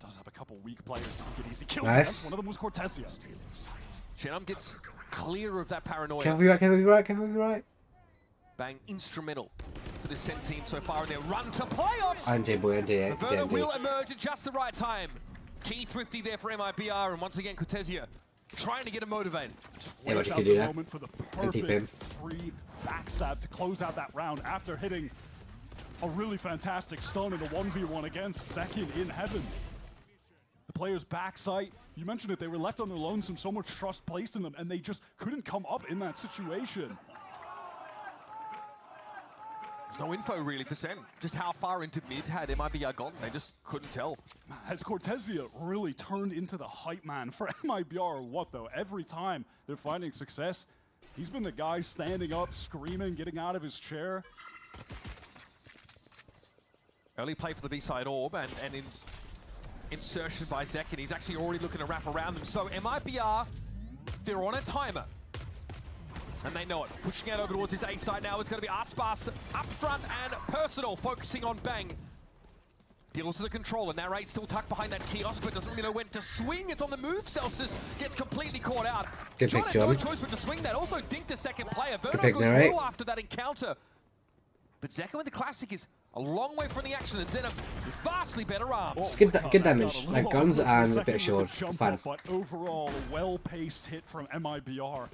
Does have a couple weak players who get easy kills. Nice. One of them was Cortesia. Shenum gets clear of that paranoia. Careful, right, careful, right, careful, right. Bang instrumental for the SEN team so far in their run to playoffs. Verno will emerge at just the right time. Key thrifty there for MIBR, and once again Cortesia trying to get him motivated. Yeah, but you could do that. Moment for the perfect free backstab to close out that round after hitting a really fantastic stun in a 1v1 against Zekin in Heaven. The players' backside, you mentioned it, they were left on their lonesome, so much trust placed in them, and they just couldn't come up in that situation. There's no info really for SEN. Just how far into mid had MIBR gone, they just couldn't tell. Has Cortesia really turned into the hype man for MIBR or what though? Every time they're finding success, he's been the guy standing up, screaming, getting out of his chair. Early play for the B-side orb and insertion by Zekin. He's actually already looking to wrap around them. So MIBR, they're on a timer. And they know it. Pushing out over towards his A side now. It's going to be Aspas up front and Personal focusing on Bang. Deals with the controller. Narrate still tucked behind that kiosk, but doesn't really know when to swing. It's on the move. Celsius gets completely caught out. Good pick, John. No choice but to swing that. Also dinked a second player. Verno pick, goes Narrate. low after that encounter. But Zekin with the classic is a long way from the action, and Zenith is vastly better armed. It's good damage, like guns and a bit of shield. It's fine. But overall, a well-paced hit from MIBR.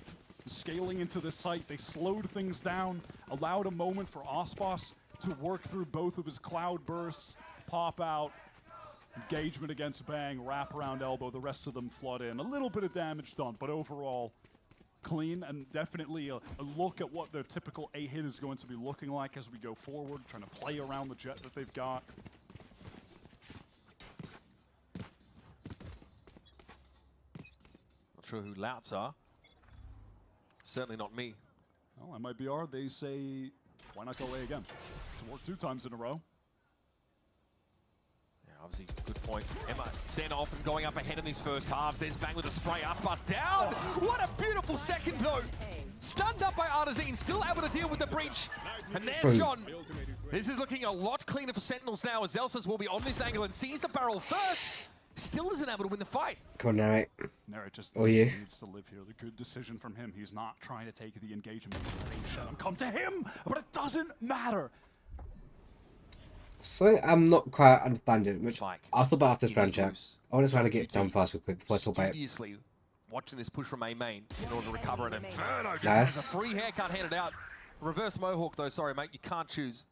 Scaling into the site, they slowed things down, allowed a moment for Aspas to work through both of his cloud bursts, pop out, engagement against Bang, wrap around elbow, the rest of them flood in. A little bit of damage done, but overall, clean, and definitely a look at what their typical A-hit is going to be looking like as we go forward, trying to play around the Jett that they've got. Not sure who Louts are. Certainly not me. Well, MIBR, they say, why not go A again? It's worked 2 times in a row. Yeah, obviously, good point. SEN often going up ahead in these first halves. There's Bang with a spray. Aspas down. What a beautiful second, though. Stunned up by Artesian, still able to deal with the breach. And there's John. This is looking a lot cleaner for Sentinels now, as Zelsus will be on this angle and sees the barrel first. Still isn't able to win the fight. Come on, Narrate. Narrate just needs to live here. The good decision from him. He's not trying to take the engagement. Come to him, but it doesn't matter. So I'm not quite understanding, which I'll talk about after this brand check. I want to try to get done fast real quick before I talk about it. Watching this push from A main in order to recover, and Inferno just has a free haircut handed out. Reverse Mohawk though, sorry mate, you can't choose.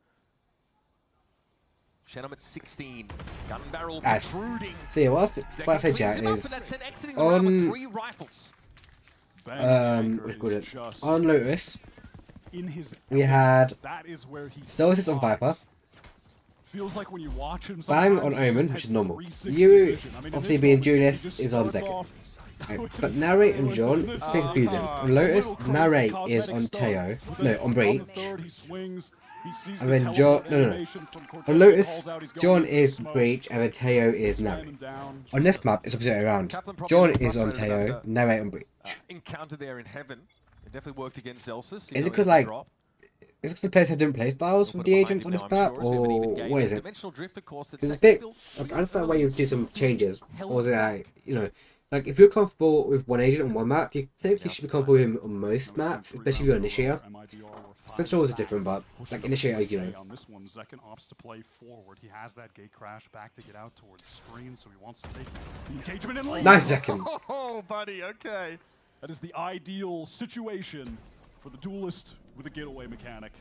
Shenum at 16. Gun barrel Nice. protruding. So yeah, what I say, chat, is on on Lotus, we had Solstice on Viper, Bang on Omen, which is normal. You, obviously being Julius, is on Zekin. But Narrate and John is confusing. On Lotus, Narrate is on Teo, no, on Breach. And then John, no. On Lotus, John is Breach, and then Teo is Narrate. On this map, it's opposite around. John is on Teo, Narrate on Breach. Encounter there in heaven. It definitely worked against Zelsis. Is it because like, is it because the players have different playstyles with the agents on this map, or what is it? Because it's a bit, like, I understand why you do some changes, or is it like, you know, like if you're comfortable with one agent on one map, you typically should be comfortable with him on most maps, especially if you're Initiator. Controls are different, but like Initiator, you know. On this one, Zekin opts to play forward. He has that gate crash back to get out towards screen, so he wants to take the engagement in lane. Nice Zekin. Oh, buddy, okay. That is the ideal situation for the duelist with a getaway mechanic.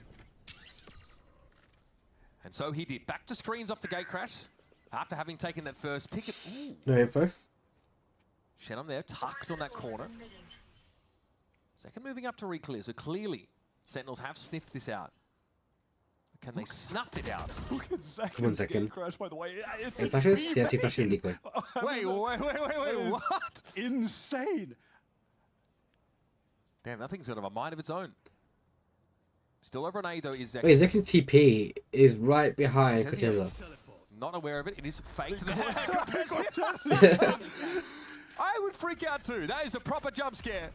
And so he did. Back to screens off the gate crash. After having taken that first pick. Ooh. No info. Shenum there, tucked on that corner. Zekin moving up to reclear, so clearly Sentinels have sniffed this out. Can they snuff it out? Look at Zekin. Come on, Zekin. Crash, by the way. It's Any flashes? Yeah, 2 flashes in decoy. Wait, what? Insane. Damn, that thing's got a mind of its own. Still over an A though is Zekin. Wait, Zekin's TP is right behind Corteza. Not aware of it. It is faked. I would freak out too. That is a proper jump scare.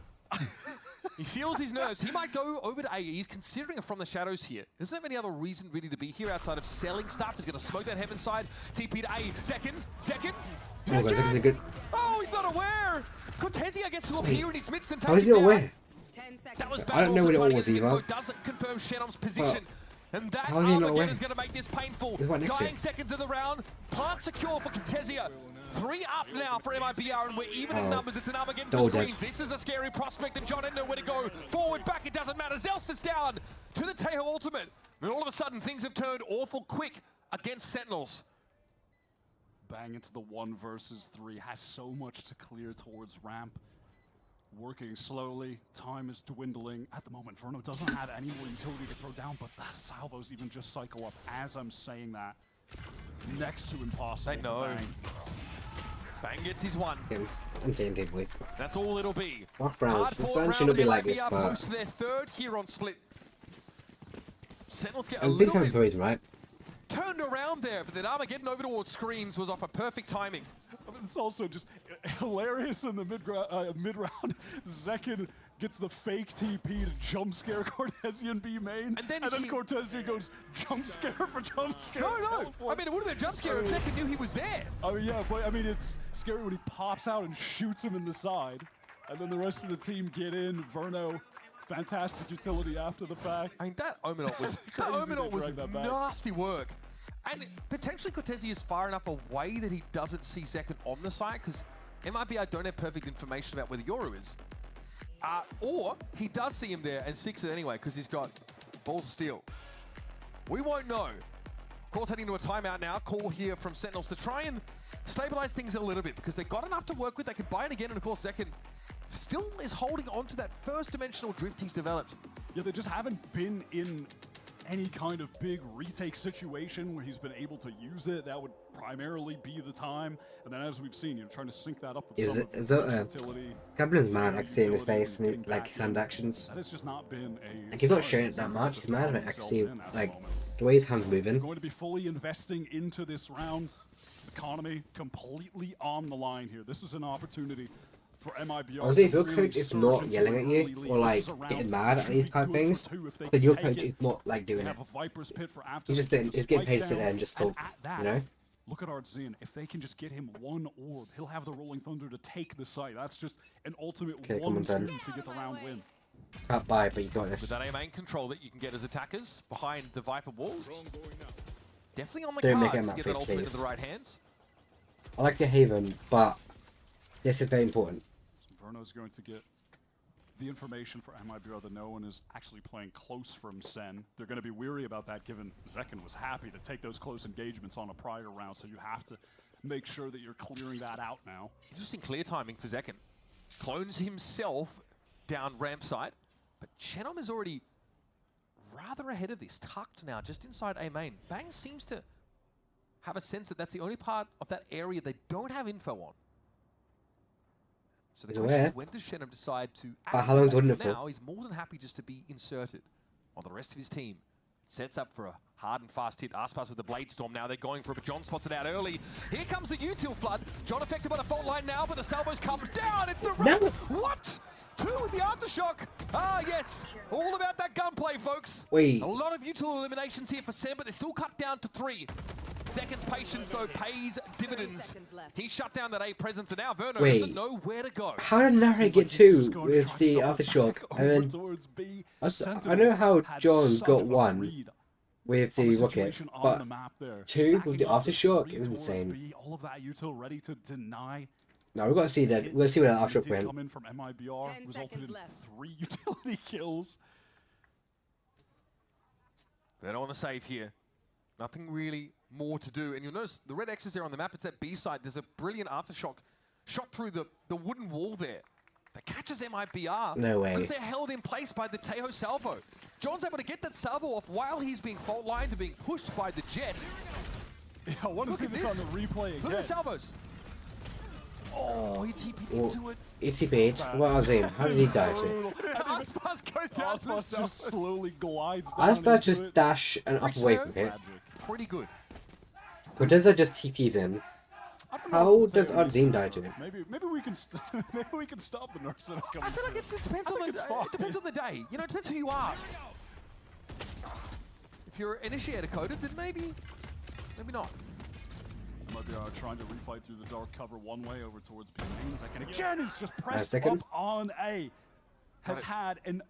He seals his nerves. He might go over to A. He's considering it from the shadows here. Doesn't have any other reason really to be here outside of selling stuff. He's going to smoke that heaven side. TP to A. Zekin. Oh, God, Zekin's good. Oh, he's not aware. Cortezia gets to appear in his midst and how is he not aware? That was I don't know what it all was either. Doesn't confirm Shenum's position. And that how is he not aware? is going to make this painful. Right Dying seconds of the round. Plant secure for Cortezia. 3 up now for MIBR, and we're even in numbers. It's an Armageddon for screen. This is a scary prospect, and John had nowhere to go. Forward, back, it doesn't matter. Zelsis down to the Tejo ultimate. Then all of a sudden, things have turned awful quick against Sentinels. Bang into the 1 versus 3. Has so much to clear towards ramp. Working slowly, time is dwindling. At the moment, Verno doesn't have any more utility to throw down, but that salvos even just cycle up as I'm saying that. Next to impossible. They know. Bang gets his 1. Yeah, I'm tainted with. That's all it'll be. Rough round. The sun shouldn't be like this, but post their 3rd here on split. Sentinels get a I think little I'm bit right. turned around there, but then Armageddon over towards screens was off a perfect timing. I mean, it's also just hilarious in the mid-round. Zekin gets the fake TP to jump scare Cortezian B main, and then Cortezian goes jump scare for jump scare. No. I mean, it would have been a jump scare if Zekin knew he was there. Oh yeah, but I mean, it's scary when he pops out and shoots him in the side, and then the rest of the team get in. Verno, fantastic utility after the fact. I mean, that Omenot was nasty work. And potentially Cortezia is far enough away that he doesn't see Zekin on the site, because MIBR don't have perfect information about where the Yoru is. Or he does see him there and sticks it anyway, because he's got balls of steel. We won't know. Of course, heading to a timeout now. Call here from Sentinels to try and stabilize things a little bit, because they've got enough to work with. They can buy it again, and of course, Zekin still is holding on to that first dimensional drift he's developed. Yeah, they just haven't been in any kind of big retake situation where he's been able to use it. That would primarily be the time. And then as we've seen, you're trying to sync that up with some of the utility. Captain's mad, I can see in his face and like his hand actions. That has just not been a... Like he's not showing it that much, he's mad, but I can see like the way his hand's moving. Going to be fully investing into this round. Economy completely on the line here. This is an opportunity for MIBR. Honestly, if your coach is not yelling at you or like getting mad at these kind of things, then your coach is not like doing it. He's getting paid to sit there and just talk, you know? Look at Artzin. If they can just get him 1 orb, he'll have the Rolling Thunder to take the site. That's just an ultimate 1-2 to get the round win. Can't buy, but you got this. With that main control that you can get as attackers behind the Viper walls. Definitely on the Don't make cards him to get that ultimate into the right hands. I like your Haven, but this is very important. Verno's going to get the information for MIBR that no one is actually playing close from SEN. They're going to be weary about that, given Zekken was happy to take those close engagements on a prior round, so you have to make sure that you're clearing that out now. Interesting clear timing for Zekken. Clones himself down ramp side, but Chenom is already rather ahead of this, tucked now, just inside A main. Bang seems to have a sense that that's the only part of that area they don't have info on. So the question is, when does Chenom decide to act? How long's holding it now, for? he's more than happy just to be inserted, while the rest of his team sets up for a hard and fast hit. Aspas with the Blade Storm now, they're going for it, but John spots it out early. Here comes the util flood. John affected by the fault line now, but the salvos come down. It's the No. What? 2 with the aftershock. Ah, yes. All about that gunplay, folks. Wait. A lot of util eliminations here for Sen, but they're still cut down to 3. Zekken's patience, though, pays dividends. He shut down that A presence, and now Verno doesn't know where to go. How did Nare get 2 with the aftershock? And then I know how John got 1 with the rocket, but 2 with the aftershock is insane. All of that util ready to deny. No, we've got to see that. We'll see where that aftershock went. Come in from MIBR, resulted in 3 utility kills. Verno on the save here. Nothing really more to do. And you'll notice the red X is there on the map. It's that B side. There's a brilliant aftershock shot through the wooden wall there that catches MIBR. No way. Because they're held in place by the Tejo salvo. John's able to get that salvo off while he's being fault lined and being pushed by the Jett. Yeah, I want to see this on the replay again. Look at the salvos. Oh, he TP'd into it. He TP'd. What was him? How did he die to it? Aspas goes down to the just slowly glides down. Aspas just dash and up away from it. Pretty good. Corteza just TPs in. How does Adzine die to it? Maybe we can maybe we can stop the nurse. I feel like it depends on the day. You know, it depends who you ask. If you're initiator coded, then maybe not. MIBR trying to refight through the dark cover one way over towards B main. Zekken again is just pressed up on A. Has had an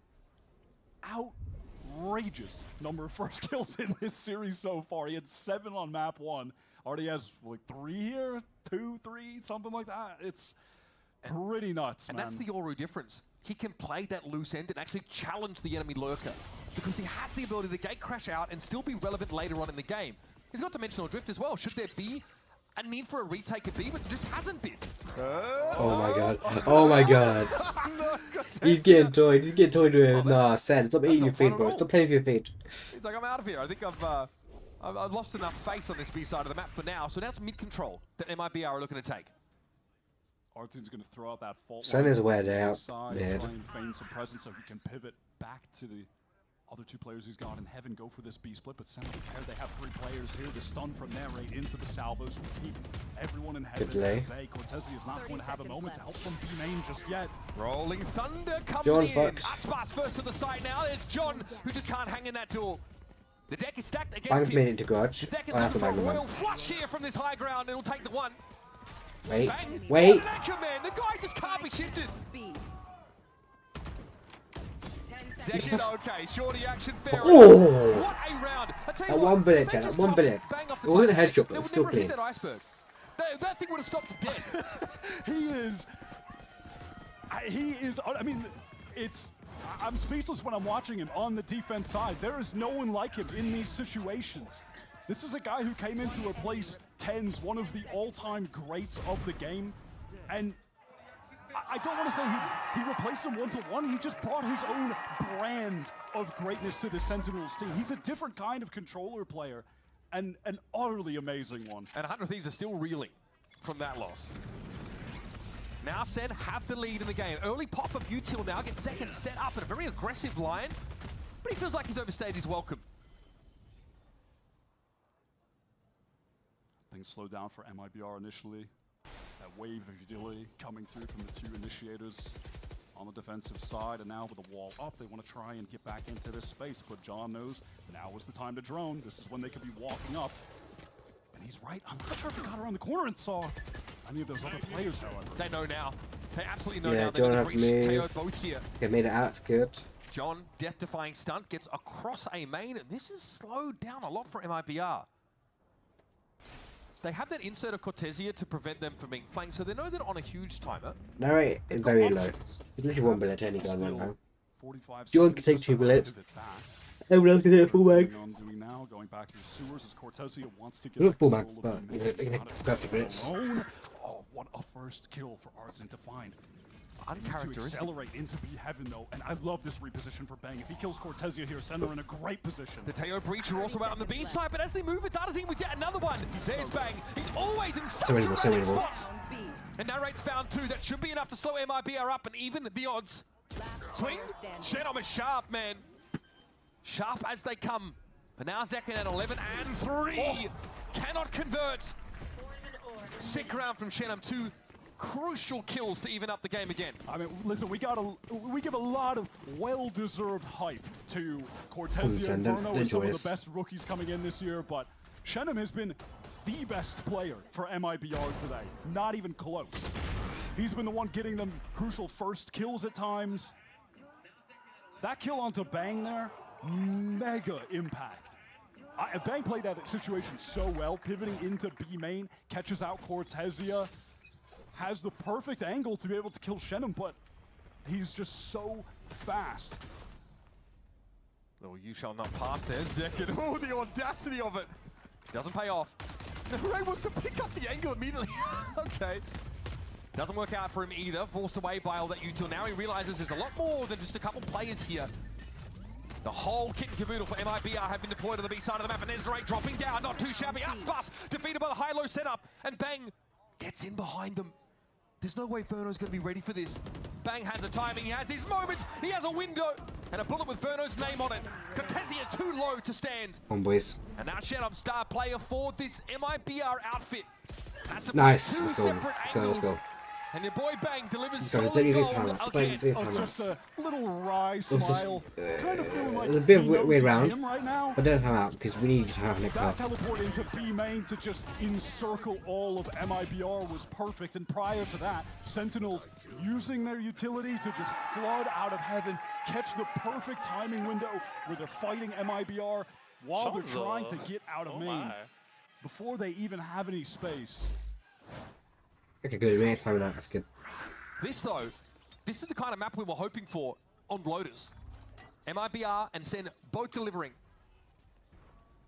outrageous number of first kills in this series so far. He had 7 on map 1. Already has like 3 here, 2, 3, something like that. It's pretty nuts, man. And that's the Yoru difference. He can play that loose end and actually challenge the enemy lurker because he has the ability to gate crash out and still be relevant later on in the game. He's got dimensional drift as well. Should there be a need for a retake of B, but there just hasn't been. Oh my god. Oh my god. He's getting toyed. He's getting toyed with SEN. Stop eating your feet, bro. Stop playing with your feet. He's like, I'm out of here. I think I've lost enough face on this B side of the map for now. So now it's mid-control that MIBR are looking to take. Artin's going to throw out that fault. SEN is aware they're out. Try and feign some presence so he can pivot back to the other 2 players he's got in heaven. Go for this B split, but SEN prepared. They have 3 players here. The stun from there right into the salvos will keep everyone in heaven. Cortezi is not going to have a moment to help from B main just yet. Rolling Thunder comes John's in. bucks. Aspas first to the side now. There's John, who just can't hang in that duel. The deck is stacked against Bang's him. made it to Grudge. Second I have to looking for a bang royal flush here from this high ground. It'll take the 1. Wait. Bang. Wait. Man. The guy just can't be shifted. Zekken, okay, shorty action, fair. Oh! What a round! At 1 bullet, Chad. At 1 bullet. It wasn't a headshot, but it's still clean. That iceberg. That thing would have stopped dead. He is. I mean, I'm speechless when I'm watching him on the defense side. There is no one like him in these situations. This is a guy who came in to replace TenZ, one of the all-time greats of the game, and I don't want to say he replaced him 1-to-1. He just brought his own brand of greatness to the Sentinels team. He's a different kind of controller player, and an utterly amazing one. And 100 Thieves are still reeling from that loss. Now SEN have the lead in the game. Early pop of util now gets Zekken set up in a very aggressive line, but he feels like he's overstayed his welcome. Things slowed down for MIBR initially. That wave of utility coming through from the 2 initiators on the defensive side, and now with the wall up, they want to try and get back into this space, but John knows now is the time to drone. This is when they could be walking up. And he's right. I'm not sure if he got around the corner and saw any of those other players, however. They know now. They absolutely know now. Yeah, John has moved. Both here. They made it out. Good. John, death-defying stunt, gets across A main, and this is slowed down a lot for MIBR. they have that insert of Cortesia to prevent them from being flanked, so they know they're on a huge timer. No, right, it's very low. It's literally 1 bullet any gun right now. John can take 2 bullets. Everyone else can hit a full mag. Look full mag, but you're gonna grab 2 bullets. Oh, what a first kill for Arzen to find. To accelerate into B heaven though, and I love this reposition for Bang. If he kills Cortesia here, Sen are in a great position. The Teo Breach are also out on the B side, but as they move it, Darzine with yet another one. There's Bang. He's always in such a ready spot. And Narrate's found 2. That should be enough to slow MIBR up and even the odds. Swing. Shenom is sharp, man. Sharp as they come. But now Zekin at 11 and 3. Cannot convert. Sick round from Shenom. 2 crucial kills to even up the game again. I mean, listen, we give a lot of well-deserved hype to Cortesia and Verno and some of the best rookies coming in this year, but Shenom has been the best player for MIBR today. Not even close. He's been the one getting them crucial first kills at times. That kill onto Bang there, mega impact. Bang played that situation so well, pivoting into B main, catches out Cortesia, has the perfect angle to be able to kill Shenom, but he's just so fast. Oh, you shall not pass there, Zekin. Oh, the audacity of it. Doesn't pay off. Ray wants to pick up the angle immediately. Okay. Doesn't work out for him either. Forced away by all that util. Now he realizes there's a lot more than just a couple players here. The whole kit and caboodle for MIBR have been deployed to the B side of the map, and there's Ray dropping down. Not too shabby. Aspas defeated by the high-low setup, and Bang gets in behind them. There's no way Verno's going to be ready for this. Bang has the timing, he has his moment, he has a window, and a bullet with Verno's name on it. Cortesia too low to stand. On, boys. And now Shenom, star player for this MIBR outfit. Has to nice. Let's go. Let's go. And your boy Bang delivers solid gold again. Just a little wry smile. Kind of feeling like a bit of a weird round, right now. but don't time out because we need you to have next That half. teleport into B main to just encircle all of MIBR was perfect, and prior to that, Sentinels using their utility to just flood out of heaven, catch the perfect timing window where they're fighting MIBR while they're trying to get out of main before they even have any space. Okay, good. Next time out, that's good. This though, this is the kind of map we were hoping for on Lotus. MIBR and SEN both delivering.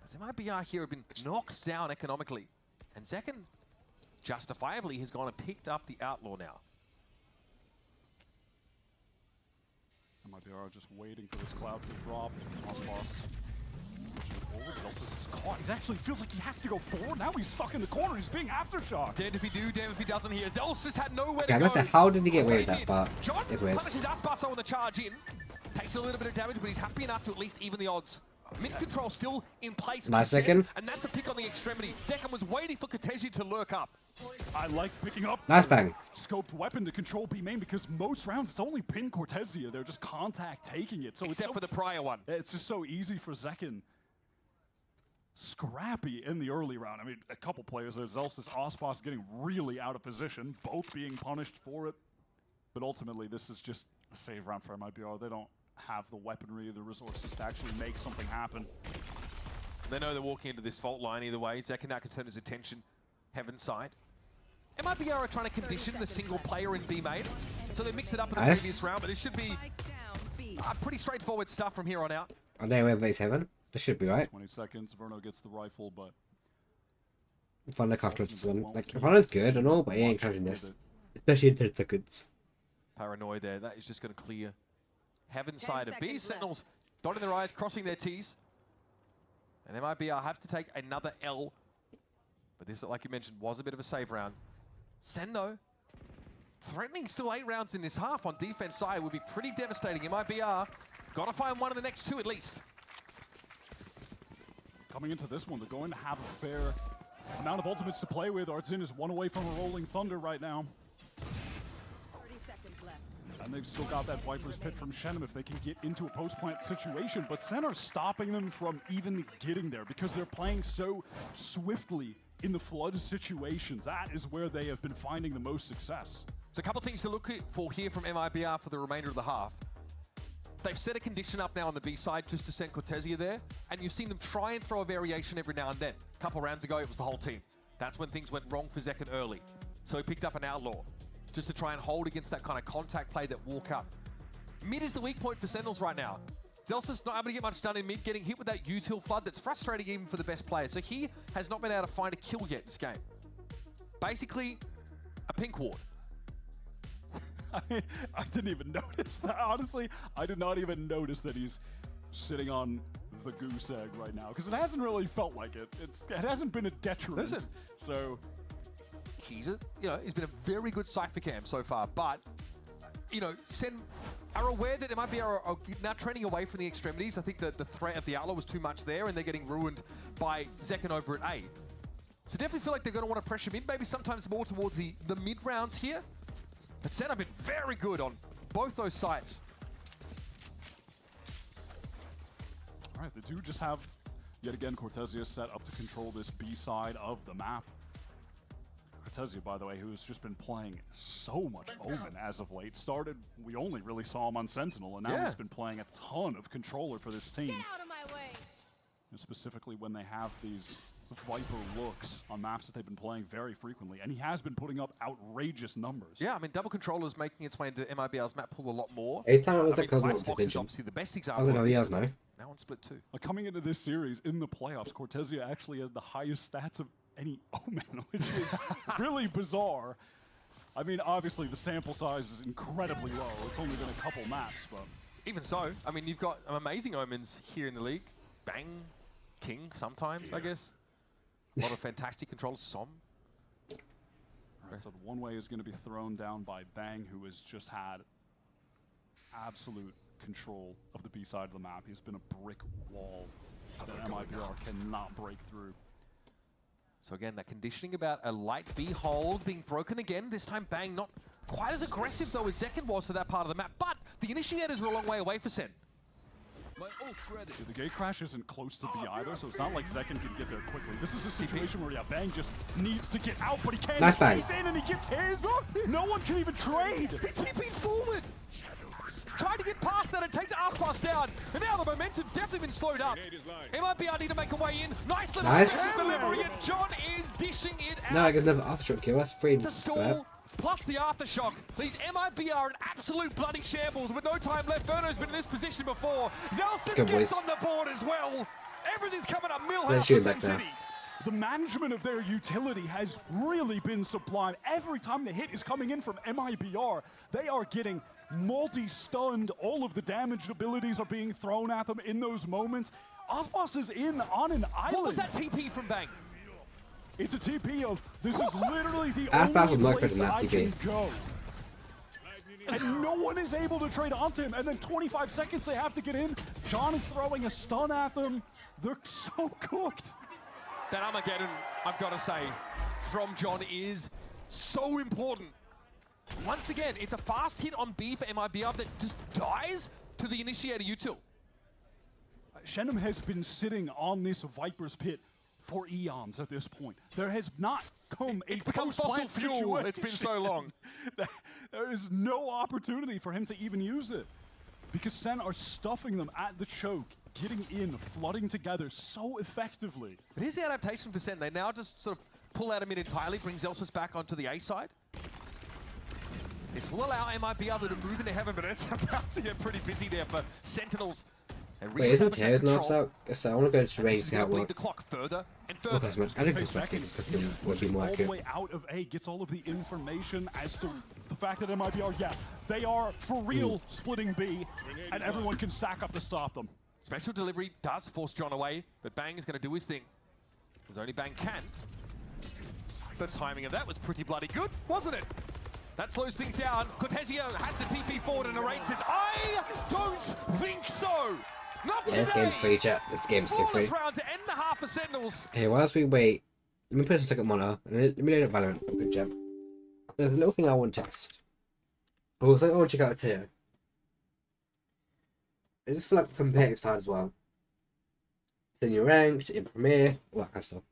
As MIBR here have been knocked down economically. And Zekin, justifiably, has gone and picked up the Outlaw now. MIBR just waiting for this cloud to drop. Aspas forward. Zelsis is caught. He actually feels like he has to go forward. Now he's stuck in the corner. He's being aftershocked. Damned if he do, damned if he doesn't here. Zelsis had nowhere to I go. must say, how did he get away with that part? John punishes Aspas on the charge in. Takes a little bit of damage, but he's happy enough to at least even the odds. Mid control still in place. Nice second. And that's a pick on the extremity. Zekin was waiting for Cortesia to lurk up. I like picking up nice Bang. Scoped weapon to control B main because most rounds it's only pin Cortesia. They're just contact taking it. So except it's for the prior one. It's just so easy for Zekin. Scrappy in the early round. I mean, a couple players there. Zelsis, Aspas getting really out of position, both being punished for it. But ultimately, this is just a save round for MIBR. They don't have the weaponry or the resources to actually make something happen. They know they're walking into this fault line either way. Zekin now can turn his attention heaven's side. MIBR are trying to condition the single player in B main, so they mix it up in the previous round, but it should be pretty straightforward stuff from here on out. Are they away base heaven? This should be right. 20 seconds, Verno gets the rifle, but... Thunder can't close this one. Like, Verno's good and all, but he ain't catching this. Especially in 10 seconds. Paranoid there. That is just going to clear heaven side of B. Sentinels dotting their I's, crossing their T's. And MIBR have to take another L. But this, like you mentioned, was a bit of a save round. Sen, though, threatening still 8 rounds in this half on defense side would be pretty devastating. MIBR got to find one of the next 2 at least. Coming into this one, they're going to have a fair amount of ultimates to play with. Artzen is 1 away from a rolling thunder right now. 30 seconds left. And they've still got that Viper's Pit from Shenom if they can get into a post-plant situation. But Sen are stopping them from even getting there because they're playing so swiftly in the flood situations. That is where they have been finding the most success. So a couple things to look for here from MIBR for the remainder of the half. They've set a condition up now on the B side just to send Cortesia there, and you've seen them try and throw a variation every now and then. A couple rounds ago, it was the whole team. That's when things went wrong for Zekken early. So he picked up an Outlaw, just to try and hold against that kind of contact play that walk up. Mid is the weak point for Sentinels right now. Zelsa's not able to get much done in mid, getting hit with that util flood that's frustrating even for the best player. So he has not been able to find a kill yet this game. Basically, a pink ward. I didn't even notice that. Honestly, I did not even notice that he's sitting on the goose egg right now, because it hasn't really felt like it. It hasn't been a detriment. Listen, so he's been a very good Cypher cam so far, but Sen are aware that MIBR are now trending away from the extremities. I think that the threat of the Outlaw was too much there, and they're getting ruined by Zekken over at A. So definitely feel like they're going to want to pressure mid, maybe sometimes more towards the mid rounds here. But Sen have been very good on both those sites. All right, the two just have, yet again, Cortesia set up to control this B side of the map. Cortesia, by the way, who has just been playing so much Omen as of late. We only really saw him on Sentinel, and now he's been playing a ton of controller for this team. Get out of my way. And specifically when they have these Viper looks on maps that they've been playing very frequently, and he has been putting up outrageous numbers. Yeah, I mean, double controller's making its way into MIBR's map pool a lot more. Anytime it was I mean, Icebox is obviously the best example. I don't know, he has now. Now on split 2. Coming into this series, in the playoffs, Cortesia actually has the highest stats of any Omen, which is really bizarre. I mean, obviously the sample size is incredibly low. It's only been a couple maps, but... Even so, I mean, you've got amazing Omens here in the league. Bang, King sometimes, I guess. A lot of fantastic controls, Som. Alright, so the one way is going to be thrown down by Bang, who has just had absolute control of the B side of the map. He's been a brick wall that MIBR cannot break through. So again, that conditioning about a light B hold being broken again. This time Bang not quite as aggressive though as Zekken was for that part of the map, but the initiators were a long way away for Sen. The gate crash isn't close to B either, so it's not like Zekken can get there quickly. This is a situation where Bang just needs to get out, but he can't. Nice He stays in and he gets his up. No one can even trade. He TP'd forward. Trying to get past that and takes Arthas down. And now the momentum definitely been slowed up. MIBR need to make a way in. Nice little delivery, and John is dishing it out. No, I get another aftershock kill. That's free. The stall plus the aftershock. These MIBR an absolute bloody shambles with no time left. Verno's been in this position before. Zelston gets on the board as well. Everything's coming up Millhouse for Sen City. The management of their utility has really been sublime. Every time the hit is coming in from MIBR, they are getting multi-stunned. All of the damaged abilities are being thrown at them in those moments. Osmos is in on an island. What was that TP from Bang? It's a TP of, this is literally the only place I can go. And no one is able to trade onto him. And then 25 seconds they have to get in. John is throwing a stun at them. They're so cooked. That Armageddon, I've got to say, from John is so important. Once again, it's a fast hit on B for MIBR that just dies to the initiator util. Shenum has been sitting on this Viper's pit for eons at this point. There has not come a post-plant situation. It's been so long. There is no opportunity for him to even use it, because Sen are stuffing them at the choke, getting in, flooding together so effectively. But here's the adaptation for Sen. They now just sort of pull out a mid entirely, bring Zelsus back onto the A side. This will allow MIBR to move into heaven, but it's about to get pretty busy there for Sentinels. Wait, isn't Chaos knocks out? So I want to go to range to lead the clock further and further. Okay, I think this would be more all accurate. the way out of A, gets all of the information as to the fact that MIBR, they are for real splitting B, and everyone can stack up to stop them. Special delivery does force John away, but Bang is going to do his thing, as only Bang can. The timing of that was pretty bloody good, wasn't it? That slows things down. Cortesia has the TP forward and narrates it. I don't think so. Not today. This game's free, chat. This game's free. Round to end the half for Sentinels. Hey, whilst we wait, let me put a second monitor and let me load up Valorant. Good job. There's a little thing I want to test. Also, I want to check out Teo. I just feel like competitive side as well. Senior ranked, in Premier, all that kind of stuff.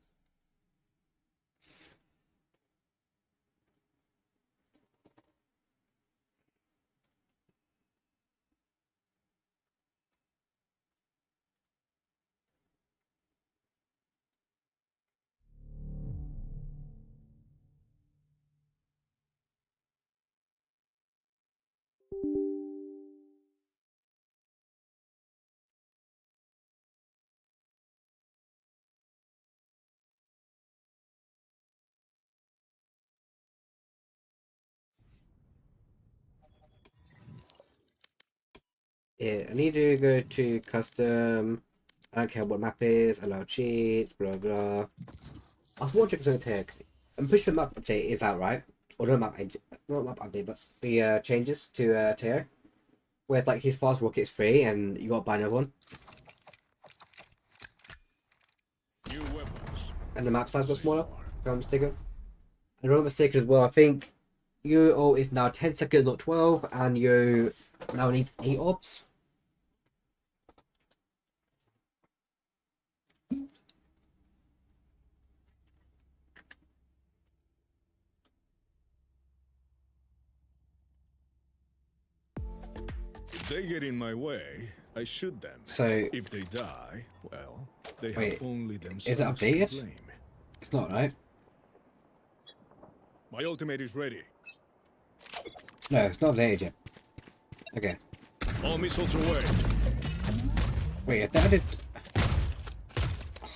Yeah, I need to go to custom. I don't care what map is, allow cheats, blah blah. I was wondering going to take. I'm pretty sure map update is out, right? Or not map update, but the changes to Teo. Where it's like his fast rocket's free and you gotta buy another one. And the map size got smaller, if I'm mistaken. And if I'm not mistaken as well, I think you is now 10 seconds, not 12, and you now need 8 orbs. If they get in my way, I shoot them. So if they die, well, they wait, have only themselves is it updated? to blame. It's not, right? My ultimate is ready. No, it's not updated yet. Okay. All missiles away. Wait, if that did...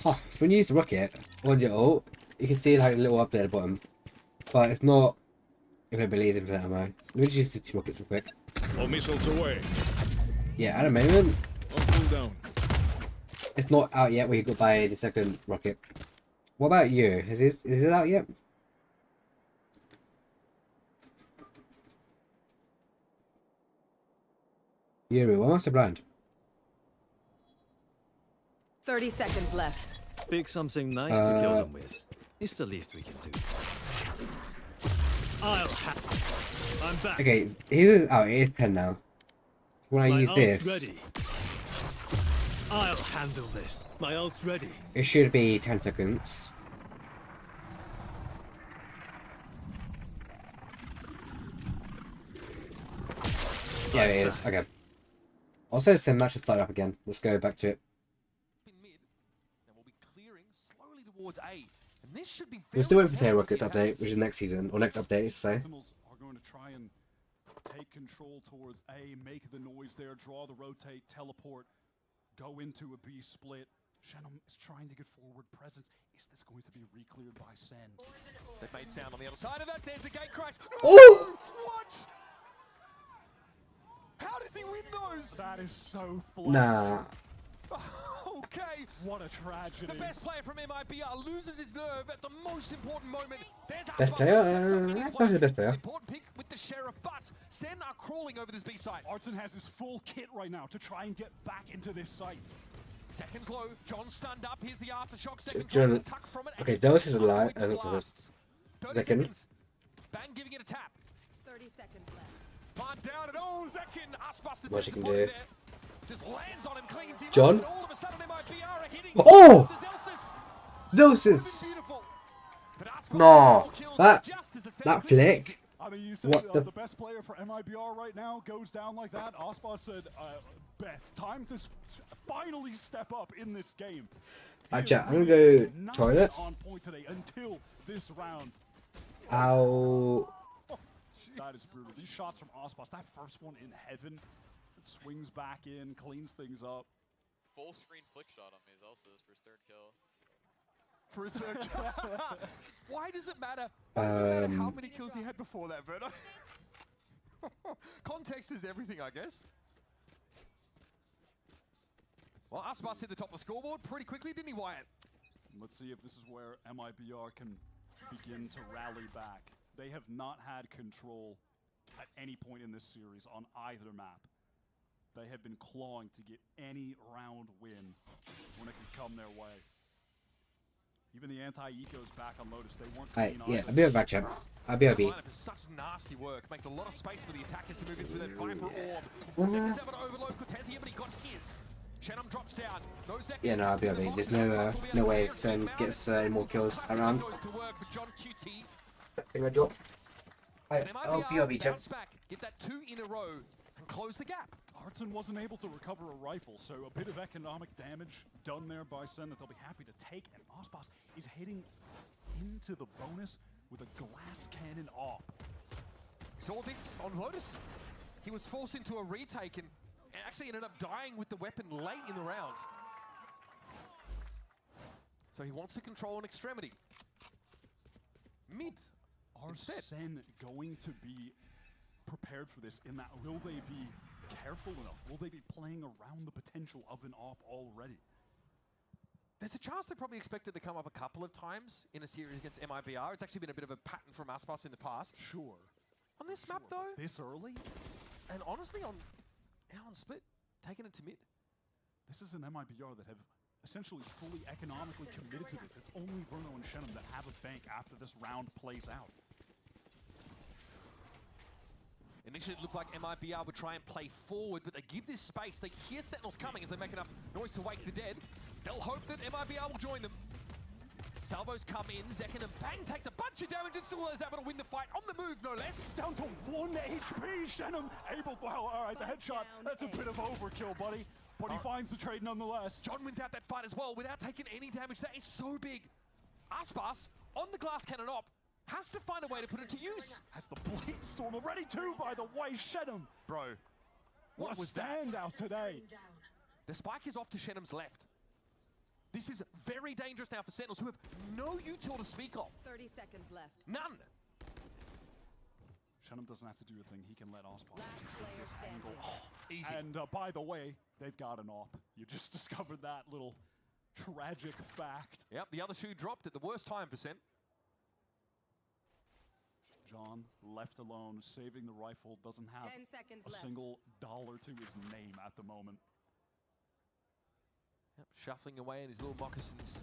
Oh, so when you use the rocket on your ult, you can see like a little update at the bottom. But it's not... If it believes infinite ammo. Let me just use the 2 rockets real quick. All missiles away. Yeah, at the moment... On cooldown. It's not out yet where you could buy the second rocket. What about you? Is it out yet? Yuri, why am I so blind? 30 seconds left. Pick something nice to kill them with. It's the least we can do. I'm back. Okay, here's oh, it is 10 now. So when I use this, ready. I'll handle this. My ult's ready. it should be 10 seconds. Yeah, it is. Okay. Also, the sim match has started up again. Let's go back to it. We're still waiting for Taylor Rockets update, which is next season, or next update, say. Sentinels are going to try and take control towards A, make the noise there, draw the rotate, teleport, go into a B split. Shannon is trying to get forward presence. Is this going to be re-cleared by SEN? They've made sound on the other side of that. There's the gate crash. Oh! What? How does he win those? That is so flat. Nah. Okay. What a tragedy. The best player from MIBR loses his nerve at the most important moment. There's Best player? I suppose the best player. Important pick with the sheriff, but SEN are crawling over this B side. Artson has his full kit right now to try and get back into this site. Seconds low. John stunned up. Here's the aftershock. Just Second tuck from it. Okay, Zeus is alive, and also this. 30 Second. seconds. Bang giving it a tap. 30 seconds left. Plant down and oh, Zekin. Aspas What you can do. Just lands on him, cleans him John? up, and all of a sudden MIBR are hitting. Oh! Zeusis! No, that flick. I mean, you said What the? The best player for MIBR right now goes down like that. Aspa said, "Beth, time to finally step up in this game." Chat, I'm gonna go toilet. On point today until this round. Ow. That is brutal. These shots from Aspas, that first one in heaven, it swings back in, cleans things up. Full screen flick shot on me is also his first third kill. For his third kill. Why does it matter? Why does it matter how many kills he had before that, Verno? Context is everything, I guess. Well, Aspas hit the top of the scoreboard pretty quickly, didn't he, Wyatt? Let's see if this is where MIBR can begin to rally back. They have not had control at any point in this series on either map. They have been clawing to get any round win when it could come their way. Even the anti-ecos back on Lotus, they weren't clean Yeah, either. I'll be right back, champ. I'll be Lineup is such nasty work. Makes a lot of space for the attackers to move into that Viper orb. Seconds have an overload. Cortez here, but he got his. Shannon drops down. No seconds. Yeah, no, I'll be right. There's no way Sen gets any more kills around. Goes to work for John QT. I think I dropped. I'll be right, champ. Bounce back. Get that 2 in a row and close the gap. Artson wasn't able to recover a rifle, so a bit of economic damage done there by Sen that they'll be happy to take, and Aspas is hitting into the bonus with a glass cannon op. Saw this on Lotus. He was forced into a retake and actually ended up dying with the weapon late in the round. So he wants to control an extremity. Mid. Are Sen going to be prepared for this in that will they be careful enough? Will they be playing around the potential of an AWP already? There's a chance they probably expected to come up a couple of times in a series against MIBR. It's actually been a bit of a pattern from Aspas in the past. Sure. On this map, though, this early? And honestly, on split, taking it to mid. This is an MIBR that have essentially fully economically committed to this. It's only Verno and Shenum that have a bank after this round plays out. Initially, it looked like MIBR would try and play forward, but they give this space. They hear Sentinels coming as they make enough noise to wake the dead. They'll hope that MIBR will join them. Salvos come in, Zekken and Bang takes a bunch of damage and still is able to win the fight on the move, no less. Down to 1 HP, Shenum able, wow, all right, the headshot, that's a bit of overkill, buddy. But he finds the trade nonetheless. John wins out that fight as well without taking any damage. That is so big. Aspas on the glass cannon op has to find a way to put it to use. Has the Blade Storm already too, by the way, Shenum. Bro, what a standout today. The spike is off to Shenum's left. This is very dangerous now for Sentinels, who have no util to speak of. 30 seconds left. None. Shenum doesn't have to do a thing. He can let Aspas Player this angle. Easy. And by the way, they've got an AWP. You just discovered that little tragic fact. Yep, the other shoe dropped at the worst time for Sen. John, left alone, saving the rifle, doesn't have 10 seconds a left. single dollar to his name at the moment. Yep, shuffling away in his little moccasins.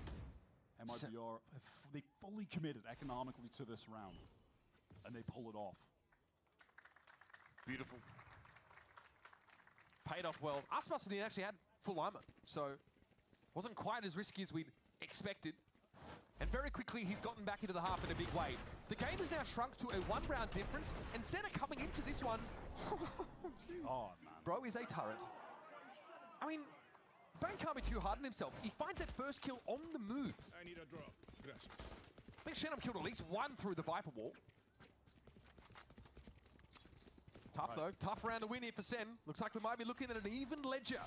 MIBR, they fully committed economically to this round, and they pull it off. Beautiful. Paid off well. Aspas actually had full armor, so wasn't quite as risky as we'd expected. And very quickly, he's gotten back into the half in a big way. The game has now shrunk to a 1-round difference, and Senna coming into this one, oh, man. Bro is a turret. I mean, Bang can't be too hard on himself. He finds that first kill on the move. I need a drop. Gracias. I think Shenum killed at least one through the Viper wall. Tough though, tough round to win here for Sen. Looks like we might be looking at an even ledger.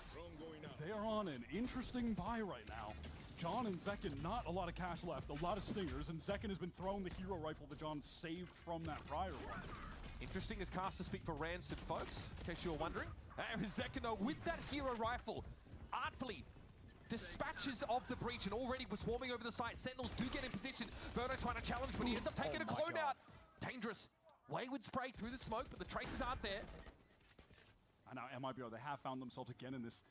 They are on an interesting buy right now. John and Zekken, not a lot of cash left, a lot of stingers, and Zekken has been throwing the hero rifle that John saved from that prior one. Interesting as cast to speak for Rancid, folks, in case you were wondering. Zekken, though, with that hero rifle, artfully dispatches of the breach and already was swarming over the site. Sentinels do get in position. Verno trying to challenge, but he ends up taking a clone out. Dangerous. Wayward spray through the smoke, but the traces aren't there. And now MIBR, they have found themselves again in this,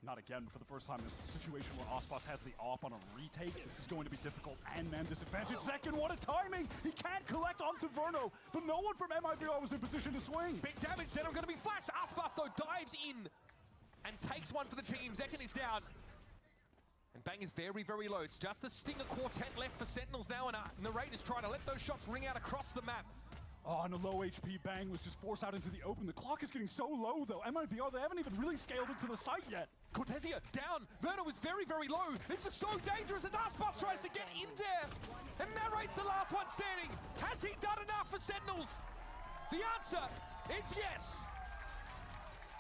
not again, but for the first time, in this situation where Aspas has the AWP on a retake. This is going to be difficult, and man disadvantage. Zekken, what a timing! He can't collect onto Verno, but no one from MIBR was in position to swing. Big damage, Zekken going to be flashed. Aspas, though, dives in and takes one for the team. Zekken is down. And Bang is very, very low. It's just the Stinger quartet left for Sentinels now, and Narrate is trying to let those shots ring out across the map. Oh, and a low HP Bang was just forced out into the open. The clock is getting so low, though. MIBR, they haven't even really scaled into the site yet. Cortesia down. Verno is very, very low. This is so dangerous as Aspas tries to get in there. And Narrate's the last one standing. Has he done enough for Sentinels? The answer is yes.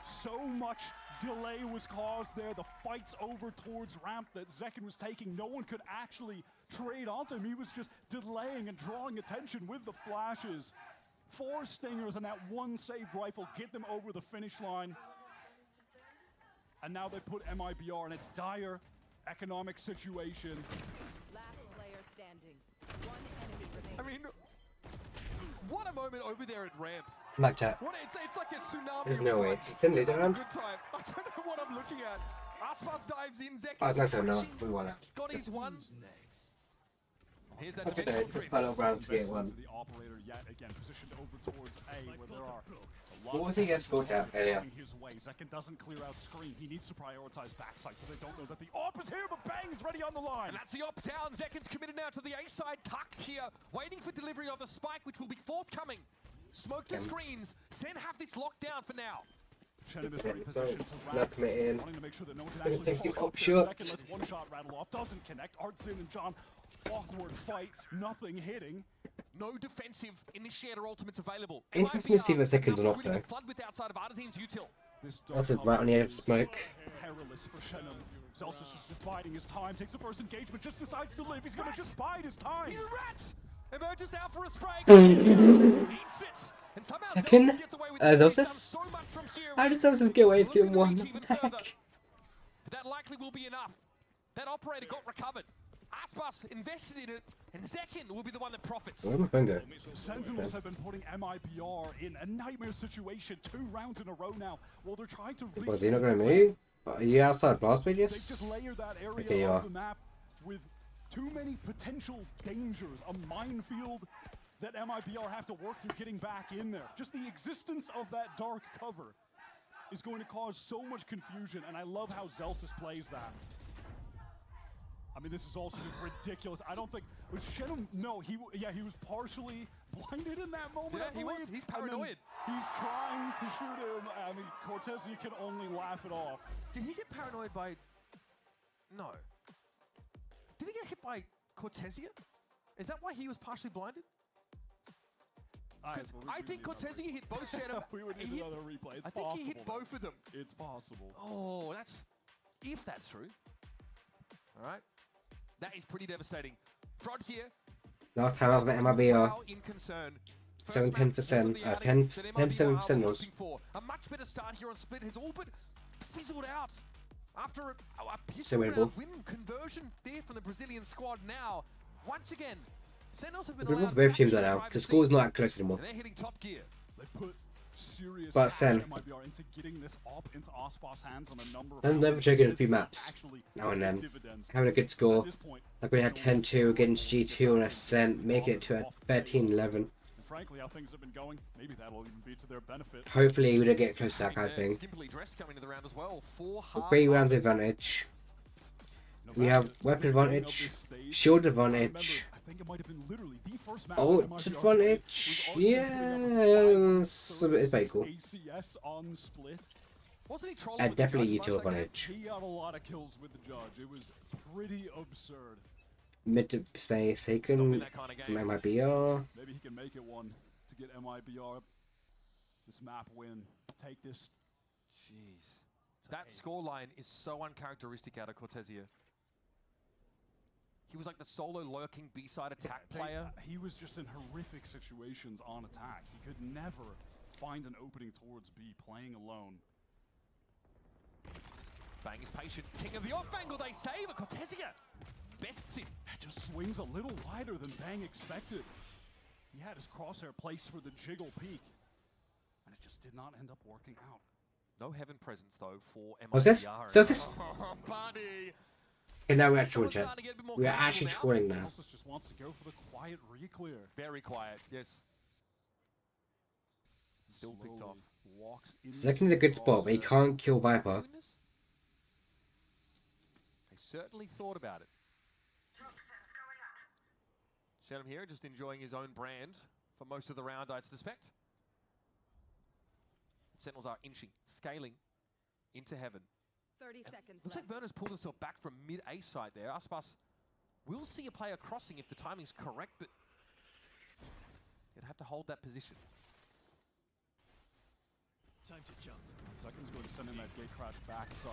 So much delay was caused there. The fight's over towards ramp that Zekken was taking. No one could actually trade onto him. He was just delaying and drawing attention with the flashes. 4 stingers and that 1 saved rifle get them over the finish line. And now they put MIBR in a dire economic situation. Last player standing. 1 enemy remaining. I mean, what a moment over there at ramp. Map chat. It's like a tsunami. There's no way. It's in leader round. Good time. I don't know what I'm looking at. Aspas dives in. Zekken. Oh, that's no. We won it. Got his one. Here's that Okay, dimensional just battle round to get one. The operator yet again positioned over towards A, where there are a lot What was he get scored at earlier? his way. Zekken doesn't clear out screen. He needs to prioritize backside so they don't know that the AWP is here, but Bang's ready on the line. And that's the op down. Zekken's committed now to the A side, tucked here, waiting for delivery of the spike, which will be forthcoming. Smoke to screens. Sen have this locked down for now. Shenum is repositioned to Not committing. wanting to make sure that no one can actually Takes you pull up up short. Zekken lets 1 shot rattle off, doesn't connect. Artsin and John, awkward fight, nothing hitting. No defensive initiator ultimates available. Interesting to see what Zekken's on really though. flood with outside of Artisan's util. That's it, right on the edge of smoke. Perilous for Shenum. Zelsus is just biding his time, takes the first engagement, just decides to live. He's gonna just bide his time. He's a rat! Emerges now for a spray. Eats it. And somehow Second, Zelsus gets away with it. He's done Zelsus? so much from here How did Zelsis get away from one? What the heck? That likely will be enough. That operator got recovered. Aspas invested in it, and Zekin will be the one that profits. Where's my finger? Sentinels have been putting MIBR in a nightmare situation 2 rounds in a row now. While they're trying to. Was he not going to move? Are you outside blast radius? They just layer that area Okay, you of are. the map with too many potential dangers, a minefield that MIBR have to work through getting back in there. Just the existence of that dark cover is going to cause so much confusion, and I love how Zelsis plays that. I mean, this is also just ridiculous. I don't think was Shenum. No, he was partially blinded in that moment. Yeah, he was. He's paranoid. He's trying to shoot him. I mean, Cortezia can only laugh it off. Did he get paranoid by? No. Did he get hit by Cortezia? Is that why he was partially blinded? I think Cortezia hit both Shenum. We would need another replay. It's I think he hit both of them. It's possible. Oh, if that's true. All right. That is pretty devastating. Frod here. Last time I've met MIBR. In concern. 10%, 10% Sentinels. A much better start here on Split has all but fizzled out after a So pistol round winnable. win conversion there from the Brazilian squad. Now, once again, Sentinels have been Both allowed teams are back to now. drive The score's seat, not close anymore. and they're hitting top gear. They put serious But Sen. MIBR into getting this up into Ospas' hands on a number of I'm never rounds. checking a This few is maps actually now and then. dividends. Having a good score. At this point, Like we had 10-2 against G2 on Ascent, making it to a 13-11. and frankly, how things have been going, maybe that'll even be to their benefit. Hopefully we don't get close to that kind of thing. Skimpily dressed coming to the round as well. 4 hard 3 rounds rounds. advantage. We have weapon advantage, shield advantage, I think it might have been literally the first map ult that MIBR advantage. was Yeah, it's very cool. ACS on Split. Wasn't he trolling with Definitely the you two judge much that advantage. He got a lot of kills with the judge. It was pretty absurd. Mid to space taken. MIBR. Maybe he can make it one to get MIBR this map win. Take this. Jeez. That scoreline is so uncharacteristic out of Cortezia. He was like the solo lurking B-side attack player. He was just in horrific situations on attack. He could never find an opening towards B playing alone. Bang is patient. King of the off angle, they say, but Cortezia bests him. It just swings a little wider than Bang expected. He had his crosshair placed for the jiggle peak, and it just did not end up working out. No heaven presence though for MIBR. What's this? So this? Oh, buddy. Okay, now we're actually trolling. We are actually trolling now. Zelsis just wants to go for the quiet re-clear. Very quiet, yes. Still picked off. Walks Second is a good spot, but he can't kill Viper. They certainly thought about it. Shenum here, just enjoying his own brand for most of the round, I suspect. Sentinels are inching, scaling into heaven. 30 seconds Looks like Werner's pulled himself back from mid-A side there. Aspas will see a player crossing if the timing's correct, but he'd have to hold that position. Time to jump. Second's going to send in that gate crash backside.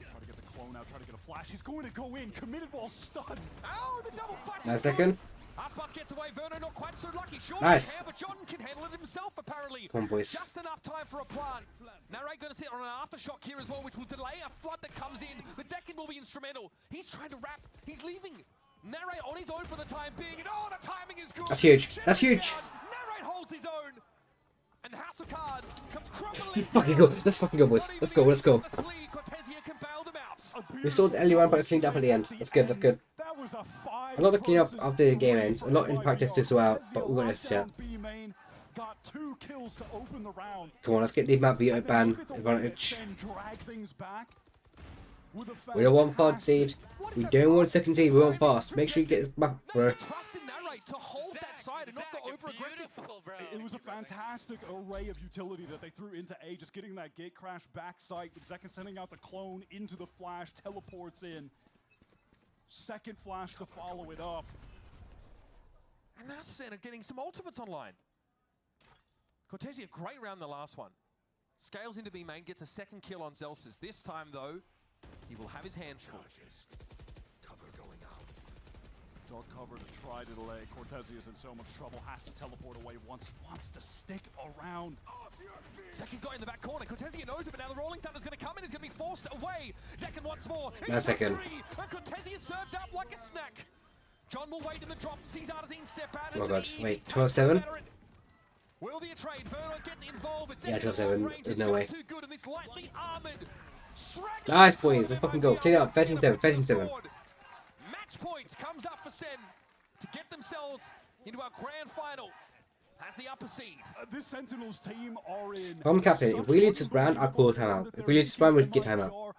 Try to get the clone out, try to get a flash. He's going to go in, committed while stunned. Oh, the double flash! Nice second. Aspas gets away, Werner not quite so lucky. Short Nice. Hair, but Jordan can handle it himself apparently. Come on, boys. Just enough time for a plant. Narrate going to sit on an aftershock here as well, which will delay a flood that comes in. But Zekin will be instrumental. He's trying to wrap. He's leaving. Narrate on his own for the time being. And oh, the timing is good. That's huge. That's huge. Narrate holds his own. And the House of Cards come crumbling. Let's fucking go. Let's fucking go, boys. Let's go. Let's go. Cortezia can bail them out. We saw the early one, but cleaned up at the end. That's good. That's good. That was a A lot of clean up after the game ends. A lot in practice as well, but we got this shit. Got 2 kills to open the round. Come on, let's get the map ban advantage. Drag things back with a We don't want third seed. We don't want second seed. We want fast. Make sure you get this back, bro. Trust in Narrate to hold that side and not go over aggressive. It was a fantastic array of utility that they threw into A, just getting that gate crash backside, with Zekin sending out the clone into the flash, teleports in. Second flash to follow it up. And now SEN are getting some ultimates online. Cortezia, great round the last one. Scales into B main, gets a second kill on Zelsis. This time though, he will have his hands full. Cover going out. Dark cover to try to delay. Cortezia is in so much trouble, has to teleport away once. He wants to stick around. Zekin got in the back corner. Cortezia knows it, but now the Rolling Thunder's going to come in. He's going to be forced away. Zekin once more. That's second. And Cortezia served up like a snack. John will wait in the drop. Sees Artazine step out. Oh my god, wait, 12-7? Will be a trade. Verno gets involved. Yeah, 12-7. There's no way. Too good, and this lightly armored. Nice, boys. Let's fucking go. Clean it up. 13-7. 13-7. Match points comes up for SEN to get themselves into our grand final as the upper seed. This Sentinels team are in. I'm captain. If we lose this round, I'll call a timeout. If we lose this round, we'll get timeout.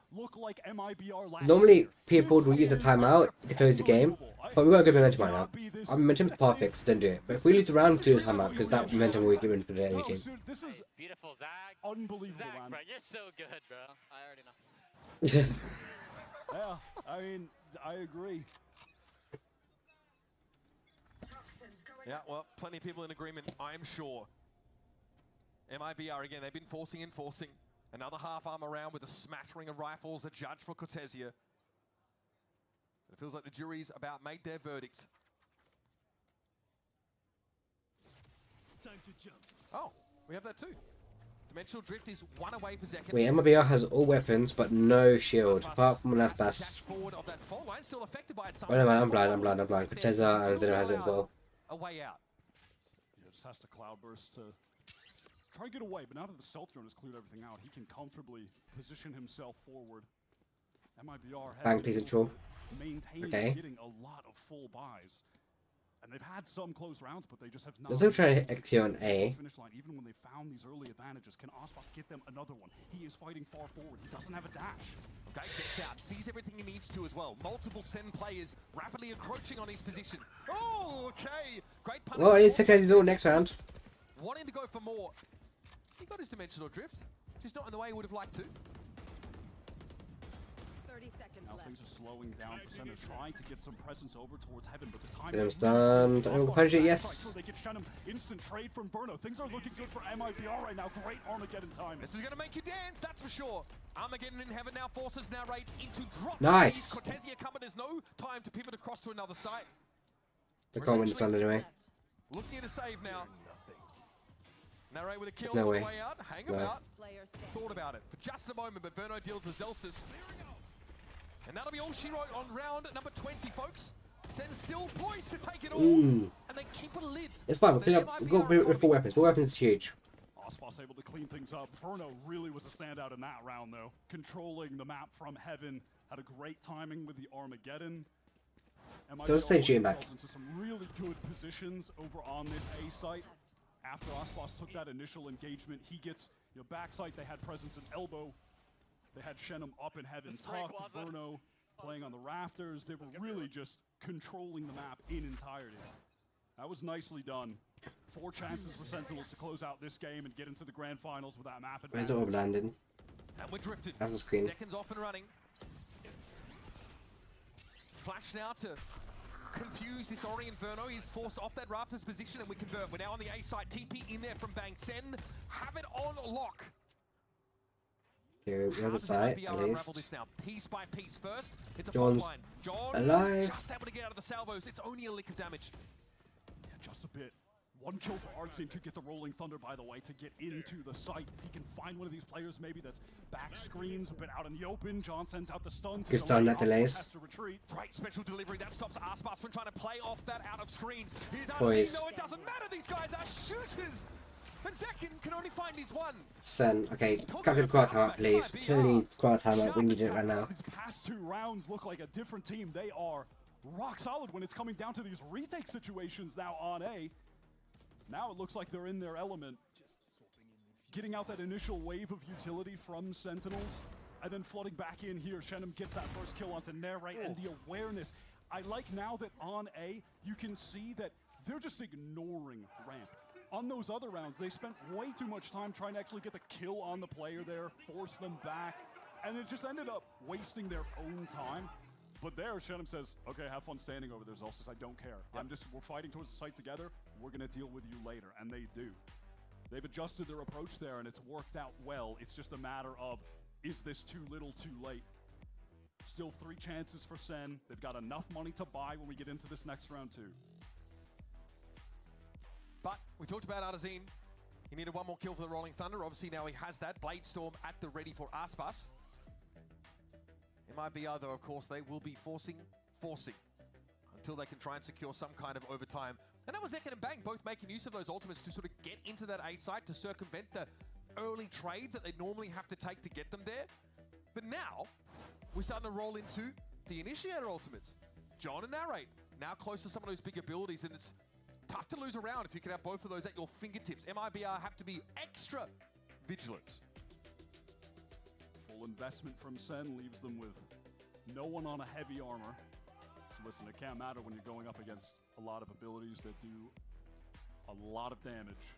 Normally, people will use the timeout to close the game, but we've got a good momentum right now. Our momentum is perfect, so don't do it. But if we lose the round, do the timeout, because that momentum will be given for the enemy team. This is beautiful, Zach. Unbelievable, Zach, man. bro, you're so good, bro. I already know. Yeah, I mean, I agree. Yeah, well, plenty of people in agreement, I'm sure. MIBR again, they've been forcing. Another half armor round with a smattering of rifles, a judge for Cortezia. It feels like the jury's about made their verdict. Time to jump. Oh, we have that too. Dimensional Drift is one away for Zekin. Wait, MIBR has all weapons, but no shield, apart from last pass. Oh no man, I'm blind. Cortezia and Zeno has it as well. A way out. Yeah, just has to cloudburst to try and get away, but now that the stealth drone has cleared everything out, he can comfortably position himself forward. MIBR has Bank control. maintaining getting a lot of full buys. And they've had some close rounds, but they just have not. Let's try to hit XQ on A. Finish line. Even when they found these early advantages, can Aspas get them another one? He is fighting far forward. He doesn't have a dash. Okay, gets out, sees everything he needs to as well. Multiple SEN players rapidly encroaching on his position. Oh, okay. Great punch. Well, he's taking his all next round. Wanting to go for more. He got his dimensional drift. Just not in the way he would have liked to. 30 seconds now left. Things are slowing down. Percenter trying to get some presence over towards heaven, but the time Get him is stunned. Oh, punch it, yes. They get Shenum. Instant trade from Verno. Things are looking good for MIBR right now. Great Armageddon time. This is going to make you dance, that's for sure. Armageddon in heaven now forces narrate into drop. Nice. Cortezia coming. There's no time to pivot across to another site. They can't win this round anyway. Looking at a save now. Narrate with a kill No on way. the way out. Hang No. about. Thought about it for just a moment, but Verno deals with Zelsis. And that'll be all she wrote on round number 20, folks. SEN still poised to take it all. Ooh. And they keep a lid. It's fine, we'll clean up. We've got with full weapons. Full weapons is huge. Aspas able to clean things up. Verno really was a standout in that round, though. Controlling the map from heaven. Had a great timing with the Armageddon. So let's say shooting back. Into some really good positions over on this A site. After Aspas took that initial engagement, he gets back site. They had presence in elbow. They had Shenum up in heaven. Talked to Verno playing on the rafters. They were really just controlling the map in entirety. That was nicely done. 4 chances for Sentinels to close out this game and get into the grand finals with that map advantage. Where's the orb landed? And we're drifted. That's the screen. Seconds off and running. Flash now to confuse, disorient Verno. He's forced off that Raptors position and we convert. We're now on the A side. TP in there from Bang. SEN have it on lock. Here, the other side, at least. This now, piece by piece first. It's a John's line. John alive. just able to get out of the salvos. It's only a lick of damage. Yeah, just a bit. 1 kill for Artseam to get the Rolling Thunder, by the way, to get into the site. He can find one of these players maybe that's back screens, a bit out in the open. John sends out the stun to Good stun, that delays. Has to retreat. Great special delivery. That stops Aspas from trying to play off that out of screens. Boys. No, it doesn't matter. These guys are shooters. And Zekin can only find his one. Sen, okay, Captain Squad timeout, please. Clearly, squad timeout. We need it right now. These past 2 rounds look like a different team. They are rock solid when it's coming down to these retake situations now on A. Now it looks like they're in their element. Getting out that initial wave of utility from Sentinels, and then flooding back in here. Shenum gets that first kill onto Narrate, and the awareness. I like now that on A, you can see that they're just ignoring ramp. On those other rounds, they spent way too much time trying to actually get the kill on the player there, force them back, and it just ended up wasting their own time. But there, Shenum says, okay, have fun standing over there, Zelsis, I don't care. We're fighting towards the site together, we're gonna deal with you later, and they do. They've adjusted their approach there, and it's worked out well. It's just a matter of, is this too little too late? Still 3 chances for SEN. They've got enough money to buy when we get into this next round too. But we talked about Artazine. He needed one more kill for the Rolling Thunder. Obviously now he has that. Blade Storm at the ready for Aspas. MIBR though, of course, they will be forcing until they can try and secure some kind of overtime. And that was zeken and Bang both making use of those ultimates to sort of get into that A site to circumvent the early trades that they normally have to take to get them there. But now, we're starting to roll into the initiator ultimates. John and Narrate, now close to some of those big abilities, and it's tough to lose around if you can have both of those at your fingertips. MIBR have to be extra vigilant. Full investment from SEN leaves them with no one on a heavy armor. So listen, it can't matter when you're going up against a lot of abilities that do a lot of damage.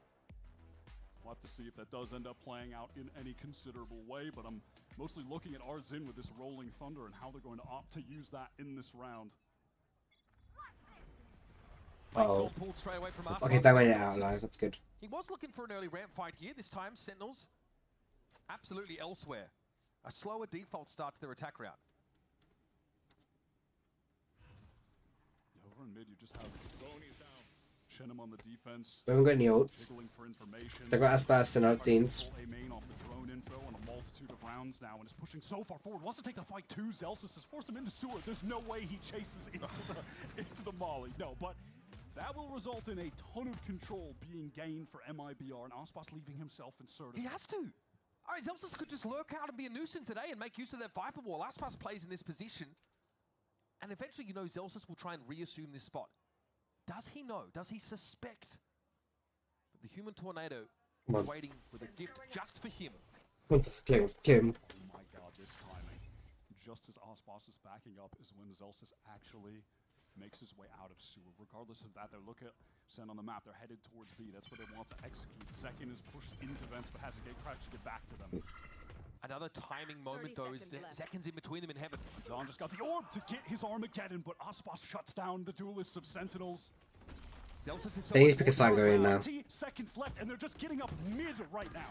We'll have to see if that does end up playing out in any considerable way, but I'm mostly looking at Ardzin with this Rolling Thunder and how they're going to opt to use that in this round. Oh. Okay, that went out live. That's good. He was looking for an early ramp fight here. This time, Sentinels absolutely elsewhere. A slower default start to their attack route. Over in mid, you just have Shenham on the defense. We haven't got any ults. They've got Aspas and Ardzins. A main off the drone info and a multitude of rounds now, and is pushing so far forward. Wants to take the fight too. Zelsis has forced him into sewer. There's no way he chases into the molly. No, but that will result in a ton of control being gained for MIBR, and Aspas leaving himself inserted. He has to. All right, Zelsis could just lurk out and be a nuisance today and make use of that Viper Wall. Aspas plays in this position, and eventually, you know, Zelsis will try and reassume this spot. Does he know? Does he suspect that the human tornado is waiting with a gift just for him? Clear him. Oh my god, this timing. Just as Aspas is backing up is when Zelsis actually makes his way out of sewer. Regardless of that, they look at SEN on the map. They're headed towards B. That's where they want to execute. Zeken is pushed into vents, but has a gate crash to get back to them. Another timing moment, though, is Zeken's in between them in heaven. Don just got the orb to get his Armageddon, but Aspas shuts down the duelists of Sentinels. They need to pick a side going now. 20 seconds left, and they're just getting up mid right now.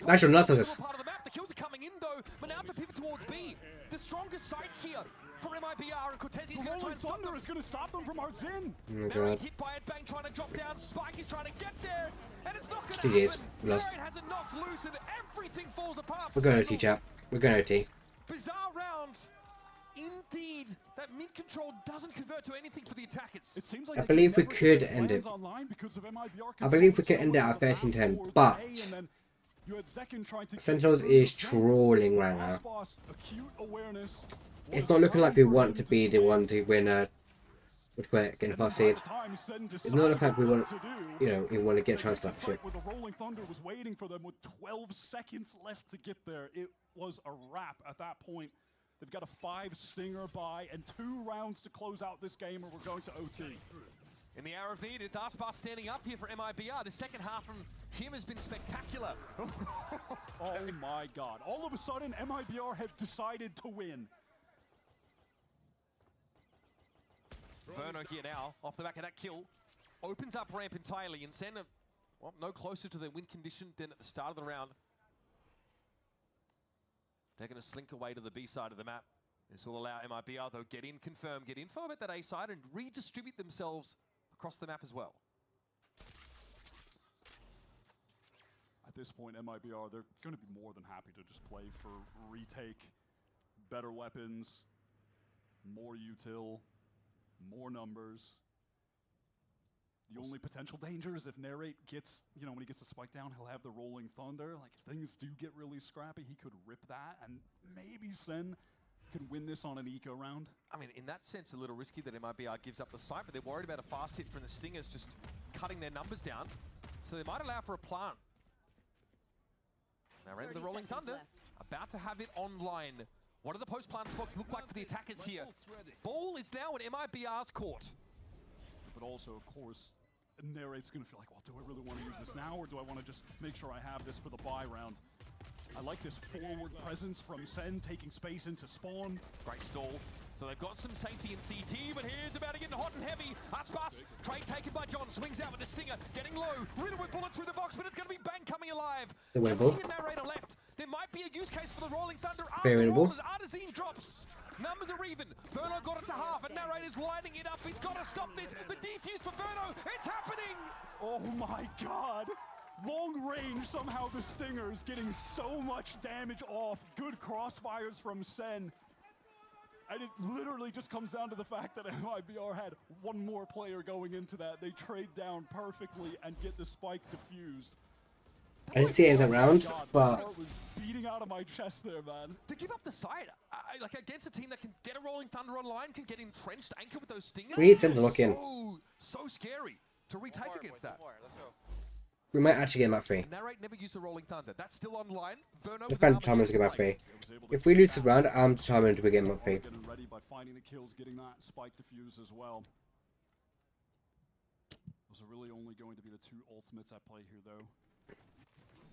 Actually, not this. Part of the map. The kills are coming in, though, but now to pivot towards B. The strongest side here for MIBR, and Cortez is going to try and stop them. Is going to stop them from Ardzin. Oh god. Hit by it, Bang trying to drop down. Spike is trying to get there, and it's not going to GG's. happen. We lost. It has it knocked loose, and everything falls apart. We're going OT, chat. We're going OT. Bizarre rounds. Indeed, that mid control doesn't convert to anything for the attackers. It seems like I believe we could end it. I believe we could end it at 13-10, but Sentinels is trolling right now. It's not looking like we want to be the one to win which we're getting past seed. It's not looking like we want, you know, we want to get a chance for that shit. The Rolling Thunder was waiting for them with 12 seconds left to get there. It was a wrap at that point. They've got a 5 stinger buy and 2 rounds to close out this game, or we're going to OT. In the hour of need, it's Aspas standing up here for MIBR. The second half from him has been spectacular. Oh my god. All of a sudden, MIBR have decided to win. Verno here now, off the back of that kill. Opens up ramp entirely, and SEN, well, no closer to their win condition than at the start of the round. They're going to slink away to the B side of the map. This will allow MIBR, though, get in, confirm, get info at that A side, and redistribute themselves across the map as well. At this point, MIBR, they're going to be more than happy to just play for retake, better weapons, more util, more numbers. The only potential danger is if Narrate gets, you know, when he gets a spike down, he'll have the Rolling Thunder. Like, if things do get really scrappy, he could rip that, and maybe SEN can win this on an eco round. I mean, in that sense, a little risky that MIBR gives up the site, but they're worried about a fast hit from the Stingers just cutting their numbers down. So they might allow for a plant. Narrate with the Rolling Thunder, about to have it online. What do the post-plant spots look like for the attackers here? Ball is now in MIBR's court. But also, of course, Narrate's going to feel like, well, do I really want to use this now, or do I want to just make sure I have this for the buy round? I like this forward presence from SEN, taking space into spawn. Great stall. So they've got some safety in CT, but here's about to get hot and heavy. Aspas, trade taken by John, swings out with the stinger, getting low. Riddle with bullets through the box, but it's going to be Bang coming alive. Just he and Narrator left. There might be a use case for the Rolling Thunder. After all, as Artazine drops. Numbers are even. Verno got it to half, and Narrator's lining it up. He's got to stop this. The defuse for Verno. It's happening. Oh my god. Long range, somehow the Stingers getting so much damage off. Good crossfires from SEN. And it literally just comes down to the fact that MIBR had one more player going into that. They trade down perfectly and get the spike diffused. I didn't see it as a round, but was beating out of my chest there, man. To give up the side, like against a team that can get a Rolling Thunder online, can get entrenched anchor with those Stingers. We need Sen to look in. So scary to retake against that. Let's go. We might actually get map 3. Narrate never used a Rolling Thunder. That's still online. I'm trying to determine to get map 3. If we lose this round, I'm determined to get map 3. Getting ready by finding the kills, getting that spike diffuse as well. Those are really only going to be the 2 ultimates at play here, though.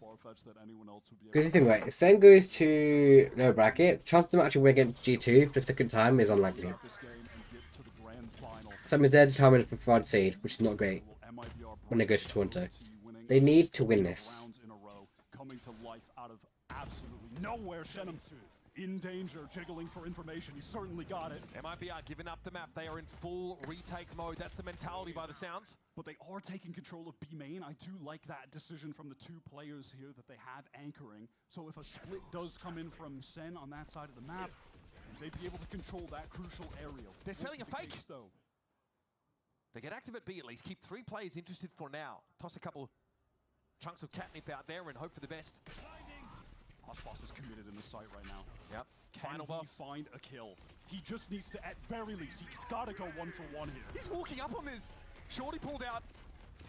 Far-fetched that anyone else would be able to... Because the thing, right, if Sen goes to lower bracket, the chance of them actually winning against G2 for the second time is unlikely. So that means they're determined to provide seed, which is not great when they go to Toronto. They need to win this. Coming to life out of absolutely nowhere. Shenham in danger, jiggling for information. He certainly got it. MIBR giving up the map. They are in full retake mode. That's the mentality by the sounds. But they are taking control of B main. I do like that decision from the 2 players here that they have anchoring. So if a split does come in from Sen on that side of the map, they'd be able to control that crucial area. They're selling a fake. Case, though. They get active at B at least. Keep 3 players interested for now. Toss a couple chunks of catnip out there and hope for the best. Boss is committed in the site right now. Yep. Can Final he boss. find a kill? He just needs to, at very least, he's got to go 1-for-1 here. He's walking up on this. Shorty pulled out.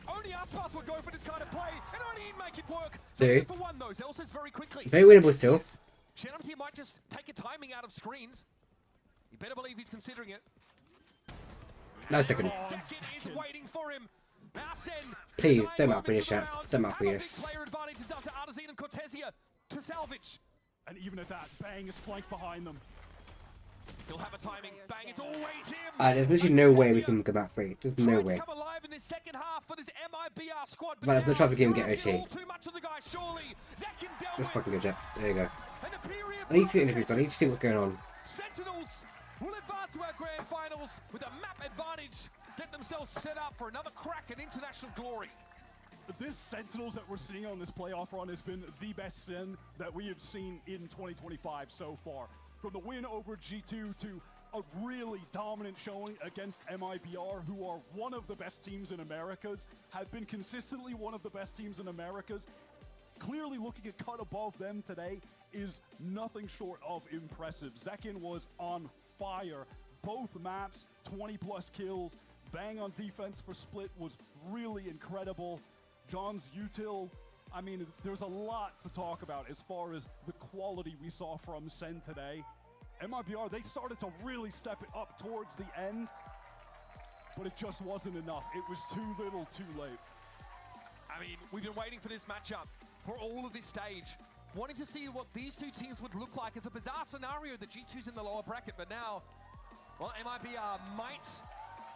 Only Aspas would go for this kind of play, and only he'd make it work. So 2-for-1 though. Zell says very quickly. Very winnable still. Shenham here might just take a timing out of screens. You better believe he's considering it. No second. Second is waiting for him. Now Sen. Please, don't map for this chat. Don't map for Big this. player advantage is up to Artazine and Cortesia to salvage. And even at that, Bang is flanked behind them. He'll have a timing. Bang, it's always him. There's literally no way we can go map 3. There's no way. Come alive in this second half for this MIBR squad. But there's no chance we can get OT. Too much of the guy, surely. Let's fucking go, Jett. There you go. I need to see the interviews. I need to see what's going on. Sentinels will advance to our grand finals with a map advantage. Get themselves set up for another crack at international glory. This Sentinels that we're seeing on this playoff run has been the best SEN that we have seen in 2025 so far. From the win over G2 to a really dominant showing against MIBR, who are one of the best teams in Americas, have been consistently one of the best teams in Americas. Clearly looking a cut above them today is nothing short of impressive. Zekin was on fire. Both maps, 20+ kills. Bang on defense for Split was really incredible. John's util, I mean, there's a lot to talk about as far as the quality we saw from SEN today. MIBR, they started to really step it up towards the end, but it just wasn't enough. It was too little, too late. I mean, we've been waiting for this matchup for all of this stage, wanting to see what these 2 teams would look like. It's a bizarre scenario that G2's in the lower bracket, but now, well, MIBR might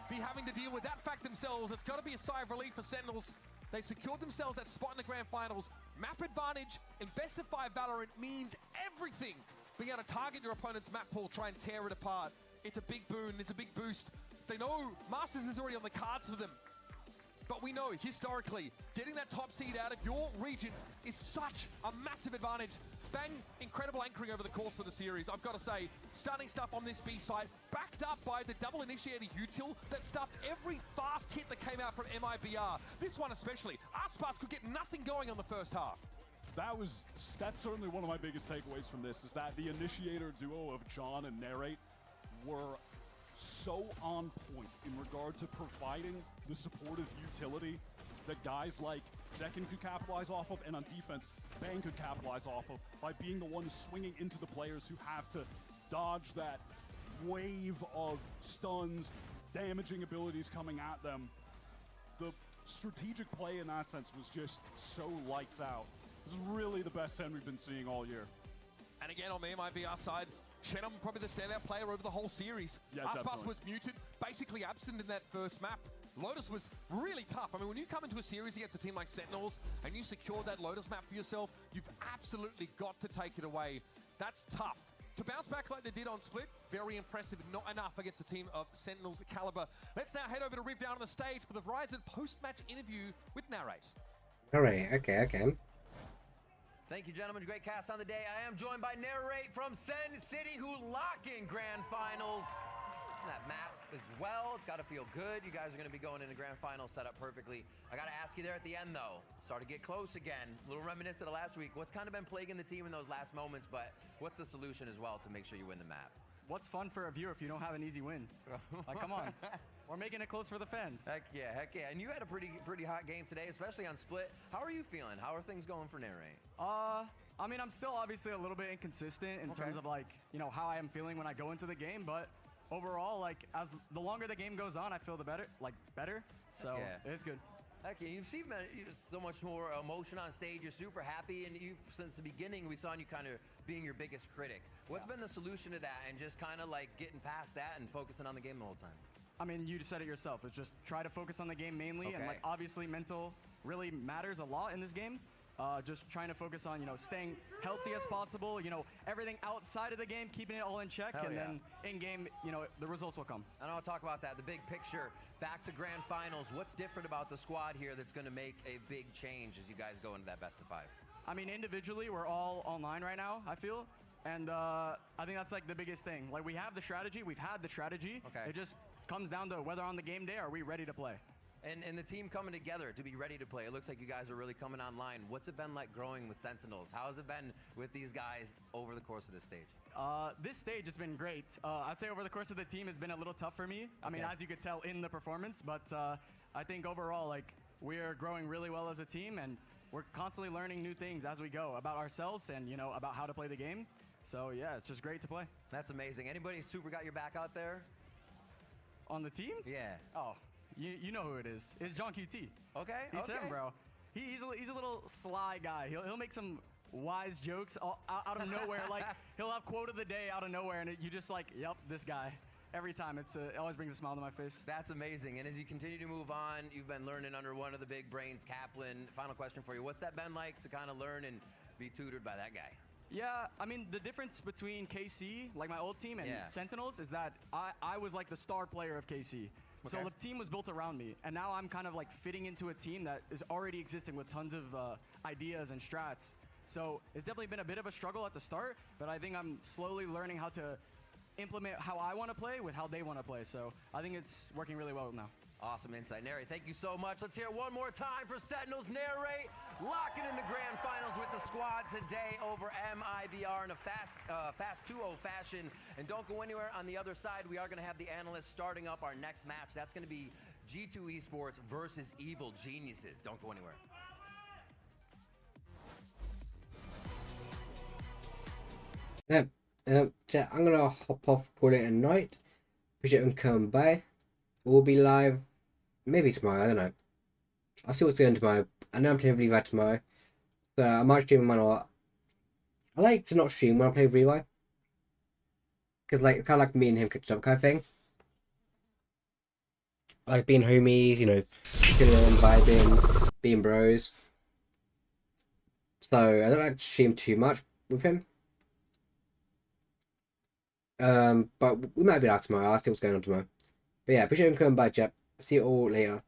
be having to deal with that fact themselves. It's got to be a sigh of relief for Sentinels. They've secured themselves that spot in the grand finals. Map advantage in best of 5 Valorant means everything. Being able to target your opponent's map pool, try and tear it apart. It's a big boon, it's a big boost. They know Masters is already on the cards for them. But we know, historically, getting that top seed out of your region is such a massive advantage. Bang, incredible anchoring over the course of the series. I've got to say, stunning stuff on this B side, backed up by the double initiator util that stuffed every fast hit that came out from MIBR. This one especially, Aspas could get nothing going on the first half. That's certainly one of my biggest takeaways from this, is that the initiator duo of John and Narrate were so on point in regard to providing the supportive utility that guys like Zekin could capitalize off of, and on defense, Bang could capitalize off of by being the ones swinging into the players who have to dodge that wave of stuns, damaging abilities coming at them. The strategic play in that sense was just so lights out. This is really the best SEN we've been seeing all year. And again, on the MIBR side, Shenham probably the standout player over the whole series. Yeah, Aspas was muted, basically absent in that first map. Lotus was really tough. I mean, when you come into a series against a team like Sentinels and you secure that Lotus map for yourself, you've absolutely got to take it away. That's tough. To bounce back like they did on Split, very impressive. Not enough against a team of Sentinels caliber. Let's now head over to Riv down on the stage for the Verizon post-match interview with Narrate. Alright, okay. Thank you, gentlemen. Great cast on the day. I am joined by Narrate from SEN City, who lock in grand finals. That map as well. It's got to feel good. You guys are going to be going into grand finals set up perfectly. I got to ask you there at the end, though. Started to get close again. A little reminiscent of last week. What's kind of been plaguing the team in those last moments, but what's the solution as well to make sure you win the map? What's fun for a viewer if you don't have an easy win? Like, come on. We're making it close for the fans. Heck yeah. And you had a pretty hot game today, especially on split. How are you feeling? How are things going for Narrate? I mean, I'm still obviously a little bit inconsistent in terms of, like, you know, how I am feeling when I go into the game, but overall, like, as the longer the game goes on, I feel better. So it's good. Heck yeah, you've seen so much more emotion on stage. You're super happy, and you, since the beginning, we saw you kind of being your biggest critic. What's been the solution to that, and just kind of like getting past that and focusing on the game the whole time? I mean, you just said it yourself. It's just try to focus on the game mainly, and like obviously mental really matters a lot in this game. Just trying to focus on, you know, staying healthy as possible, you know, everything outside of the game, keeping it all in check, then in game, you know, the results will come. And I'll talk about that, the big picture, back to grand finals. What's different about the squad here that's going to make a big change as you guys go into that best of 5? I mean, individually, we're all online right now, I feel. And I think that's like the biggest thing. Like, we have the strategy, we've had the strategy. It just comes down to whether on the game day, are we ready to play? And the team coming together to be ready to play. It looks like you guys are really coming online. What's it been like growing with Sentinels? How has it been with these guys over the course of this stage? This stage has been great. I'd say over the course of the team, it's been a little tough for me. I mean, as you could tell in the performance, but I think overall, like, we're growing really well as a team, and we're constantly learning new things as we go about ourselves and, you know, about how to play the game. So yeah, it's just great to play. That's amazing. Anybody super got your back out there? On the team? Yeah. Oh. You know who it is. It's John QT. Okay. He's him, bro. He's a little sly guy. He'll make some wise jokes out of nowhere. Like, he'll have quote of the day out of nowhere, and you just like, yep, this guy. Every time. It always brings a smile to my face. That's amazing. And as you continue to move on, you've been learning under one of the big brains, Kaplan. Final question for you. What's that been like to kind of learn and be tutored by that guy? Yeah, I mean, the difference between KC, like my old team, and Sentinels is that I was like the star player of KC. So the team was built around me, and now I'm kind of like fitting into a team that is already existing with tons of ideas and strats. So it's definitely been a bit of a struggle at the start, but I think I'm slowly learning how to implement how I want to play with how they want to play. So I think it's working really well now. Awesome insight. Narrate, thank you so much. Let's hear it one more time for Sentinels. Narrate, locking in the grand finals with the squad today over MIBR in a fast 2-0 fashion. And don't go anywhere. On the other side, we are going to have the analysts starting up our next match. That's going to be G2 Esports versus Evil Geniuses. Don't go anywhere. I'm going to hop off, call it a night. Appreciate them coming by. We'll be live maybe tomorrow, I don't know. I'll see what's going on tomorrow. I know I'm playing Revive tomorrow, so I might stream when I like to not stream when I play Revive. Because like, kind of like me and him catch up kind of thing. Like being homies, you know, chilling, vibing, being bros. So I don't like to stream too much with him. But we might be out tomorrow. I'll see what's going on tomorrow. But yeah, appreciate you coming by, Jep. See you all later.